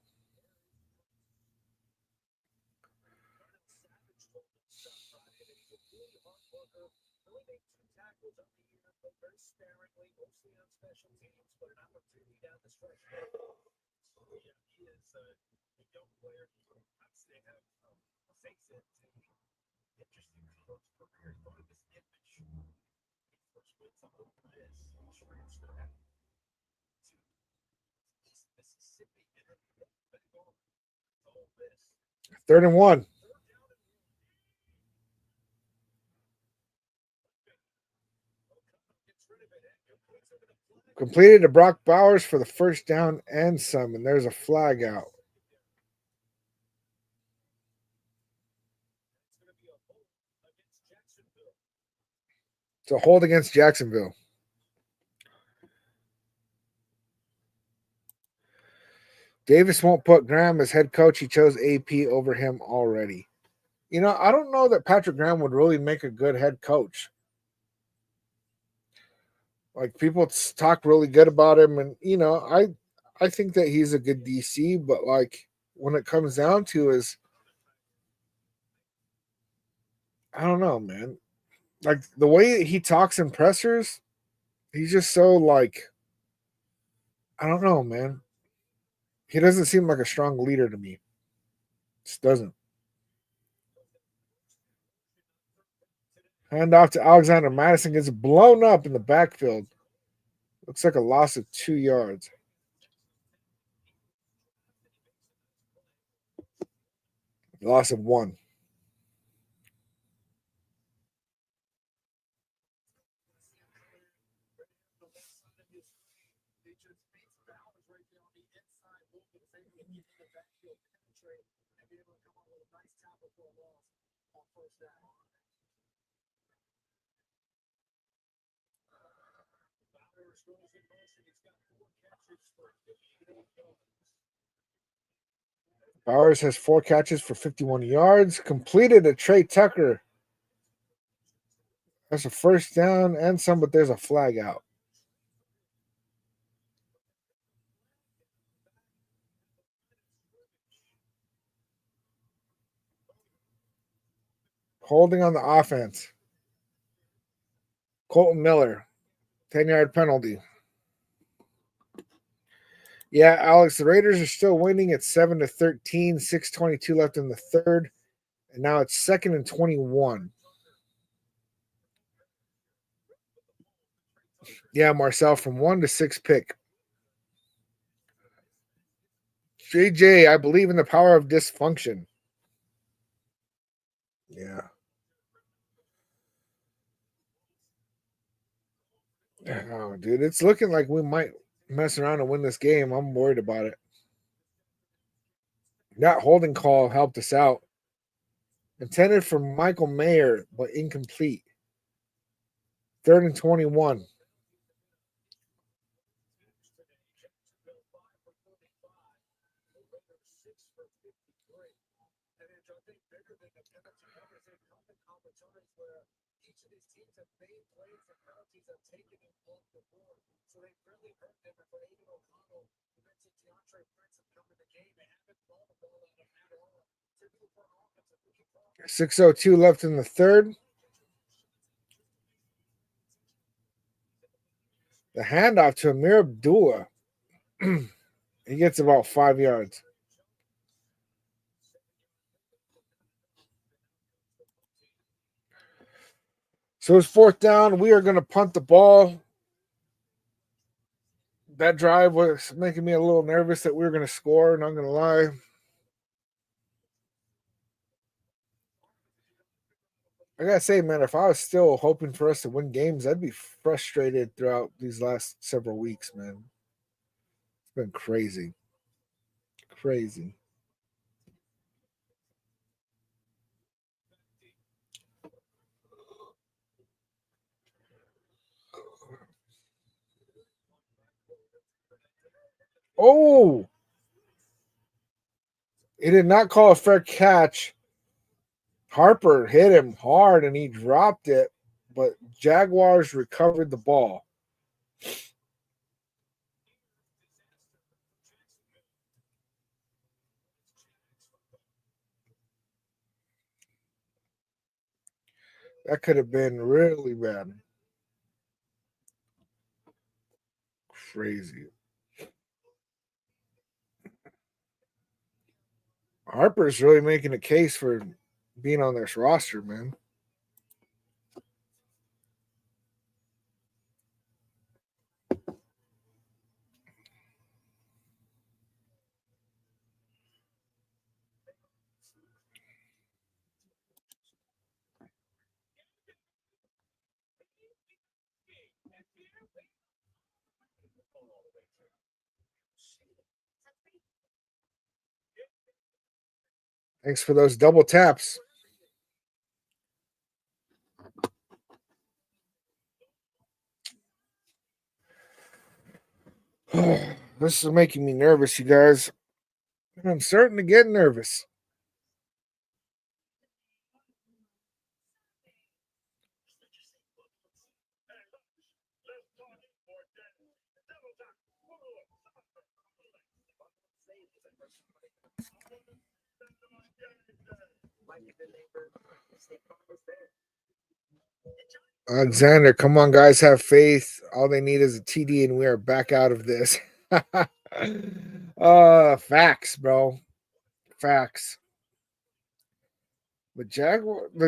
Third and 1. Completed to Brock Bowers for the first down and some, and there's a flag out. It's a hold against Jacksonville. Davis won't put Graham as head coach. He chose AP over him already. You know, I don't know that Patrick Graham would really make a good head coach. Like people talk really good about him, and I think that he's a good DC. But like when it comes down to is, I don't know, man. Like the way he talks in pressers, he's just so like, I don't know, man. He doesn't seem like a strong leader to me. Just doesn't. Hand off to Alexander Madison, gets blown up in the backfield. Looks like a loss of 2 yards. Loss of one. Bowers has 4 catches for 51 yards. Completed to Trey Tucker. That's a first down and some, but there's a flag out. Holding on the offense. Colton Miller, 10-yard penalty. Yeah, Alex, the Raiders are still winning at 7-13, 6:22 left in the third, and now it's 2nd and 21. Yeah, Marcel from 1 to 6 pick. JJ, I believe in the power of dysfunction. Yeah. Oh, dude, it's looking like we might mess around and win this game. I'm worried about it. That holding call helped us out. Intended for Michael Mayer, but incomplete. 3rd and 21. .602 left in the third. The handoff to Amir Abdullah. He gets about 5 yards. So it's 4th down. We are going to punt the ball. That drive was making me a little nervous that we were going to score, not going to lie. I got to say, man, if I was still hoping for us to win games, I'd be frustrated throughout these last several weeks, man. It's been crazy. Crazy. Oh, he did not call a fair catch. Harper hit him hard and he dropped it, but Jaguars recovered the ball. That could have been really bad. Crazy. Harper's really making a case for being on this roster, man. Thanks for those double taps. This is making me nervous, you guys. I'm starting to get nervous. Alexander, come on, guys, have faith. All they need is a TD, and we are back out of this. Facts, bro. Facts. The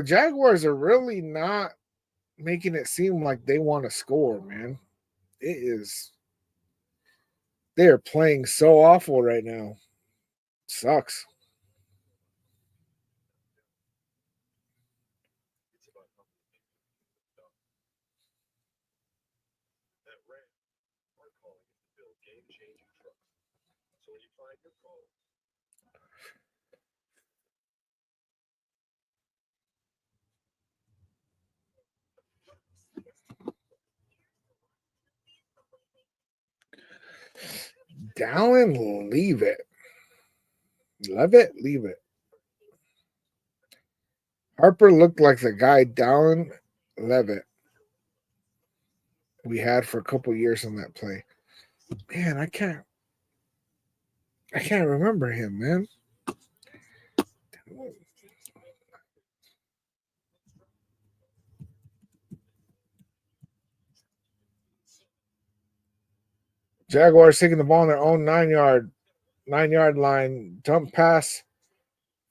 Jaguars are really not making it seem like they want to score, man. It is. They are playing so awful right now. Sucks. Dallin, leave it. Love it, leave it. Harper looked like the guy Dallin Levitt we had for a couple years on that play. Man, I can't remember him, man. Jaguars taking the ball on their own 9-yard line. Dump pass.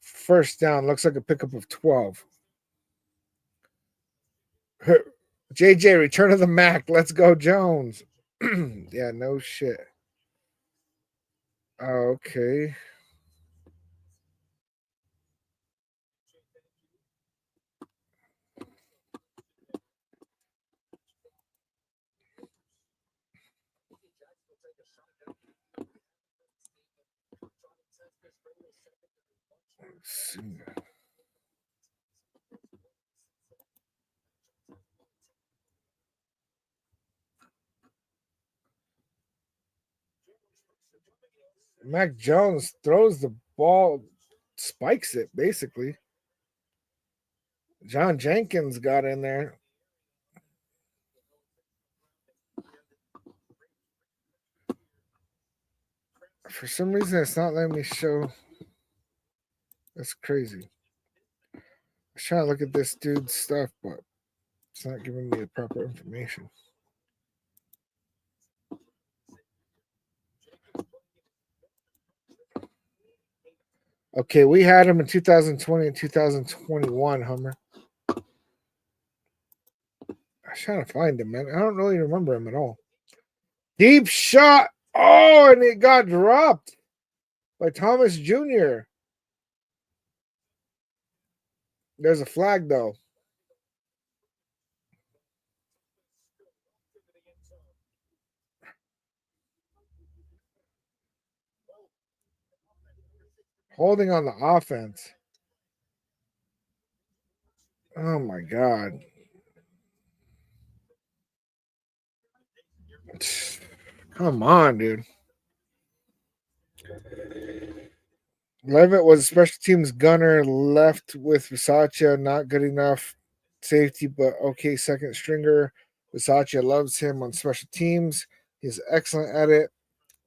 First down. Looks like a pickup of 12. JJ, return of the Mac. Let's go, Jones. Yeah, no shit. Okay. Let's see. Mac Jones throws the ball, spikes it, basically. John Jenkins got in there. For some reason, it's not letting me show. That's crazy. I was trying to look at this dude's stuff, but it's not giving me the proper information. Okay, we had him in 2020 and 2021, Hummer. I was trying to find him, man. I don't really remember him at all. Deep shot. Oh, and it got dropped by Thomas Jr. There's a flag, though. Holding on the offense. Oh, my God. Come on, dude. Levitt was a special teams gunner, left with Versace, not good enough safety, but okay second stringer. Versace loves him on special teams. He's excellent at it,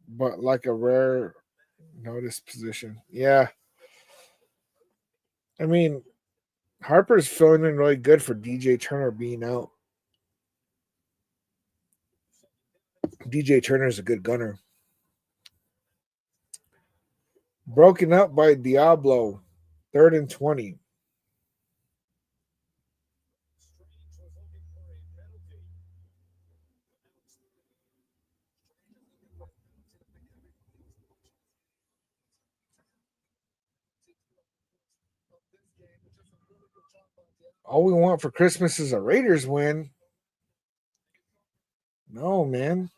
but like a rare notice position. Yeah. I mean, Harper's filling in really good for DJ Turner being out. DJ Turner is a good gunner. Broken up by Diablo. 3rd and 20. All we want for Christmas is a Raiders win. No, man.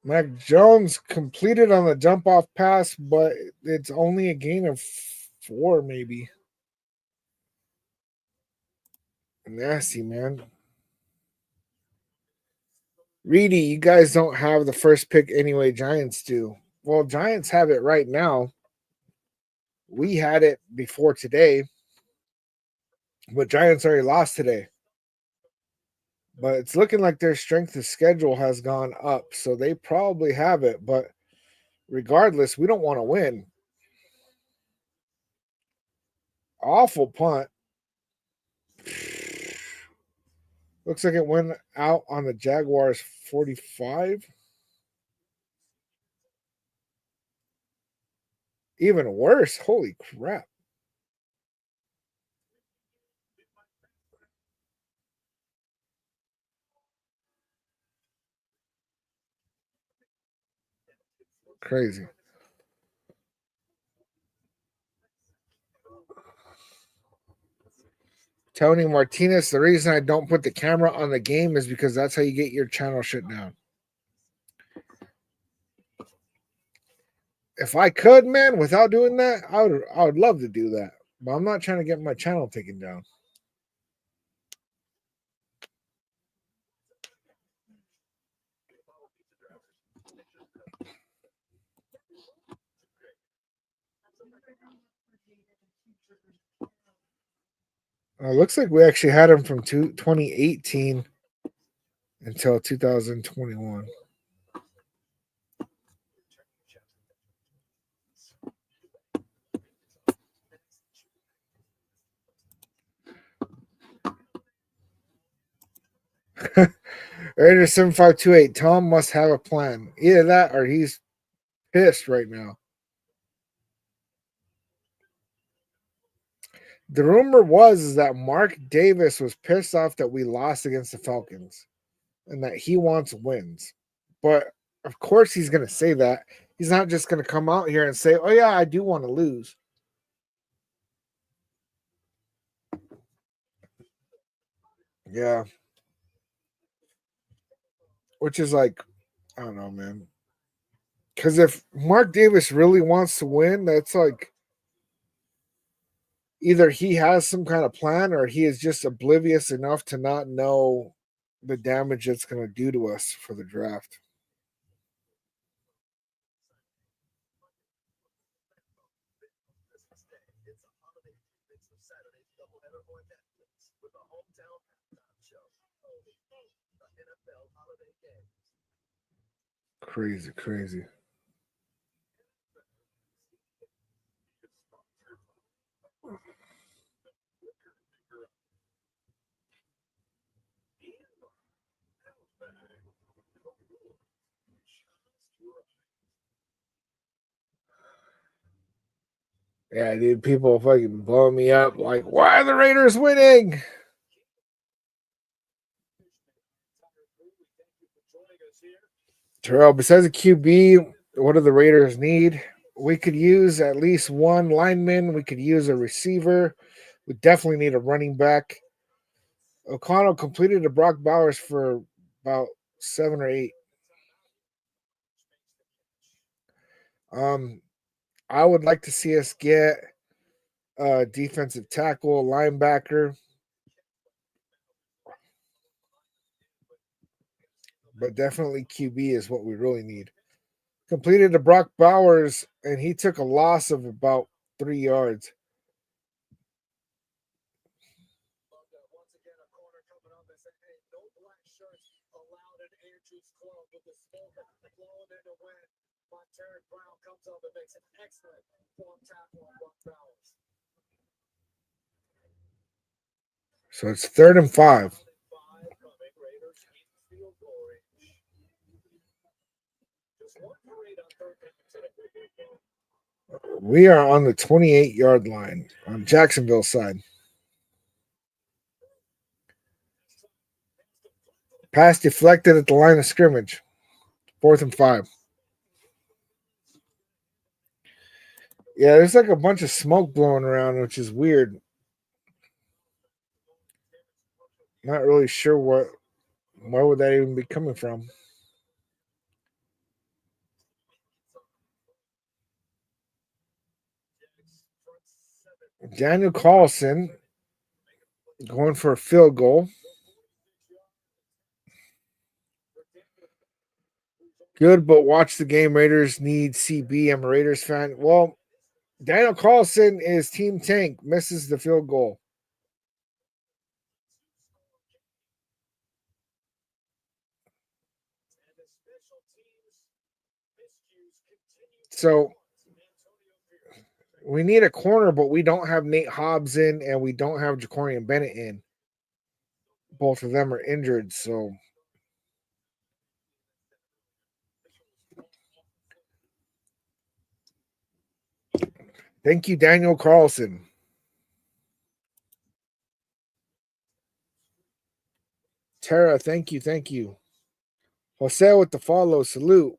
Mac Jones completed on the jump off pass, but it's only a gain of 4, maybe. Nasty, man. Reedy, you guys don't have the first pick anyway. Giants do. Well, Giants have it right now. We had it before today, but Giants already lost today. But it's looking like their strength of schedule has gone up, so they probably have it. But regardless, we don't want to win. Awful punt. Looks like it went out on the Jaguars 45. Even worse. Holy crap. Crazy. Tony Martinez, the reason I don't put the camera on the game is because that's how you get your channel shut down. If I could, man, without doing that, I would love to do that. But I'm not trying to get my channel taken down. Looks like we actually had him from 2018 until 2021. Raider 7528. Tom must have a plan. Either that or he's pissed right now. The rumor was that Mark Davis was pissed off that we lost against the Falcons and that he wants wins. But of course he's going to say that. He's not just going to come out here and say, oh, yeah, I do want to lose. Yeah. Which is like, I don't know, man. Because if Mark Davis really wants to win, that's like either he has some kind of plan or he is just oblivious enough to not know the damage it's going to do to us for the draft. Crazy, crazy. Yeah, dude, people fucking blowing me up like, why are the Raiders winning? Terrell, besides a QB, what do the Raiders need? We could use at least one lineman. We could use a receiver. We definitely need a running back. O'Connell completed the Brock Bowers for about 7 or 8. I would like to see us get a defensive tackle, linebacker, but definitely QB is what we really need. Completed the Brock Bowers, and he took a loss of about 3 yards. So it's 3rd and 5. We are on the 28-yard line on Jacksonville's side. Pass deflected at the line of scrimmage. 4th and 5. Yeah, there's like a bunch of smoke blowing around, which is weird. Not really sure where would that even be coming from. Daniel Carlson going for a field goal. Good, but watch the game. Raiders need CB. I'm a Raiders fan. Well, Daniel Carlson is Team Tank, misses the field goal. So we need a corner, but we don't have Nate Hobbs in and we don't have Jacorian Bennett in. Both of them are injured, so thank you, Daniel Carlson. Tara, thank you, thank you. Jose with the follow, salute.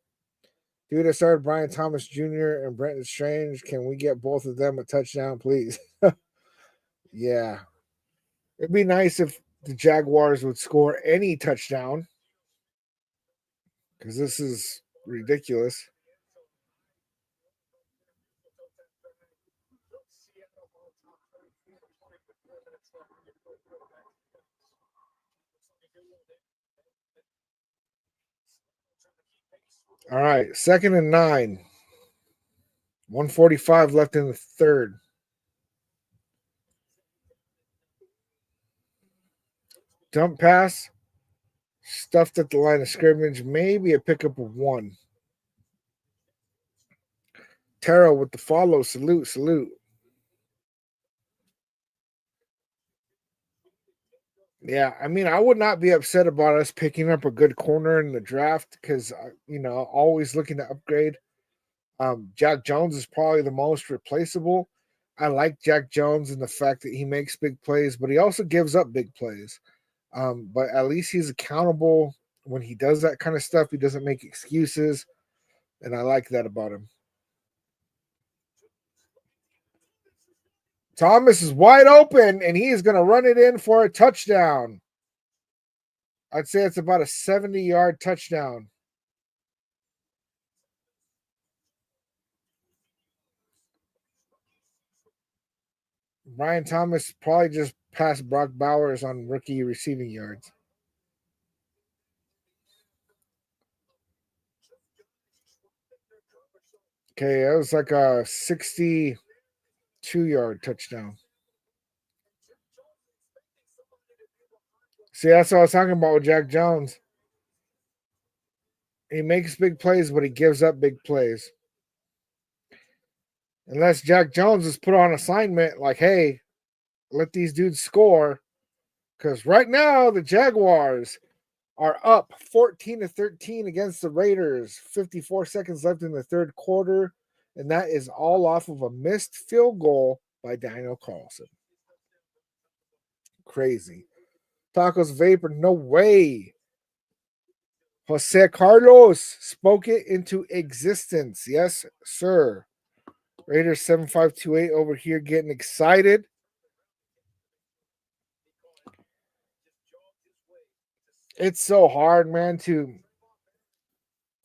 Dude, I started Brian Thomas Jr. and Brenton Strange. Can we get both of them a touchdown, please? Yeah. It'd be nice if the Jaguars would score any touchdown because this is ridiculous. All right, 2nd and 9. 145 left in the third. Dump pass, stuffed at the line of scrimmage, maybe a pickup of 1. Tara with the follow, salute, salute. Yeah, I mean, I would not be upset about us picking up a good corner in the draft because, always looking to upgrade. Jack Jones is probably the most replaceable. I like Jack Jones and the fact that he makes big plays, but he also gives up big plays. But at least he's accountable when he does that kind of stuff. He doesn't make excuses, and I like that about him. Thomas is wide open, and he is going to run it in for a touchdown. I'd say it's about a 70-yard touchdown. Brian Thomas probably just passed Brock Bowers on rookie receiving yards. Okay, that was like a 62-yard touchdown. See, that's what I was talking about with Jack Jones. He makes big plays, but he gives up big plays. Unless Jack Jones is put on assignment, like, hey, let these dudes score. Because right now, the Jaguars are up 14-13 against the Raiders. 54 seconds left in the third quarter. And that is all off of a missed field goal by Daniel Carlson. Crazy. Tacos Vapor, no way. Jose Carlos spoke it into existence. Yes, sir. Raiders 7528 over here getting excited. It's so hard, man, to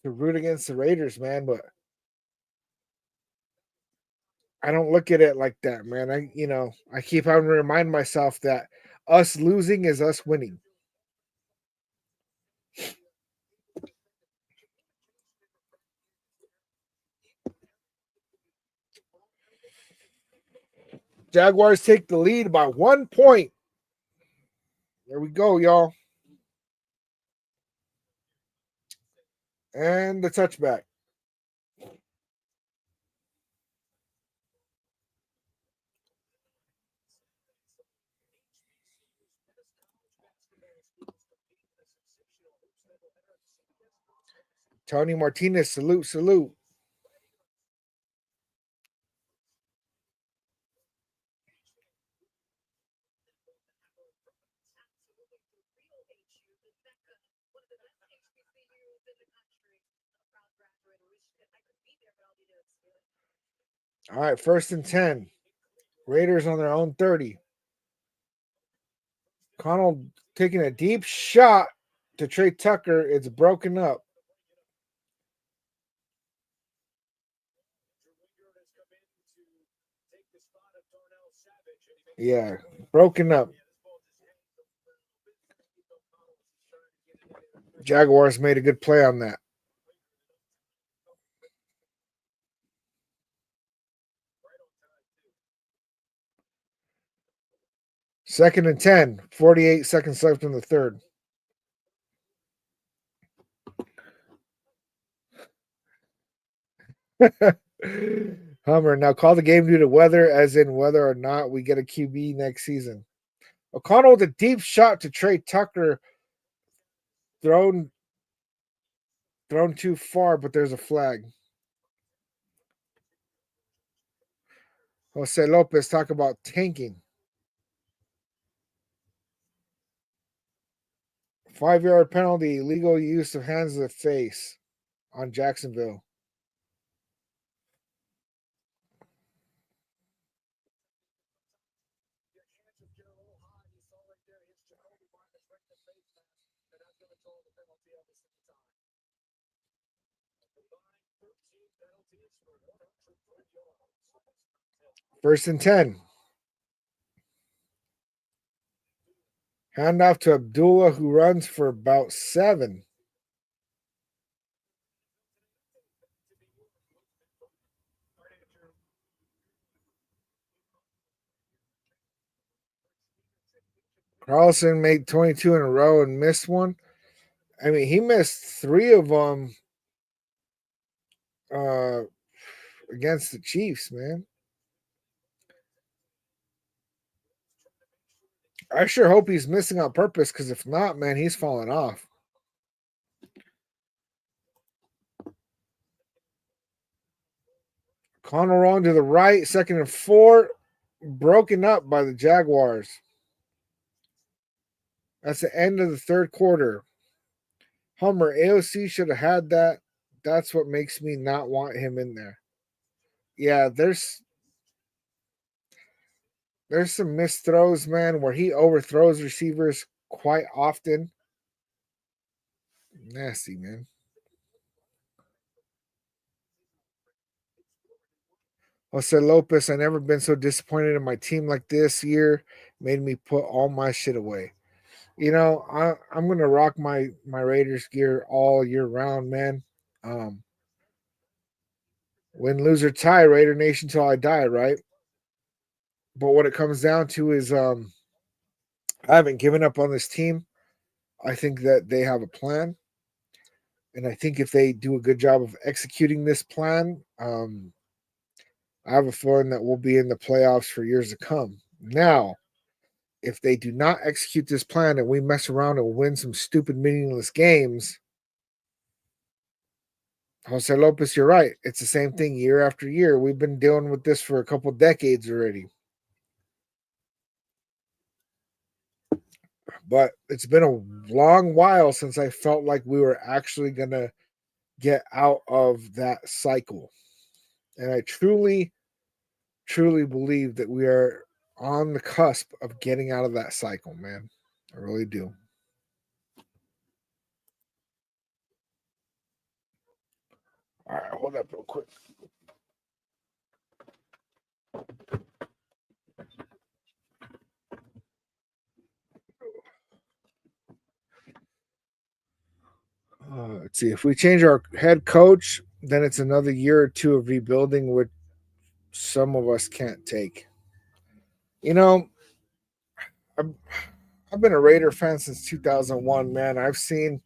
root against the Raiders, man, but I don't look at it like that, man. I keep having to remind myself that us losing is us winning. Jaguars take the lead by 1 point. There we go, y'all. And the touchback. Tony Martinez, salute, salute. All right, 1st and 10. Raiders on their own 30. Connell taking a deep shot to Trey Tucker. It's broken up. Yeah, broken up. Jaguars made a good play on that. Second and 10, 48 seconds left in the third. Hummer, now call the game due to weather, as in whether or not we get a QB next season. O'Connell with a deep shot to Trey Tucker, thrown too far, but there's a flag. Jose Lopez talk about tanking. 5-yard penalty, illegal use of hands to the face on Jacksonville. First and 10. Handoff to Abdullah, who runs for about 7. Carlson made 22 in a row and missed one. I mean, he missed 3 of them against the Chiefs, man. I sure hope he's missing on purpose, because if not, man, he's falling off. Connell rolling to the right, 2nd and 4, broken up by the Jaguars. That's the end of the third quarter. Hummer, AOC should have had that. That's what makes me not want him in there. Yeah, there's some missed throws, man, where he overthrows receivers quite often. Nasty, man. Jose Lopez, I never been so disappointed in my team like this year. Made me put all my shit away. You know, I'm gonna rock my Raiders gear all year round, man. Win, lose, or tie, Raider Nation till I die, right? But what it comes down to is I haven't given up on this team. I think that they have a plan. And I think if they do a good job of executing this plan, I have a feeling that we'll be in the playoffs for years to come. Now, if they do not execute this plan and we mess around and win some stupid, meaningless games, Jose Lopez, you're right. It's the same thing year after year. We've been dealing with this for a couple decades already. But it's been a long while since I felt like we were actually going to get out of that cycle. And I truly, truly believe that we are on the cusp of getting out of that cycle, man. I really do. All right, hold up real quick. Let's see. If we change our head coach, then it's another year or two of rebuilding, which some of us can't take. You know, I've, I've been a Raider fan since 2001, man. I've seen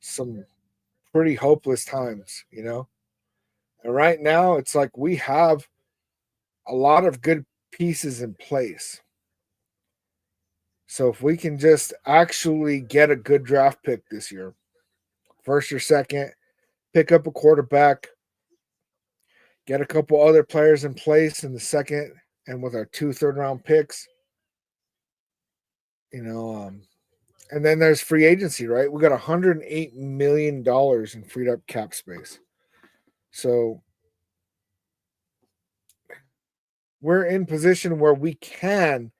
some pretty hopeless times, you know? And right now, it's like we have a lot of good pieces in place. So if we can just actually get a good draft pick this year, first or second, pick up a quarterback, get a couple other players in place in the second, and with our 2 third-round picks, you know, and then there's free agency, right? We got $108 million in freed up cap space. So we're in position where we can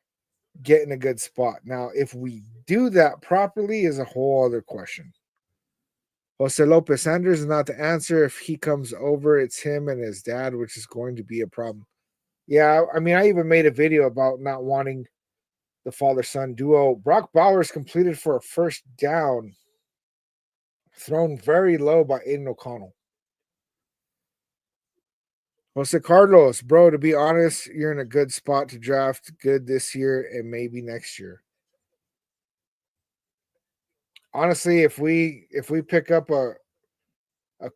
get in a good spot. Now, if we do that properly, is a whole other question. Jose Lopez Sanders is not the answer. If he comes over, it's him and his dad, which is going to be a problem. Yeah, I mean, I even made a video about not wanting the father-son duo. Brock Bowers completed for a first down, thrown very low by Aiden O'Connell. Jose Carlos, bro, to be honest, you're in a good spot to draft good this year and maybe next year. Honestly, if we pick up a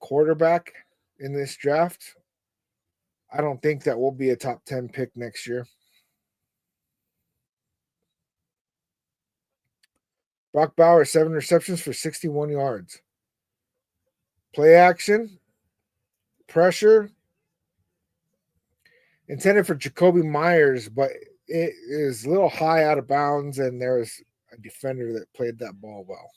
quarterback in this draft, I don't think that will be a top 10 pick next year. Brock Bowers, 7 receptions for 61 yards. Play action, pressure, intended for Jacoby Myers, but it is a little high out of bounds, and there's a defender that played that ball well.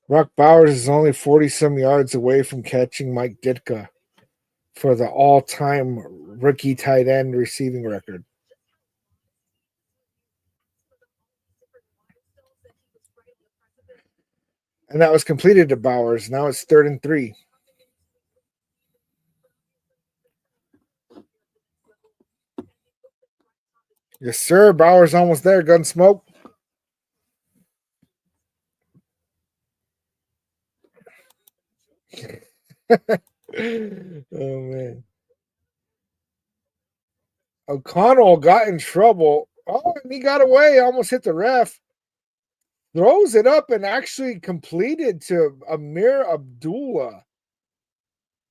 Brock Bowers is only 40-some yards away from catching Mike Ditka for the all-time rookie tight end receiving record. And that was completed to Bowers. Now it's 3rd and 3. Yes, sir. Bowers almost there. Gunsmoke. Oh, man. O'Connell got in trouble. Oh, and he got away. Almost hit the ref. Throws it up and actually completed to Amir Abdullah.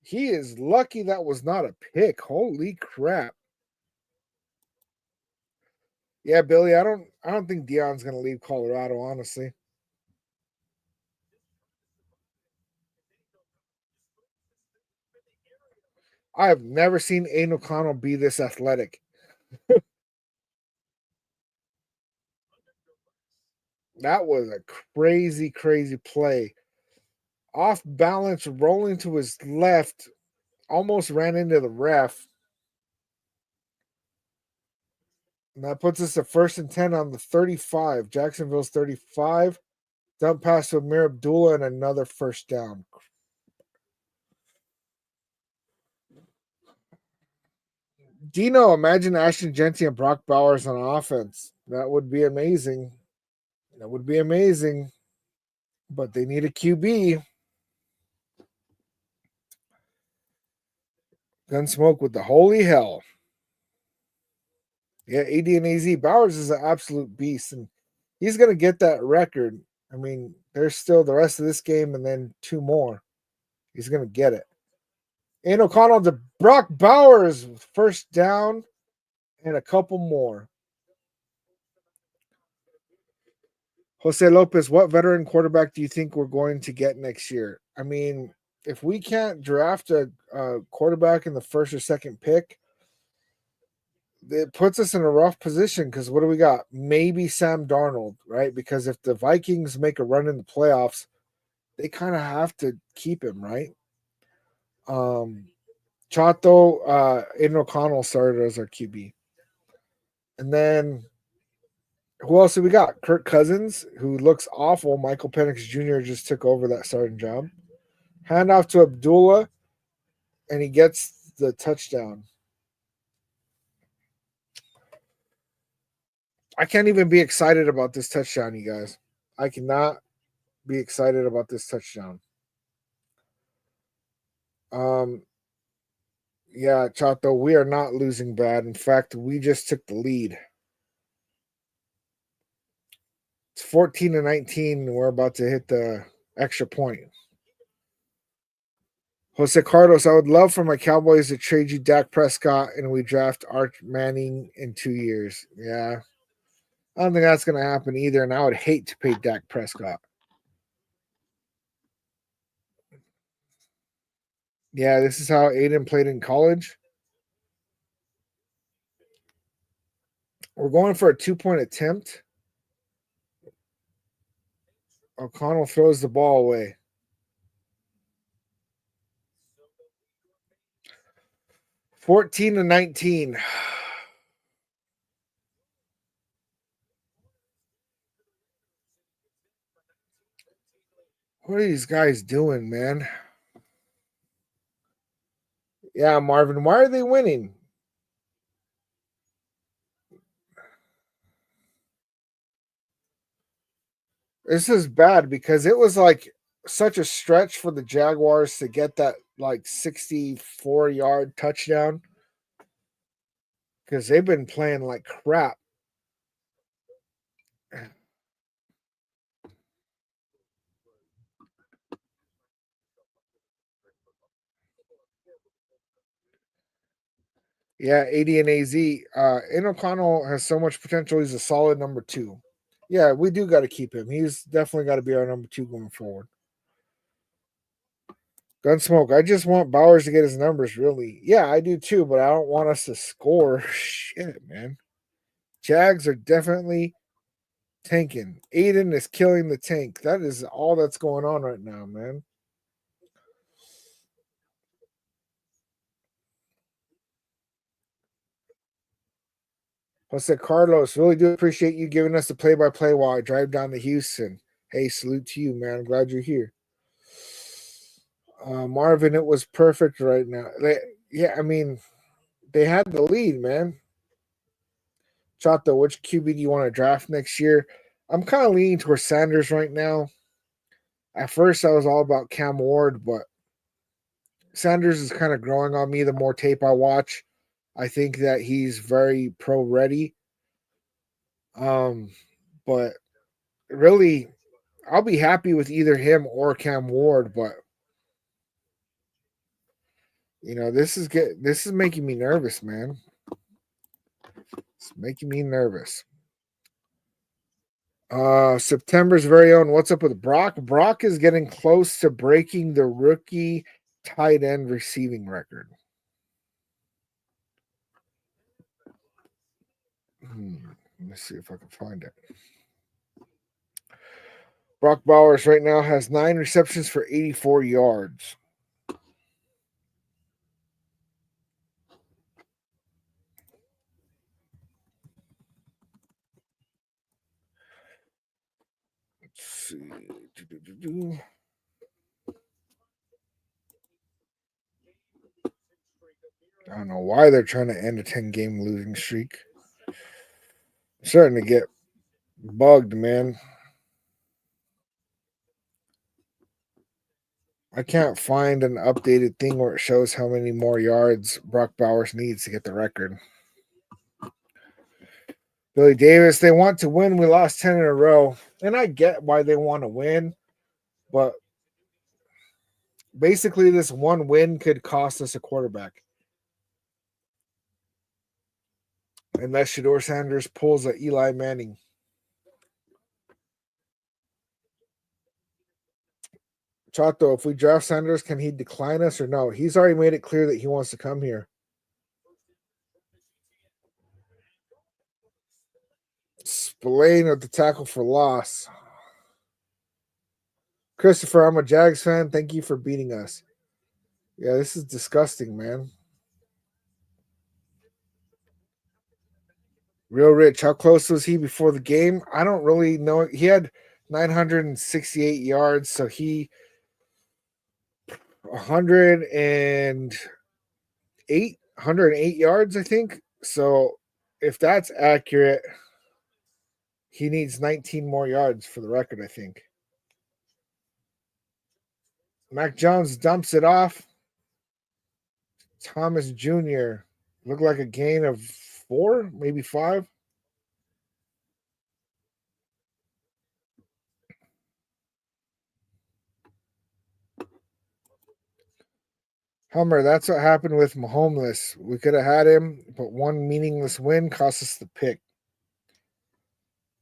He is lucky that was not a pick. Holy crap. Yeah, Billy, I don't think Deion's gonna leave Colorado, honestly. I have never seen Aiden O'Connell be this athletic. That was a crazy, crazy play. Off balance, rolling to his left, almost ran into the ref. And that puts us at 1st and 10 on the 35. Jacksonville's 35. Dump pass to Amir Abdullah and another first down. Dino, imagine Ashton Genty and Brock Bowers on offense. That would be amazing. That would be amazing. But they need a QB. Gunsmoke with the holy hell. Yeah, AD and AZ. Bowers is an absolute beast, and he's going to get that record. I mean, there's still the rest of this game and then 2 more. He's going to get it. And O'Connell to Brock Bowers, first down and a couple more. Jose Lopez, what veteran quarterback do you think we're going to get next year? I mean, if we can't draft a quarterback in the 1st or 2nd pick, it puts us in a rough position because what do we got? Maybe Sam Darnold, right? Because if the Vikings make a run in the playoffs, they kind of have to keep him, right? Chato, Aiden O'Connell started as our QB. And then who else do we got? Kirk Cousins, who looks awful. Michael Penix Jr. just took over that starting job. Hand off to Abdullah, and he gets the touchdown. I can't even be excited about this touchdown, you guys. I cannot be excited about this touchdown. Yeah, Chato, we are not losing bad. In fact, we just took the lead. It's 14-19, and we're about to hit the extra point. Jose Carlos, I would love for my Cowboys to trade you Dak Prescott and we draft Arch Manning in 2 years. Yeah. I don't think that's going to happen either, and I would hate to pay Dak Prescott. Yeah, this is how Aiden played in college. We're going for a 2-point attempt. O'Connell throws the ball away. 14-19. What are these guys doing, man? Yeah, Marvin, why are they winning? This is bad because it was like such a stretch for the Jaguars to get that like 64-yard touchdown because they've been playing like crap. Yeah, AD and AZ. And O'Connell has so much potential. He's a solid number 2. Yeah, we do got to keep him. He's definitely got to be our number 2 going forward. Gunsmoke. I just want Bowers to get his numbers, really. Yeah, I do too, but I don't want us to score. Shit, man. Jags are definitely tanking. Aiden is killing the tank. That is all that's going on right now, man. Jose Carlos, really do appreciate you giving us the play-by-play while I drive down to Houston. Hey, salute to you, man. I'm glad you're here. Marvin, it was perfect right now. Yeah, I mean, they had the lead, man. Chato, which QB do you want to draft next year? I'm kind of leaning towards Sanders right now. At first, I was all about Cam Ward, but Sanders is kind of growing on me the more tape I watch. I think that he's very pro ready. Um, but really, I'll be happy with either him or Cam Ward. But this is making me nervous, man. It's making me nervous. September's very own. What's up with Brock? Brock is getting close to breaking the rookie tight end receiving record. Let me see if I can find it. Brock Bowers right now has 9 receptions for 84 yards. Let's see. I don't know why they're trying to end a 10-game losing streak. I'm starting to get bugged, man. I can't find an updated thing where it shows how many more yards Brock Bowers needs to get the record. Billy Davis, they want to win. We lost 10 in a row. And I get why they want to win, but basically this one win could cost us a quarterback. Unless Shador Sanders pulls a Eli Manning. Chato, if we draft Sanders, can he decline us or no? He's already made it clear that he wants to come here. Spillane of the tackle for loss. Christopher, I'm a Jags fan. Thank you for beating us. Yeah, this is disgusting, man. Real Rich, how close was he before the game? I don't really know. He had 968 yards, so he 108 yards, I think. So if that's accurate, he needs 19 more yards for the record, I think. Mac Jones dumps it off. Thomas Jr. looked like a gain of 4, maybe 5. Hummer, that's what happened with Mahomes. We could have had him, but one meaningless win cost us the pick.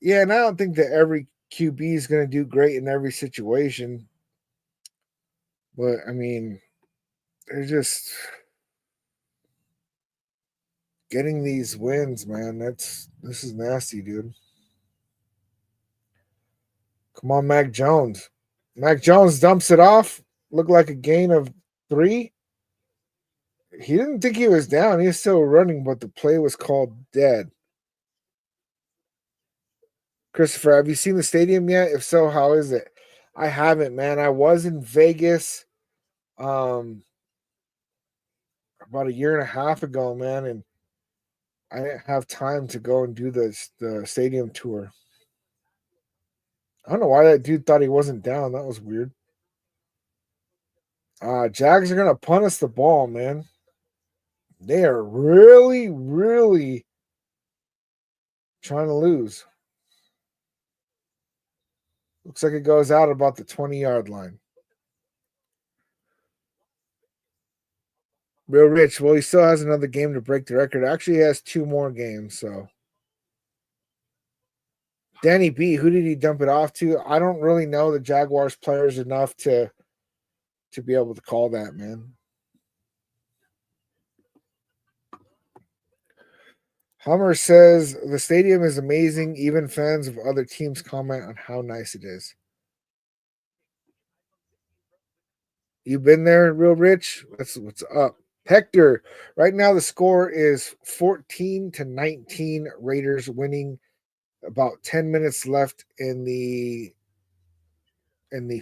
Yeah, and I don't think that every QB is going to do great in every situation. But, I mean, they're just getting these wins, man. This is nasty, dude. Come on, Mac Jones. Mac Jones dumps it off. Looked like a gain of 3. He didn't think he was down. He was still running, but the play was called dead. Christopher, have you seen the stadium yet? If so, how is it? I haven't, man. I was in Vegas um about a year and a half ago, man, and I didn't have time to go and do the stadium tour. I don't know why that dude thought he wasn't down. That was weird. Jags are gonna punt us the ball, man. They are really, really trying to lose. Looks like it goes out about the 20-yard line. Real Rich, well, he still has another game to break the record. Actually, he has 2 more games, so. Danny B, who did he dump it off to? I don't really know the Jaguars players enough to be able to call that, man. Hummer says the stadium is amazing. Even fans of other teams comment on how nice it is. You been there, Real Rich? That's what's up. Hector, right now the score is 14-19. Raiders winning. About 10 minutes left in the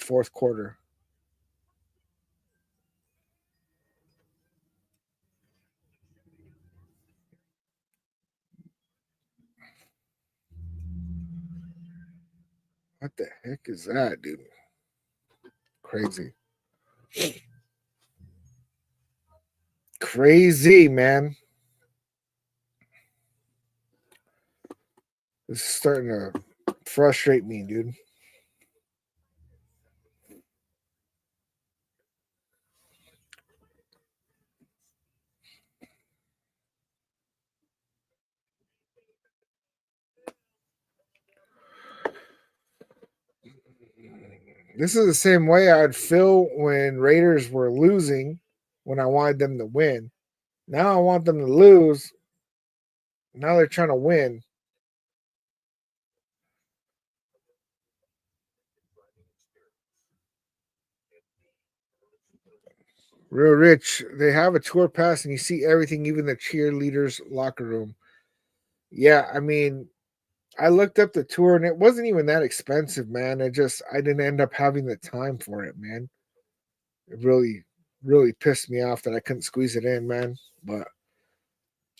fourth quarter. What the heck is that, dude? Crazy. Crazy, man. This is starting to frustrate me, dude. This is the same way I'd feel when Raiders were losing when I wanted them to win. Now I want them to lose. Now they're trying to win. Real Rich, they have a tour pass and you see everything, even the cheerleaders' locker room. Yeah, I mean, I looked up the tour and it wasn't even that expensive, man. I didn't end up having the time for it, man. It really, really pissed me off that I couldn't squeeze it in, man. But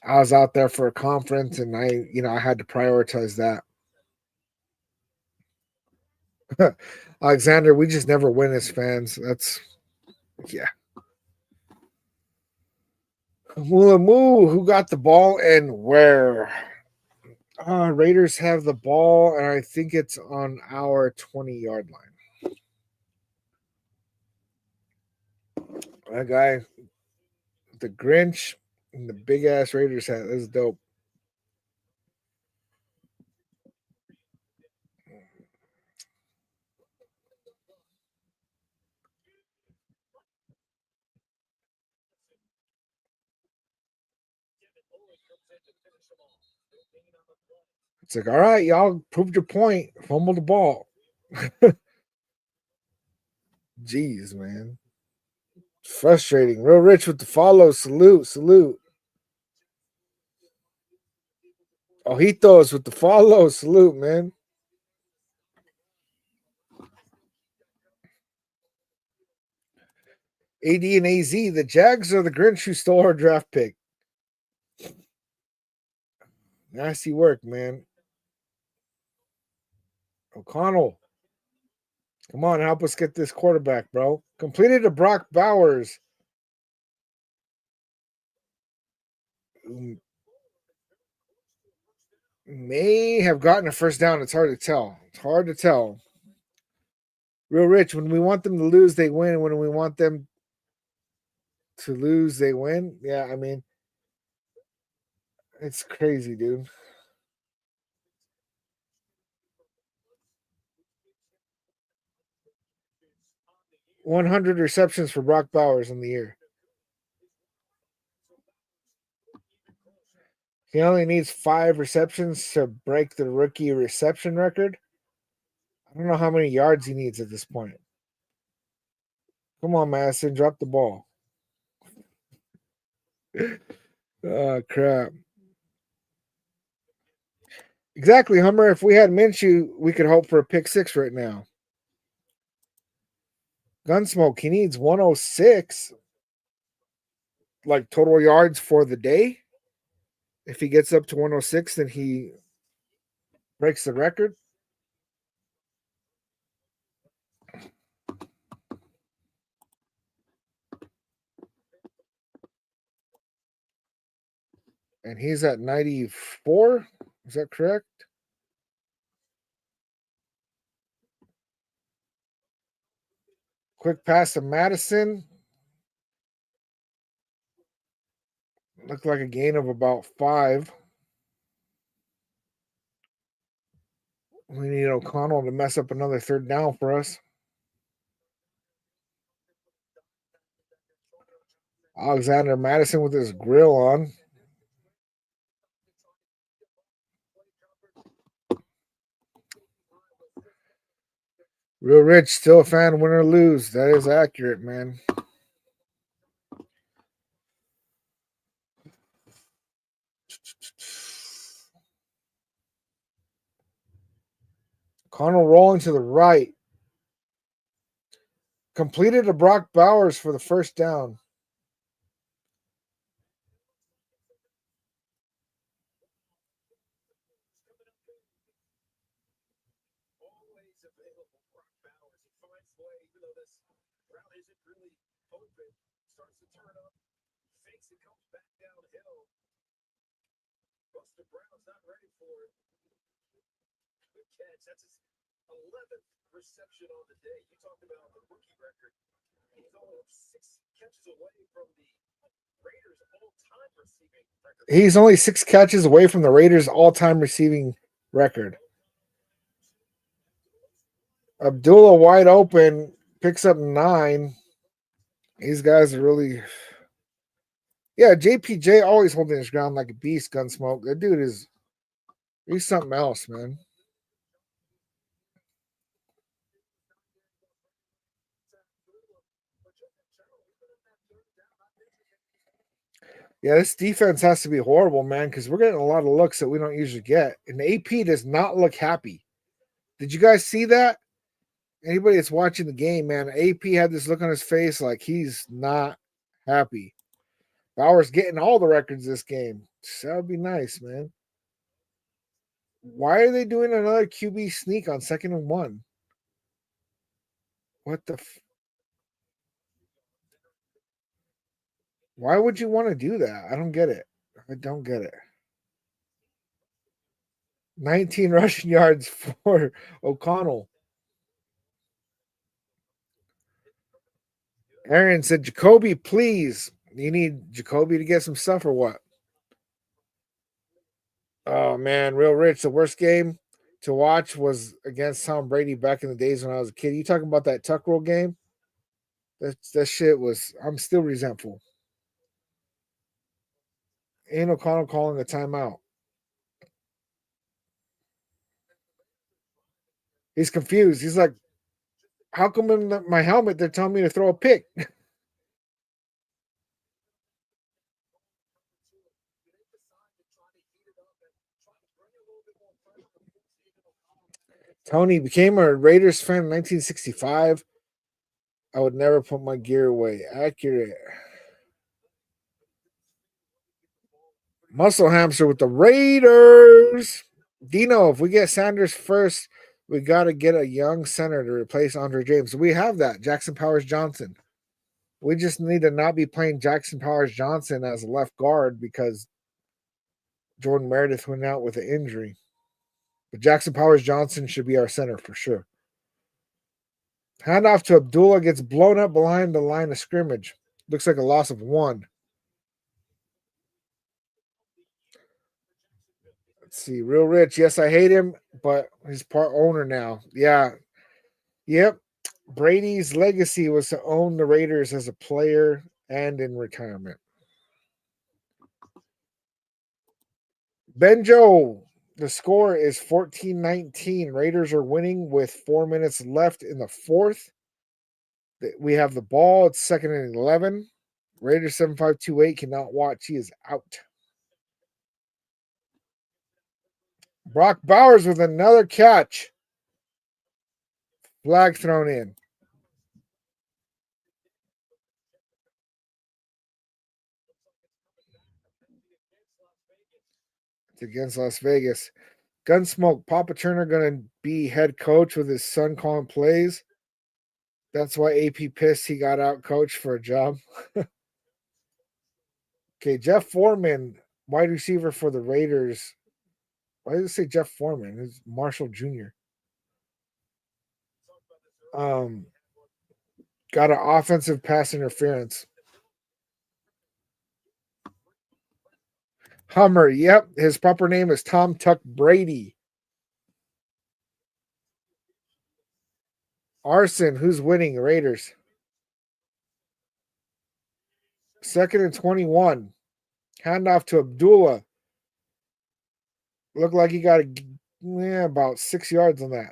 I was out there for a conference and I had to prioritize that. Alexander, we just never win as fans. That's yeah. Moo, who got the ball and where? Raiders have the ball, and I think it's on our 20-yard line. That guy, the Grinch, and the big ass Raiders hat. That's dope. It's like, all right, y'all proved your point. Fumble the ball. Jeez, man. Frustrating. Real Rich with the follow. Salute, salute. Ojitos with the follow. Salute, man. AD and AZ, the Jags are the Grinch who stole our draft pick. Nasty work, man. O'Connell, come on, help us get this quarterback, bro. Completed to Brock Bowers. May have gotten a first down. It's hard to tell. It's hard to tell. Real Rich, when we want them to lose, they win. When we want them to lose, they win. Yeah, I mean, it's crazy, dude. 100 receptions for Brock Bowers in the year. He only needs 5 receptions to break the rookie reception record. I don't know how many yards he needs at this point. Come on, Madison, drop the ball. Oh, crap. Exactly, Hummer. If we had Minshew, we could hope for a pick 6 right now. Gunsmoke, he needs 106, like total yards for the day. If he gets up to 106, then he breaks the record. And he's at 94. Is that correct? Quick pass to Madison. Looked like a gain of about 5. We need O'Connell to mess up another third down for us. Alexander Madison with his grill on. Real Rich, still a fan, win or lose. That is accurate, man. Connell rolling to the right. Completed to Brock Bowers for the first down. Reception on the day. You talked about the rookie record. He's only 6 catches away from the Raiders' all-time receiving record. He's only 6 catches away from the Raiders' all-time receiving record. Abdullah wide open, picks up 9. These guys are really... Yeah, JPJ always holding his ground like a beast, Gunsmoke. That dude is... He's something else, man. Yeah, this defense has to be horrible, man, because we're getting a lot of looks that we don't usually get. And the AP does not look happy. Did you guys see that? Anybody that's watching the game, man, AP had this look on his face like he's not happy. Bowers getting all the records this game. That would be nice, man. Why are they doing another QB sneak on 2nd and 1? What the... Why would you want to do that? I don't get it. I don't get it. 19 rushing yards for O'Connell. Aaron said, Jacoby, please. You need Jacoby to get some stuff or what? Oh, man, Real Rich. The worst game to watch was against Tom Brady back in the days when I was a kid. You talking about that tuck roll game? That shit was... I'm still resentful. And O'Connell calling a timeout. He's confused. He's like, how come in my helmet they're telling me to throw a pick? Tony became a Raiders fan in 1965. I would never put my gear away. Accurate. Muscle Hamster with the Raiders. Dino, if we get Sanders first, we got to get a young center to replace Andre James. We have that. Jackson Powers Johnson. We just need to not be playing Jackson Powers Johnson as a left guard because Jordan Meredith went out with an injury. But Jackson Powers Johnson should be our center for sure. Handoff to Abdullah, gets blown up behind the line of scrimmage. Looks like a loss of 1. Let's see. Real Rich. Yes, I hate him, but he's part owner now. Yeah. Yep. Brady's legacy was to own the Raiders as a player and in retirement. Benjo, the score is 14-19. Raiders are winning with 4 minutes left in the fourth. We have the ball. It's second and 11. Raiders 7528 cannot watch. He is out. Brock Bowers with another catch. Flag thrown in. It's against Las Vegas. Gunsmoke. Papa Turner going to be head coach with his son calling plays. That's why AP pissed he got out coached for a job. Okay, Jeff Foreman, wide receiver for the Raiders. Why does it say Jeff Foreman? It's Marshall Jr. Got an offensive pass interference. Hummer, yep. His proper name is Tom Tuck Brady. Arson, who's winning? Raiders. Second and 21. Handoff to Abdullah. Looked like he got about 6 yards on that.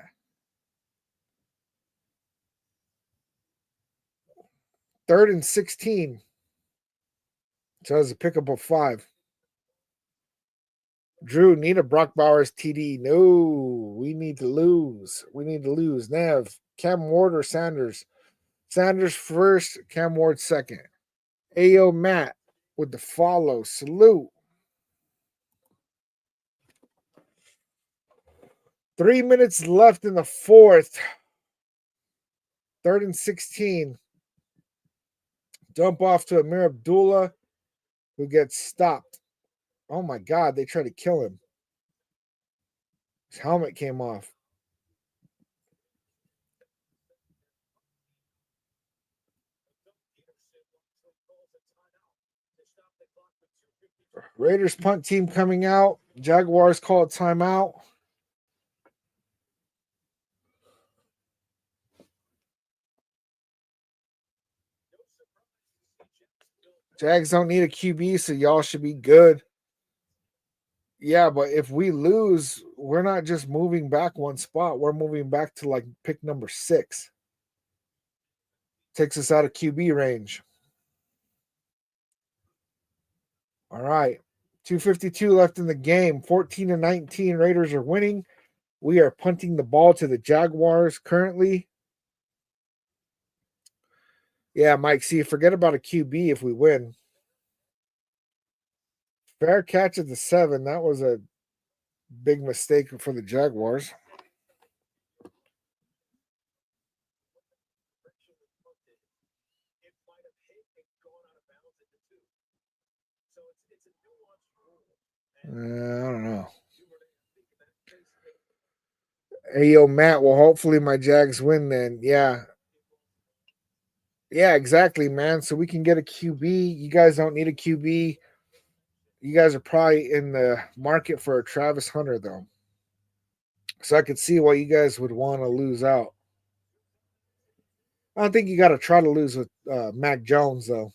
Third and 16. So it's a pickup of 5. Drew, need a Brock Bowers TD. No, we need to lose. Nev, Cam Ward or Sanders? Sanders first, Cam Ward second. Ayo Matt with the follow. Salute. 3 minutes left in the fourth. Third and 16. Dump off to Amir Abdullah, who gets stopped. Oh my God, they try to kill him. His helmet came off. Raiders punt team coming out. Jaguars call a timeout. Jags don't need a QB, so y'all should be good. Yeah, but if we lose, we're not just moving back one spot. We're moving back to like pick number 6. Takes us out of QB range. All right. 2:52 left in the game. 14-19. Raiders are winning. We are punting the ball to the Jaguars currently. Yeah, Mike, see, forget about a QB if we win. Fair catch at the 7. That was a big mistake for the Jaguars. I don't know. Hey, yo, Matt. Well, hopefully my Jags win then. Yeah. Yeah, exactly, man. So we can get a QB. You guys don't need a QB. You guys are probably in the market for a Travis Hunter, though. So I could see why you guys would want to lose out. I don't think you got to try to lose with Mac Jones, though.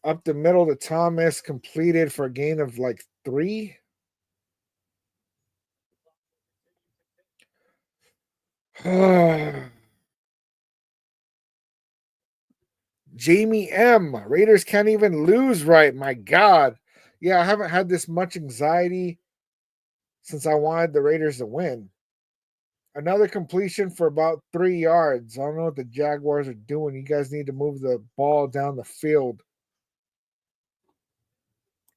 Up the middle to Thomas, completed for a gain of like 3. Jamie M. Raiders can't even lose right. My God. Yeah, I haven't had this much anxiety since I wanted the Raiders to win. Another completion for about 3 yards. I don't know what the Jaguars are doing. You guys need to move the ball down the field.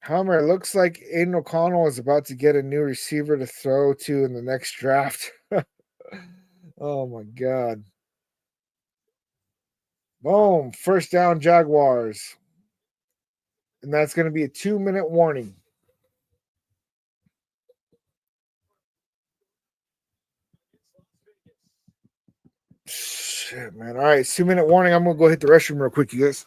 Hummer, it looks like Aiden O'Connell is about to get a new receiver to throw to in the next draft. Oh my God. Boom. First down, Jaguars. And that's going to be a 2-minute warning. Shit, man. All right, 2-minute warning. I'm going to go hit the restroom real quick, you guys.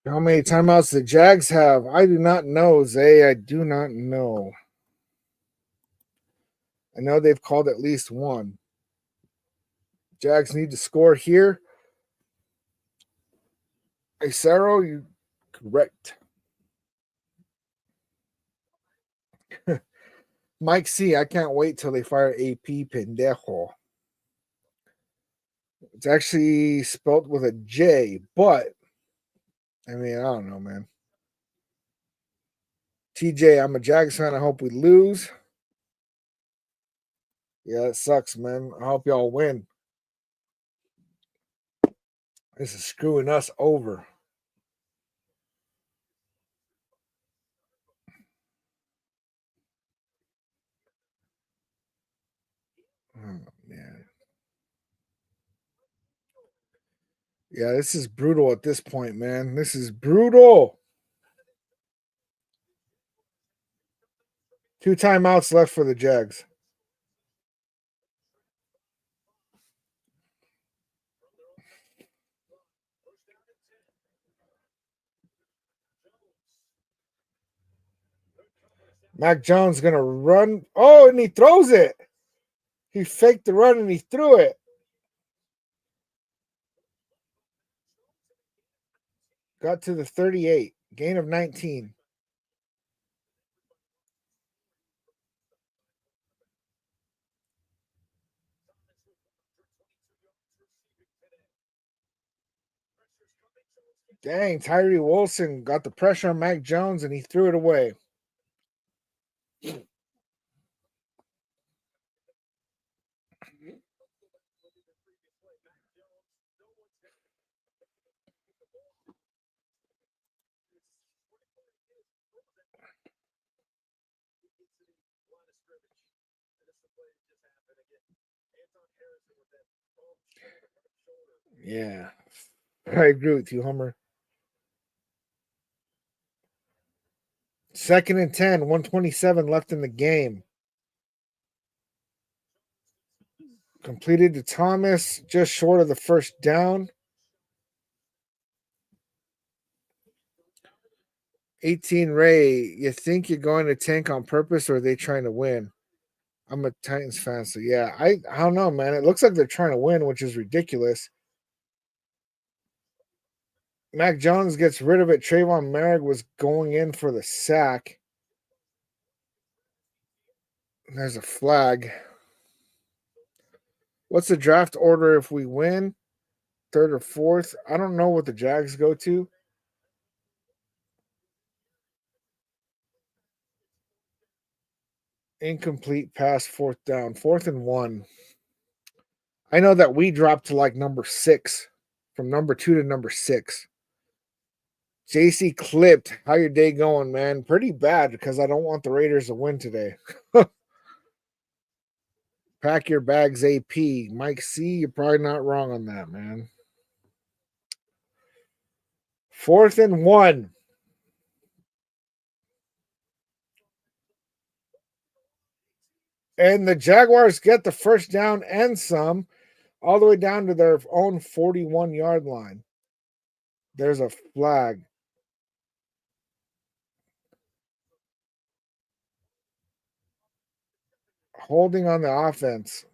How many timeouts the Jags have? I do not know, Zay. I do not know. I know they've called at least one. Jags need to score here. Acero, you correct. Mike C, I can't wait till they fire AP Pendejo. It's actually spelled with a J, but I mean, I don't know, man. TJ, I'm a Jags fan. I hope we lose. Yeah, it sucks, man. I hope y'all win. This is screwing us over. Oh, man. Yeah, this is brutal at this point, man. This is brutal. 2 timeouts left for the Jags. Mac Jones going to run. Oh, and he throws it. He faked the run and he threw it. Got to the 38. Gain of 19. Dang, Tyree Wilson got the pressure on Mac Jones and he threw it away. Yeah, I agree with you, Hummer. 2nd and 10, 127 left in the game. Completed to Thomas, just short of the first down. 18 Ray, you think you're going to tank on purpose or are they trying to win? I'm a Titans fan, so yeah, I don't know, man. It looks like they're trying to win, which is ridiculous. Mac Jones gets rid of it. Trayvon Merrick was going in for the sack. There's a flag. What's the draft order if we win? 3rd or 4th? I don't know what the Jags go to. Incomplete pass, 4th down. 4th and 1. I know that we dropped to like number 6, from number 2 to number 6. JC clipped. How your day going, man? Pretty bad because I don't want the Raiders to win today. Pack your bags, AP. Mike C, you're probably not wrong on that, man. 4th and 1. And the Jaguars get the first down and some, all the way down to their own 41-yard line. There's a flag. Holding on the offense.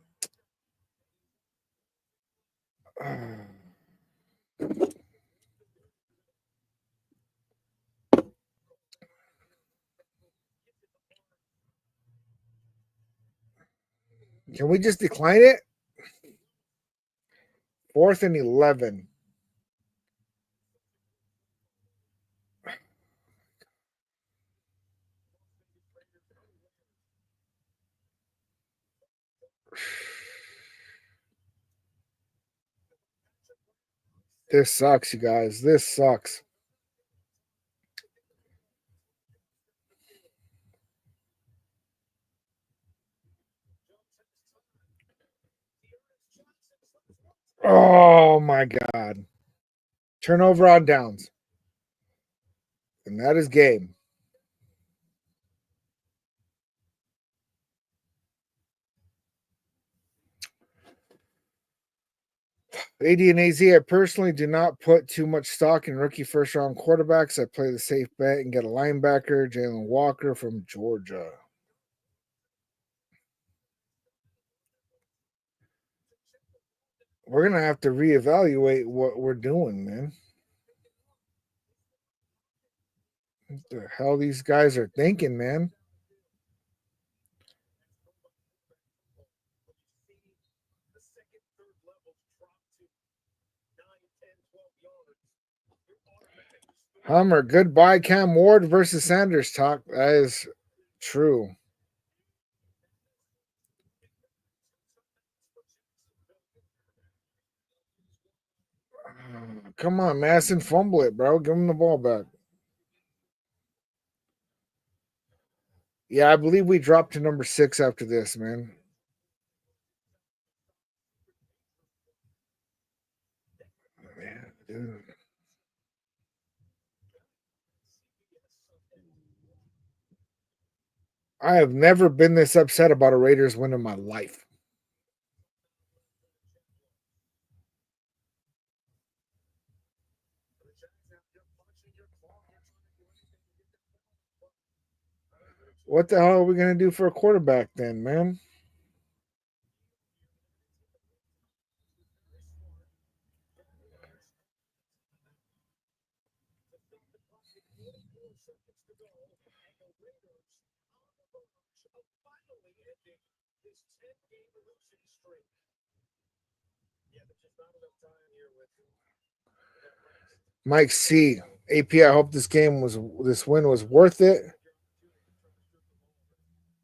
Can we just decline it? 4th and 11. This sucks, you guys. This sucks. Oh my God. Turnover on downs. And that is game. AD and AZ, I personally do not put too much stock in rookie first round quarterbacks. I play the safe bet and get a linebacker, Jalen Walker from Georgia. We're going to have to reevaluate what we're doing, man. What the hell these guys are thinking, man? Hummer, goodbye, Cam Ward versus Sanders talk. That is true. Come on, Madison, fumble it, bro. Give him the ball back. Yeah, I believe we dropped to number 6 after this, man. Man, dude. I have never been this upset about a Raiders win in my life. What the hell are we going to do for a quarterback then, man? Mike C. AP, I hope this win was worth it.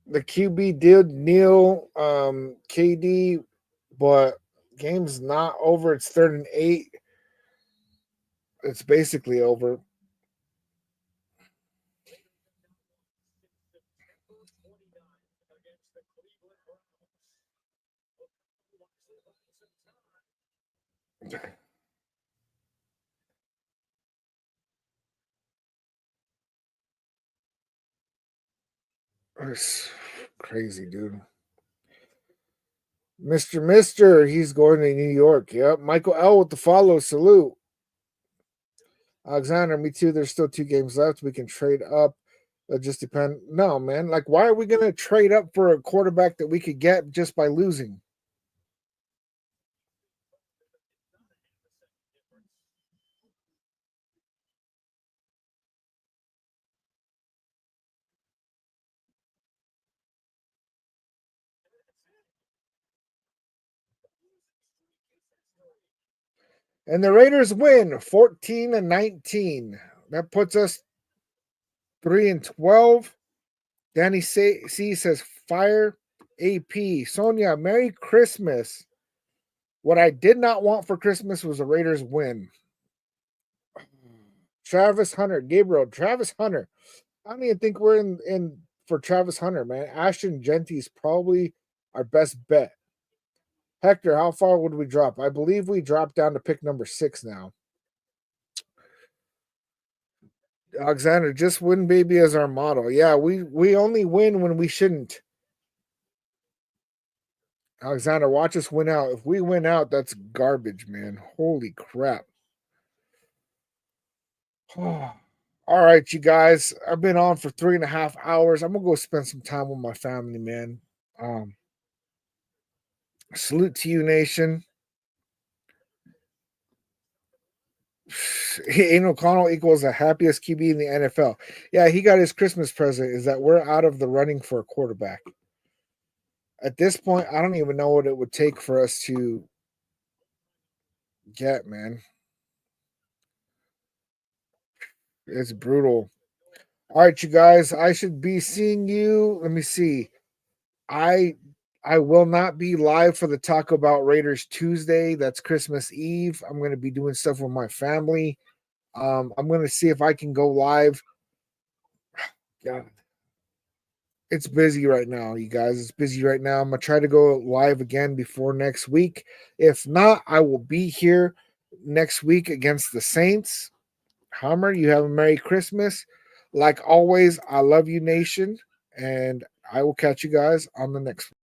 The QB did kneel KD, but game's not over. It's 3rd and 8. It's basically over. It's crazy, dude. Mister, he's going to New York. Yep. Michael L with the follow. Salute. Alexander, me too. There's still 2 games left. We can trade up. It just depend. No, man. Like, why are we going to trade up for a quarterback that we could get just by losing? And the Raiders win 14-19. That puts us 3-12. Danny C says fire. AP. Sonia, Merry Christmas. What I did not want for Christmas was a Raiders win. Travis Hunter, Gabriel, Travis Hunter. I don't even think we're in for Travis Hunter, man. Ashton Genty's probably our best bet. Hector, how far would we drop? I believe we dropped down to pick number 6 now. Alexander, just win baby as our model. Yeah, we only win when we shouldn't. Alexander, watch us win out. If we win out, that's garbage, man. Holy crap. All right, you guys. I've been on for 3.5 hours. I'm gonna go spend some time with my family, man. Salute to you, nation. Aiden O'Connell equals the happiest QB in the NFL. Yeah, he got his Christmas present is that we're out of the running for a quarterback. At this point, I don't even know what it would take for us to get, man. It's brutal. All right, you guys. I should be seeing you. Let me see. I I will not be live for the Talk About Raiders Tuesday. That's Christmas Eve. I'm going to be doing stuff with my family. I'm going to see if I can go live. God, it's busy right now, you guys. It's busy right now. I'm going to try to go live again before next week. If not, I will be here next week against the Saints. Hammer, you have a Merry Christmas. Like always, I love you, nation, and I will catch you guys on the next one.